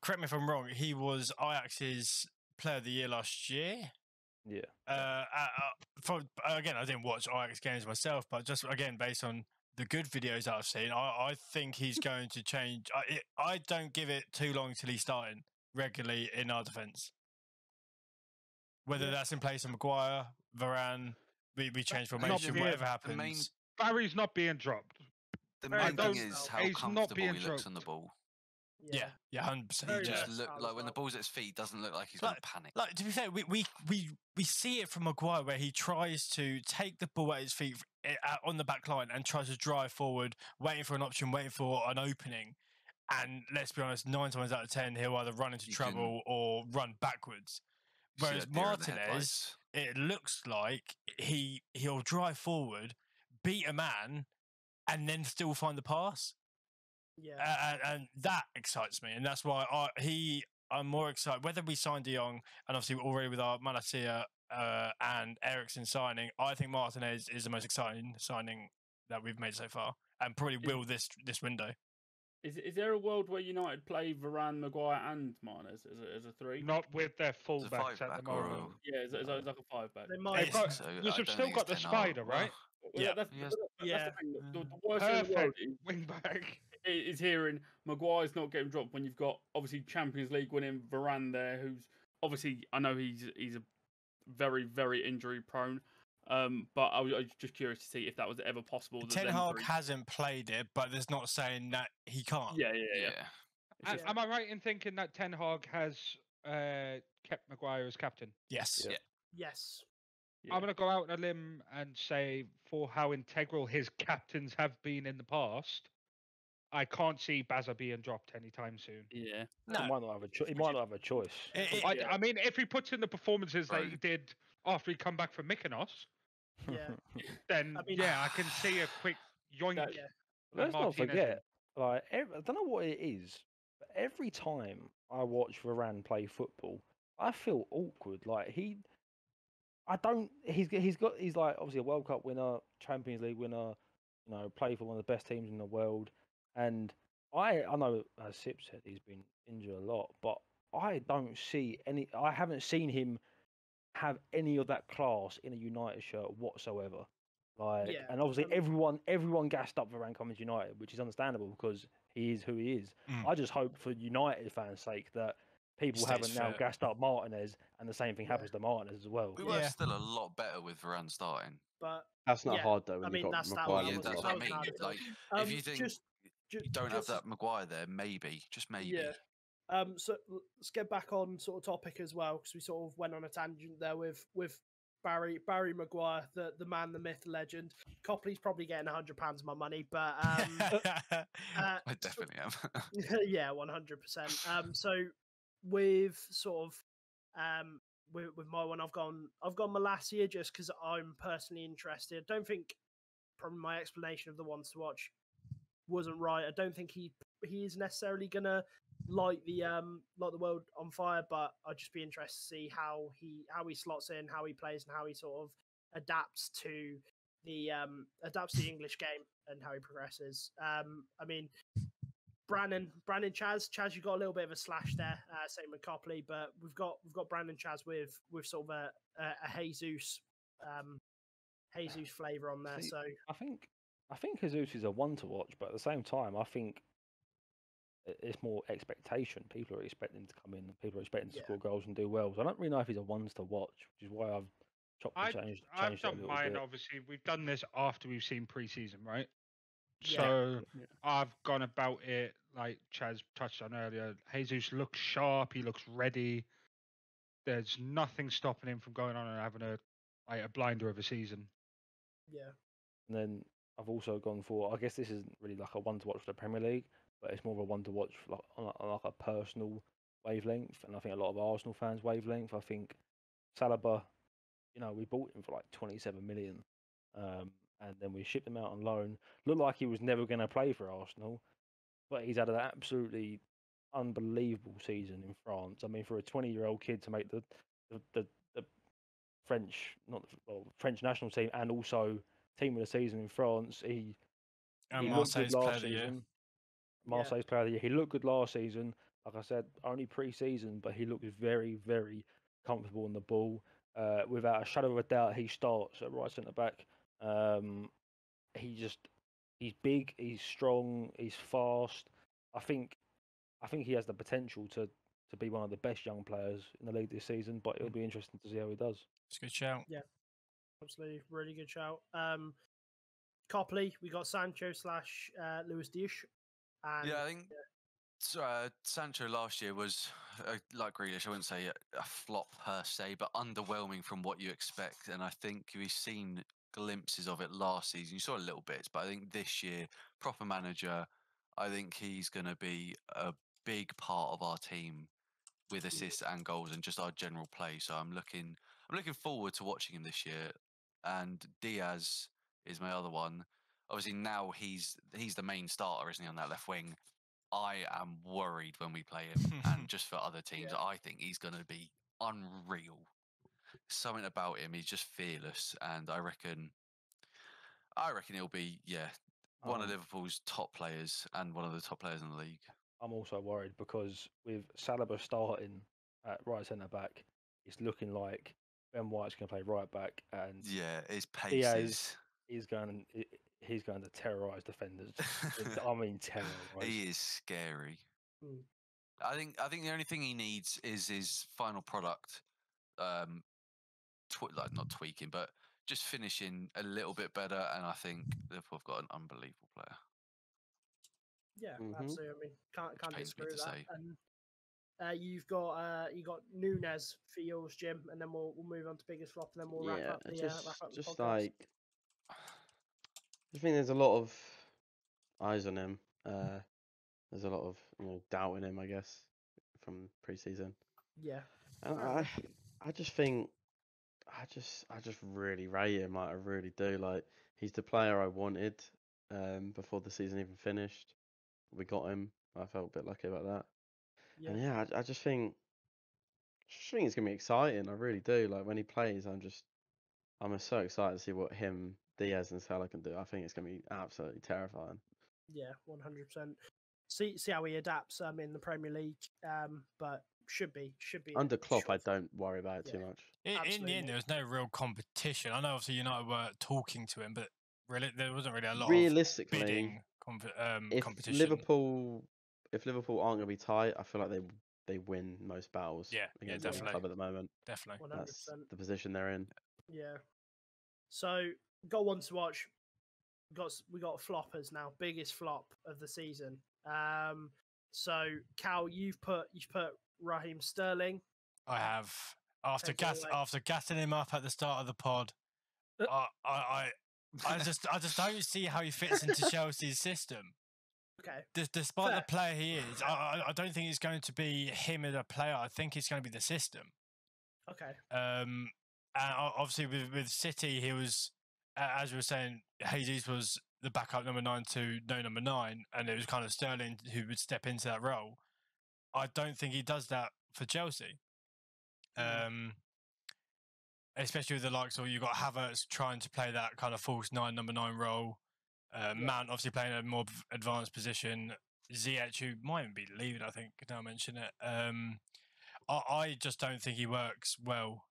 correct me if I'm wrong, he was Ajax's player of the year last year. Yeah. Again, I didn't watch Ajax games myself, but just again based on the good videos that I've seen, I think he's going to change. I don't give it too long till he's starting regularly in our defence. Whether that's in place of Maguire, Varane, we change formation, whatever happens. Barry's not being dropped. The main thing is how comfortable he looks on the ball. Yeah, 100%. He just look like when the ball's at his feet, doesn't look like he's going to panic. Like to be fair, we see it from Maguire where he tries to take the ball at his feet on the back line and tries to drive forward, waiting for an option, waiting for an opening. And let's be honest, 9 times out of 10, he'll either run into trouble or run backwards. Whereas Martinez, it looks like he'll drive forward, beat a man, and then still find the pass. Yeah, and that excites me, and that's why I'm more excited. Whether we sign De Jong, and obviously already with our Malacia and Eriksen signing, I think Martinez is the most exciting signing that we've made so far, and probably will this window. Is there a world where United play Varane, Maguire, and Martinez as a three? Not with their fullbacks at the moment. Yeah, it's like a 5-back. They might. You've still got the spider, right? That's the thing. The worst thing in the world wing back is hearing Maguire's not getting dropped when you've got obviously Champions League winning Varane there, who's obviously I know he's a very very injury prone. But I was just curious to see if that was ever possible. Ten Hag hasn't played it, but there's not saying that he can't. Yeah. Am I right in thinking that Ten Hag has kept Maguire as captain? Yes. Yeah. Yes. I'm going to go out on a limb and say, for how integral his captains have been in the past, I can't see Bazza being dropped anytime soon. Yeah. No. He might not have a choice. I mean, if he puts in the performances that he did after he come back from Mykonos, then I can see a quick yoink. Let's not forget, I don't know what it is, but every time I watch Varane play football, I feel awkward. Like he's like obviously a World Cup winner, Champions League winner, played for one of the best teams in the world. And I know, as Sip said, he's been injured a lot, but I haven't seen him have any of that class in a United shirt whatsoever. And obviously everyone gassed up Varane coming to United, which is understandable because he is who he is. I just hope for United fans' sake that people haven't now gassed up Martinez, and the same thing happens to Martinez as well. We were still a lot better with Varane starting. But that's not hard though. When you've got that's Maguire. That's what I mean. Like, if you think you don't have that Maguire there, just maybe. Yeah. So let's get back on sort of topic as well, because we sort of went on a tangent there with Barry Maguire, the man, the myth, legend. Copley's probably getting £100 of my money, but I definitely am. Yeah, 100%. So with sort of with my one, I've gone Malacia just because I'm personally interested. I don't think probably my explanation of the ones to watch wasn't right. I don't think he is necessarily gonna light the world on fire, but I'd just be interested to see how he slots in, how he plays, and how he sort of adapts to the English game and how he progresses. I mean, Brandon Chaz, you got a little bit of a slash there, same with Copley, but we've got Brandon Chaz with sort of a Jesus flavour on there. So I think Jesus is a one to watch, but at the same time, I think it's more expectation. People are expecting to come in. People are expecting to score goals and do well. So I don't really know if he's a ones to watch, which is why I've chopped and changed I've done mine. bit. Obviously, we've done this after we've seen pre-season, right? So I've gone about it like Chaz touched on earlier. Jesus looks sharp. He looks ready. There's nothing stopping him from going on and having a blinder of a season. Yeah. And then I've also gone for, I guess this isn't really like a one to watch for the Premier League, but it's more of a one to watch on like a personal wavelength, and I think a lot of Arsenal fans' wavelength. I think Saliba, we bought him for like 27 million, and then we shipped him out on loan. Looked like he was never going to play for Arsenal, but he's had an absolutely unbelievable season in France. I mean, for a 20-year-old kid to make the French, French national team, and also team of the season in France, he looked good Marseille's player last of the year. season. Marseille's player of the year. He looked good last season. Like I said, only pre-season, but he looked very, very comfortable on the ball. Without a shadow of a doubt, he starts at right centre back. He's big, he's strong, he's fast. I think he has the potential to be one of the best young players in the league this season. But it'll be interesting to see how he does. It's a good shout. Yeah, absolutely, really good shout. Copley, we got Sancho slash Luis Diaz. And, I think Sancho last year was, like Grealish, I wouldn't say a flop per se, but underwhelming from what you expect. And I think we've seen glimpses of it last season. You saw a little bit, but I think this year, proper manager, I think he's going to be a big part of our team with assists and goals and just our general play. So I'm looking forward to watching him this year. And Diaz is my other one. Obviously now he's the main starter, isn't he, on that left wing? I am worried when we play him, and just for other teams, I think he's going to be unreal. Something about him, he's just fearless, and I reckon he'll be one of Liverpool's top players and one of the top players in the league. I'm also worried because with Saliba starting at right centre back, it's looking like Ben White's going to play right back, and his pace Diaz he's going to terrorise defenders. I mean, terrorise. He is scary. Mm. I think the only thing he needs is his final product, like not tweaking, but just finishing a little bit better. And I think Liverpool have got an unbelievable player. Yeah, absolutely. I mean, can't pains me disagree with to that. say. And you got Nunes for yours, Jim, and then we'll move on to biggest flop, and then we'll wrap up the just podcast. like I think there's a lot of eyes on him. There's a lot of doubt in him, I guess, from pre-season. Yeah, and I just think I just really rate him. Like, I really do. Like, he's the player I wanted before the season even finished. We got him. I felt a bit lucky about that. yeah, And I just think it's gonna be exciting. I really do. Like, when he plays, I'm just so excited to see what him, Diaz, and Salah can do. I think it's gonna be absolutely terrifying. yeah, 100%. See how he adapts in the Premier League. But should be Under Klopp, I sure. don't worry about it too much. In the end, there was no real competition. I know obviously United were talking to him, but really there wasn't really a lot Realistically, of bidding if competition. If Liverpool aren't gonna be tight, I feel like they win most battles. Yeah, against definitely. any club at the moment. Definitely. 100%. That's the position they're in. Yeah. So got one to watch. We got floppers now. Biggest flop of the season. So Cal, you've put Raheem Sterling. I have after gassing him up at the start of the pod. I just don't see how he fits into Chelsea's system. Okay. Despite the player he is, I don't think it's going to be him as a player. I think it's going to be the system. Okay. And obviously with City, he was, as we were saying, Jesus was the backup number 9 to no number 9, and it was kind of Sterling who would step into that role. I don't think he does that for Chelsea. Especially with the likes of, you've got Havertz trying to play that kind of false number 9 role. Mount obviously playing a more advanced position. Ziyech, who might even be leaving, I think, now I mention it. I just don't think he works well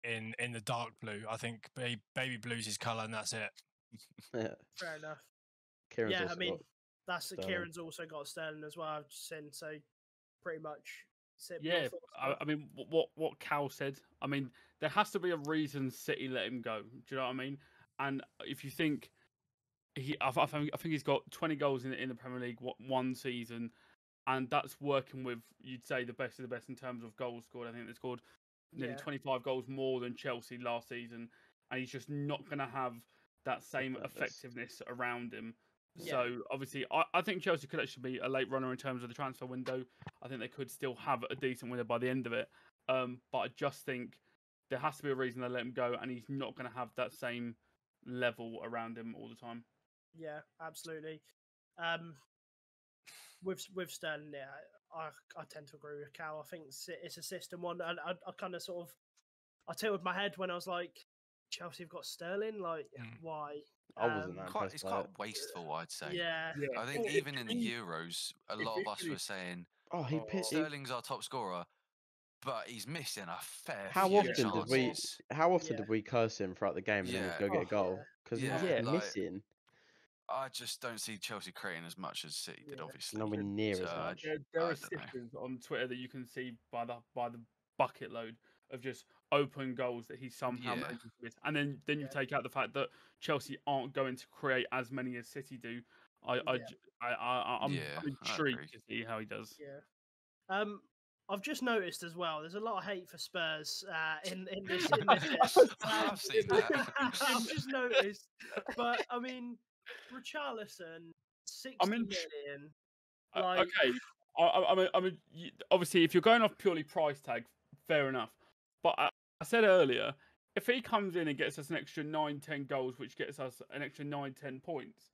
in the dark blue. I think baby blue's his colour, and that's it. Yeah. Fair enough. Kieran's Kieran's also got Sterling as well. I've just seen, so pretty much. Yeah, I mean, what Cal said. I mean, there has to be a reason City let him go. Do you know what I mean? And if you think I think he's got 20 goals in the Premier League one season, and that's working with, you'd say, the best of the best in terms of goals scored. I think they scored nearly 25 goals more than Chelsea last season, and he's just not going to have that same effectiveness around him Yeah. So obviously, I think Chelsea could actually be a late runner in terms of the transfer window. I think they could still have a decent window by the end of it. But I just think there has to be a reason they let him go, and he's not going to have that same level around him all the time. Yeah, absolutely. With Sterling, yeah, I tend to agree with Cal. I think it's a system one, and I kind of sort of I tilted my head when I was like, Chelsea have got Sterling. Like, why? I wasn't that Quite, impressed it's by quite it. wasteful, I'd say. Yeah, I think If even in the he- Euros, a if lot he of us really- were saying Oh, he Sterling's our top scorer, but he's missing a fair How few often did we? chances. How often Yeah. did we curse him throughout the game and then he'd Yeah. go get a Oh, goal because he was Yeah, just like- missing. I just don't see Chelsea creating as much as City did, Yeah. obviously. Nowhere near So as I- much. There I are don't know. systems on Twitter that you can see by the bucket load of just open goals that he somehow Yeah. manages to miss, and then you Yeah. take out the fact that Chelsea aren't going to create as many as City do. I'm Yeah, I'm I intrigued agree. to see how he does. Yeah. I've just noticed as well. There's a lot of hate for Spurs in this. In this I've seen that. I've just noticed, but I mean, Richarlison, 60 I mean, million. Like, okay, I mean, obviously, if you're going off purely price tag, fair enough. But I said earlier, if he comes in and gets us an extra 9-10 goals, which gets us an extra 9-10 points,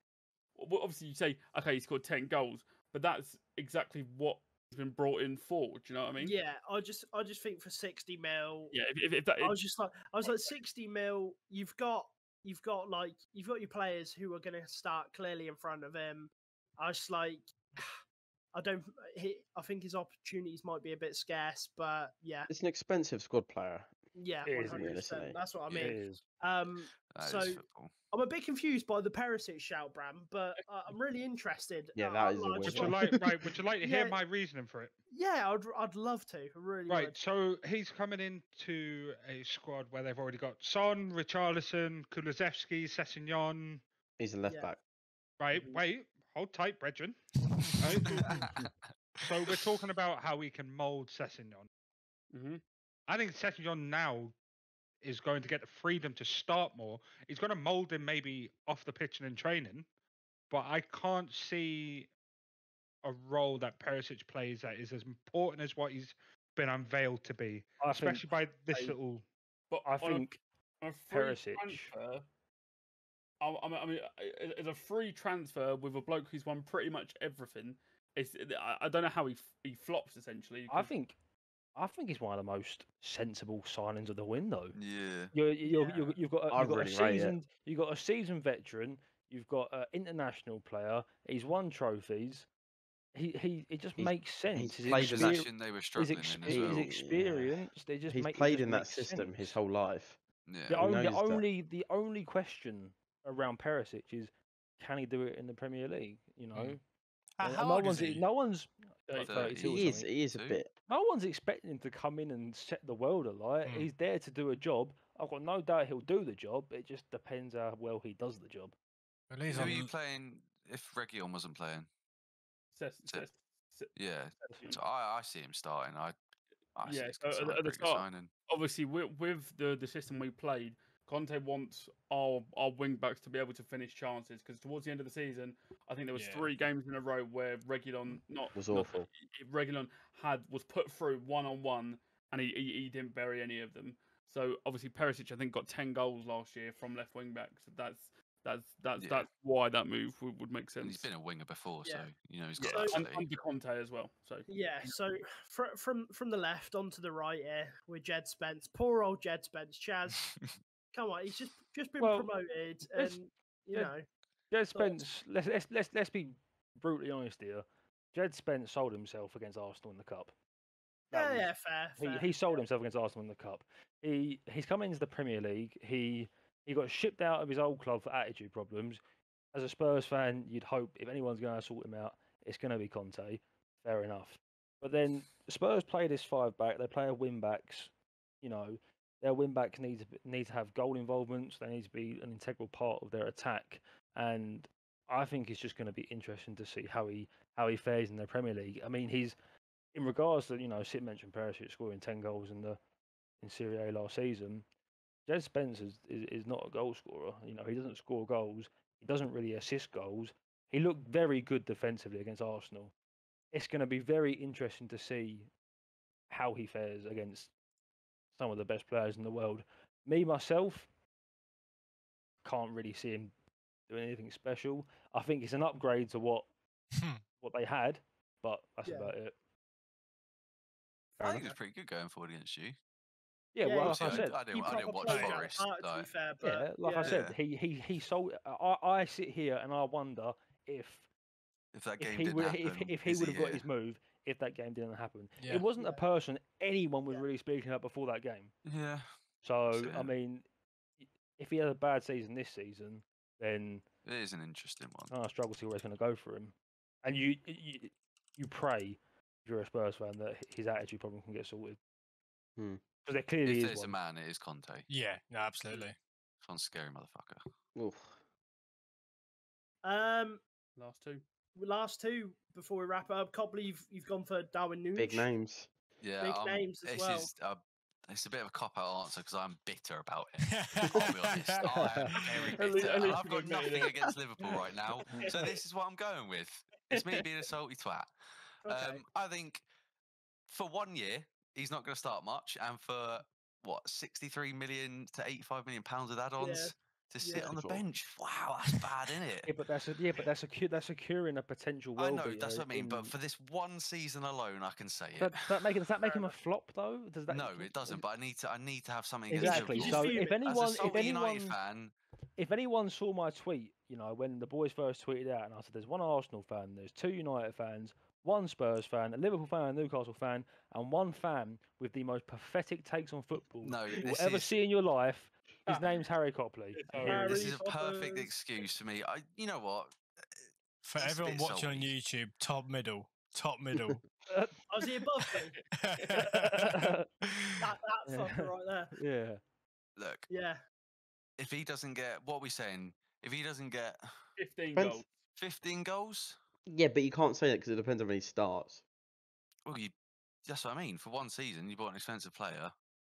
well, obviously you say, okay, he scored 10 goals, but that's exactly what he's been brought in for. Do you know what I mean? yeah, I just think for 60 mil, Yeah. If that, I was like 60 mil. You've got your players who are going to start clearly in front of him. I was like, I think his opportunities might be a bit scarce, but yeah, It's an expensive squad player. yeah, It is, 100%. realistically. That's what I it mean. is. That So is football. I'm a bit confused by the Perisic shout, Bram, but I'm really interested. Yeah, that is a I weird just Would you want- like would you like to hear Yeah. my reasoning for it? Yeah, I'd love to. I really Right, would. so he's coming into a squad where they've already got Son, Richarlison, Kulusevski, Sessegnon. He's a left Yeah. back. Right, Mhm. wait, hold tight, brethren. Right? So we're talking about how we can mould Sessegnon. hmm I think Sessegnon now is going to get the freedom to start more. He's going to mould him maybe off the pitch and in training, but I can't see a role that Perisic plays that is as important as what he's been unveiled to be, I think especially by this I- little. But I on think a free Perisic- transfer, I mean, as a free transfer with a bloke who's won pretty much everything, I don't know how he flops essentially. I 'cause- think he's one of the most sensible signings of the window. Yeah. You've got I you've got really a rate it. seasoned you've got a seasoned veteran. You've got an international player. He's won trophies. It just He's- makes sense. he's His played in that- experience, Position they were his, struggling ex- in as his well. experience. They just He's make. it played just in that makes system his sense. whole life. Yeah. The, He only, knows that. the only question around Perisic is, can he do it in the Premier League? You know, And How no old is one's he? no one's like 30. 32 or He is. something. He is a Two? bit. No one's expecting him to come in and set the world alight. Mm. He's there to do a job. I've got no doubt he'll do the job. It just depends how well he does the job. Well, he's Who are on. you playing if Reguilon wasn't playing? Yeah. So I see him starting. I see Yeah, it's so at the pretty good start- signing. Obviously, with the system we played, Conte wants our wing backs to be able to finish chances because towards the end of the season, I think there was Yeah. 3 games in a row where Reguilon Was awful. Reguilon was put through 1-on-1 and he didn't bury any of them. So obviously Perisic I think got 10 goals last year from left wing back. So that's why that move would make And he's sense. been a winger before, so Yeah. you know he's Yeah, got that and ability. under Conte as well. So Yeah, so from the left onto the right here with Jed Spence. Poor old Jed Spence. Chaz, come on, he's just been Well, promoted, let's- and you let- know, Jed Spence. Let's be brutally honest here. Jed Spence sold himself against Arsenal in the cup. That was- fair. He sold himself against Arsenal in the cup. He's come into the Premier League. He got shipped out of his old club for attitude problems. As a Spurs fan, you'd hope if anyone's going to sort him out, it's going to be Conte. Fair enough. But then Spurs play this 5-back. They play a wing backs. You know, their wing backs need to have goal involvements. They need to be an integral part of their attack. And I think it's just going to be interesting to see how he fares in the Premier League. I mean, he's in regards to Sid mentioned Perisic scoring 10 goals in Serie A last season. Jed Spence is not a goal scorer. He doesn't score goals. He doesn't really assist goals. He looked very good defensively against Arsenal. It's going to be very interesting to see how he fares against some of the best players in the world. Me, myself, can't really see him doing anything special. I think it's an upgrade to what they had, but that's Yeah. about it. I Fair think it enough. was pretty good going forward against you. Yeah, Yeah, well, he like I Obviously, said, I He didn't proper watch played the out Forest. apart, to be Like, fair, yeah, but like I said, Yeah. he sold. I sit here and I wonder if if that game he didn't would happen, if he is would have got here? his move if that game didn't happen. Yeah. It wasn't Yeah. a person anyone was Yeah. really speaking about before that game. Yeah. So So, I mean, if he had a bad season this season, then it is an interesting one. I struggle to see where it's going to go for him. And you pray if you're a Spurs fan that his attitude problem can get sorted. Hmm. Because there clearly If is there's a one. man, it is Conte. Yeah, no, absolutely. It's one scary motherfucker. Oof. last two before we wrap up. Can't believe you've gone for Darwin Núñez. Big names. Yeah, Big names as this well. is it's a bit of a cop out answer because I'm bitter about it. I'll be honest, I am very At least- bitter, at and least I've you've got admitted nothing it. against Liverpool right now. So this is what I'm going with. It's me being a salty twat. Okay. I think for 1 year he's not going to start much, and for what 63 million to 85 million pounds with add-ons to sit Yeah. on the Sure. bench. Wow, that's bad, isn't it? Yeah, but that's securing a potential I well know that's what I mean, but in- for this one season alone, I can say it. does that make him a flop though? Does that No, it doesn't. But I need to have something exactly? against Just So Liverpool. fuming. As a salty United fan, if anyone saw my tweet, when the boys first tweeted out, and I said, "There's one Arsenal fan, there's two United fans, one Spurs fan, a Liverpool fan, a Newcastle fan, and one fan with the most pathetic takes on football no, you will this ever is see in your life." His name's Harry Copley. And here he this is. is a perfect Poppers. excuse for me. You know what? For It's a everyone bit watching on salty. YouTube, top middle. Was he above me? That Yeah. fucker right there. Yeah. Look, Yeah. if he doesn't get what are we saying, if he doesn't get 15 Depends- goals. 15 goals, Yeah, but you can't say that because it depends on when he starts. well, that's what I mean. For one season, you bought an expensive player,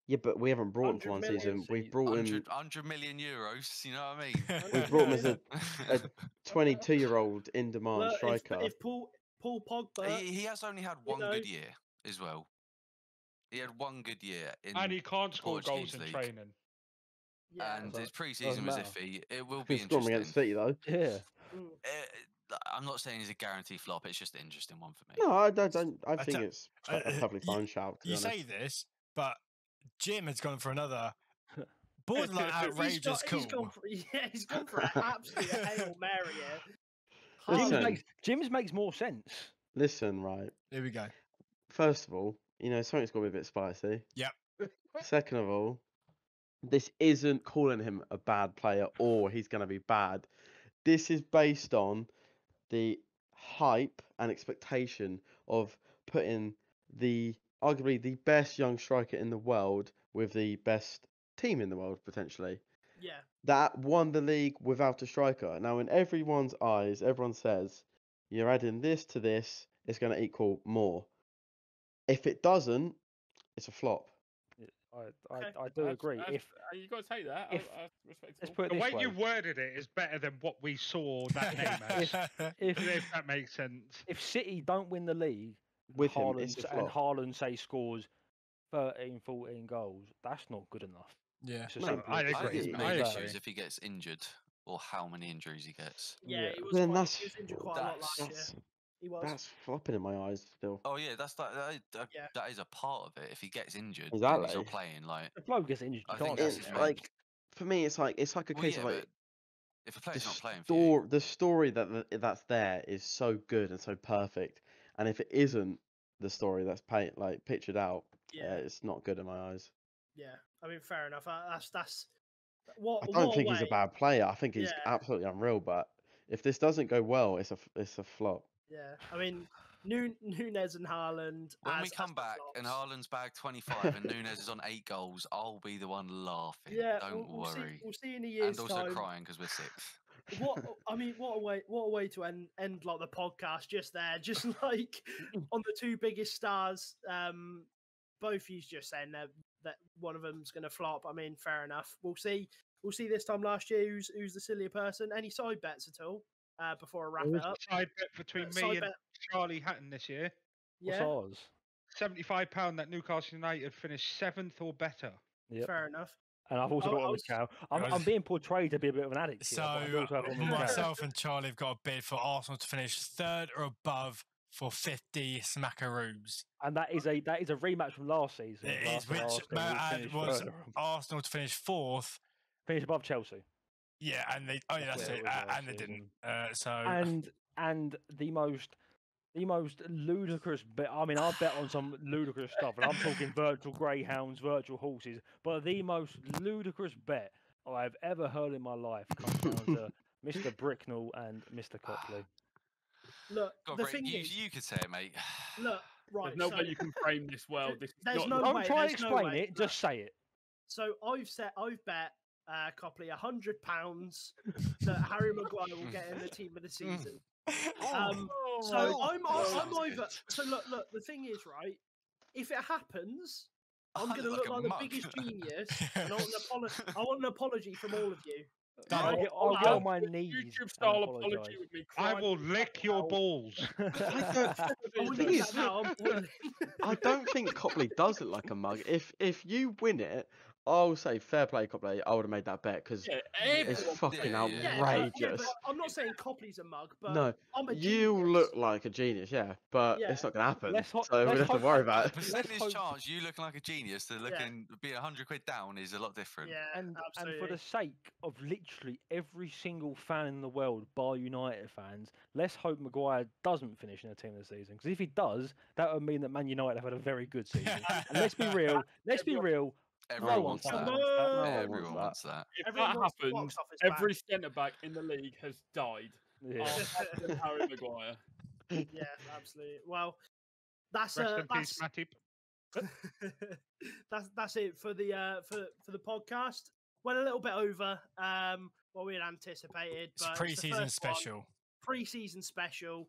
Yeah, but we haven't brought him for 100 one million season. We've season. brought him. 100 million euros. You know what I mean? We've brought him as a 22-year-old in-demand Well, striker. if Paul Pogba, he has only had you one know- good year as well. He had one good year in And he can't score goals Portuguese in league. training. yeah, And So his it pre-season was doesn't matter. iffy. It will Can be score him interesting. against City though. Yeah. mm, I'm not saying he's a guarantee flop. It's just an interesting one for me. No, I don't. I I think te- it's a perfectly fine shout. To be You honest. say this, but Jim has gone for another borderline outrageous he's call. gone for he's gone for an absolute Hail Mary here. Listen. Haaland. Jim's makes more sense. Listen, right. Here we go. First of all, something's got to be a bit spicy. Yep. Second of all, this isn't calling him a bad player or he's going to be bad. This is based on the hype and expectation of putting arguably the best young striker in the world with the best team in the world, potentially. Yeah, That won the league without a striker. Now, in everyone's eyes, everyone says, you're adding this to this, it's going to equal more. If it doesn't, it's a flop. I do agree. If You got to take that. if- I respect let's it. put it The this way you worded it is better than what we saw that name as. If that makes sense. if City don't win the league, With him, it's a and flop. Haaland say scores 13, 14 goals, that's not good enough. Yeah. It's as No, simple I as I agree. think his I main agree. issue is if he gets injured or how many injuries he gets. yeah, Yeah. he was Then quite, that's he was injured quite a lot last year. that's He was. that's flopping in my eyes still. Oh yeah, Yeah. that is a part of it. If he gets injured, and he's Exactly. not playing. Like, If bloke gets injured, you I think can't that's do his it. main- Like for me, it's like a well, case yeah, of like but if a player's not playing for you, the story that's there is so good and so perfect, and if it isn't the story that's pictured out, Yeah, it's not good in my eyes. yeah. I mean, fair enough. That's what. I don't what think a he's a way. bad player. I think he's Yeah. absolutely unreal. But if this doesn't go well, it's a flop. Yeah, I mean, Núñez and Haaland. when we as come the back and flops. Haaland's bagged 25 and Nunes is on 8 goals, I'll be the one laughing. Yeah, Don't we'll see. worry. We'll see in a year's And also time. crying because we're 6th. What a way to end like the podcast just there, just like on the two biggest stars. Both you's just saying that one of them's going to flop. I mean, fair enough. We'll see. We'll see this time last year who's the sillier person. Any side bets at all? before I wrap There it is up. Side bet between me Side and bet, Charlie Hatton this year. What's yeah, ours? £75 that Newcastle United finished 7th or better. Yep. fair enough. And I've also I- got I one with was- Cal. I'm Guys- being portrayed to be a bit of an addict here, So but I do also have one with Cal. myself and Charlie have got a bid for Arsenal to finish third or above for 50 smackaroos. And that is a rematch from last season. It last is, which Arsenal, we Mo finished was third. Arsenal to finish fourth. Finished above Chelsea. Yeah, and they That's what it was last and they didn't. season. So And the most ludicrous bet. I mean, I bet on some ludicrous stuff, and I'm talking virtual greyhounds, virtual horses. But the most ludicrous bet I've ever heard in my life comes down to Mr. Bricknell and Mr. Copley. Look, God, the Brett, thing you, is, you could say it, mate. look, right. There's no so, way you can frame this well. This is there's not no Don't way, try and there's no explain way, it. look. Just say it. So I've bet Copley £100 that Harry Maguire will get in the team of the season. So I'm over. So look. The thing is, right? If it happens, I'm I going to look look like like a the mug. biggest genius, and I want an apology from all of you. I'll get I'll on my do a knees. YouTube and style apologise. apology with me. I crying will in the lick your towel. balls. I will thing leave is- that now. I'm boiling. I don't think Copley does look like a mug. If you win it, I'll say fair play, Copley. I would have made that bet because Yeah, it's everyone- fucking yeah, yeah. Yeah, outrageous. but I'm not saying Copley's a mug, but No, I'm a you genius. look like a genius, yeah, but Yeah. it's not gonna happen. Let's ho- so we let's don't have to hope- worry The about it. percentage hope- chance you looking like a genius to looking being 100 quid down is a lot different. Yeah, And absolutely. for the sake of literally every single fan in the world, bar United fans, let's hope Maguire doesn't finish in the team this season. Because if he does, that would mean that Man United have had a very good season. And let's be real. Let's be real. Everyone No one wants fucking that. wants that. No one Everyone wants wants that. If Everyone that wants the happens, box office every back. centre back in the league has died. Yeah. After than Harry Maguire. Yeah, absolutely. Well, that's Rest in peace, Matip. that's it for the podcast. Went a little bit over what we had anticipated, it's but pre-season the first one. special. Pre-season special.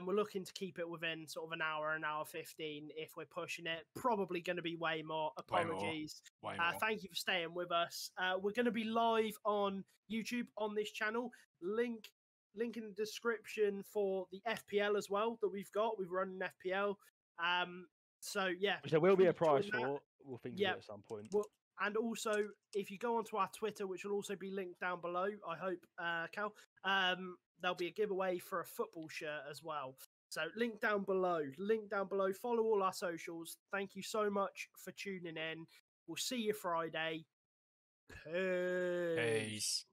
We're looking to keep it within sort of an hour 15 if we're pushing it. Probably going to be way more. Way more. Apologies. Way more. Thank you for staying with us. We're going to be live on YouTube on this channel. Link in the description for the FPL as well that we've got. We've run an FPL. So yeah, Which there will be a please join prize that. for. We'll think Yeah. of it at some point. Well, and also, if you go onto our Twitter, which will also be linked down below, I hope, Cal, there'll be a giveaway for a football shirt as well. So link down below. Follow all our socials. Thank you so much for tuning in. We'll see you Friday. Peace. Peace.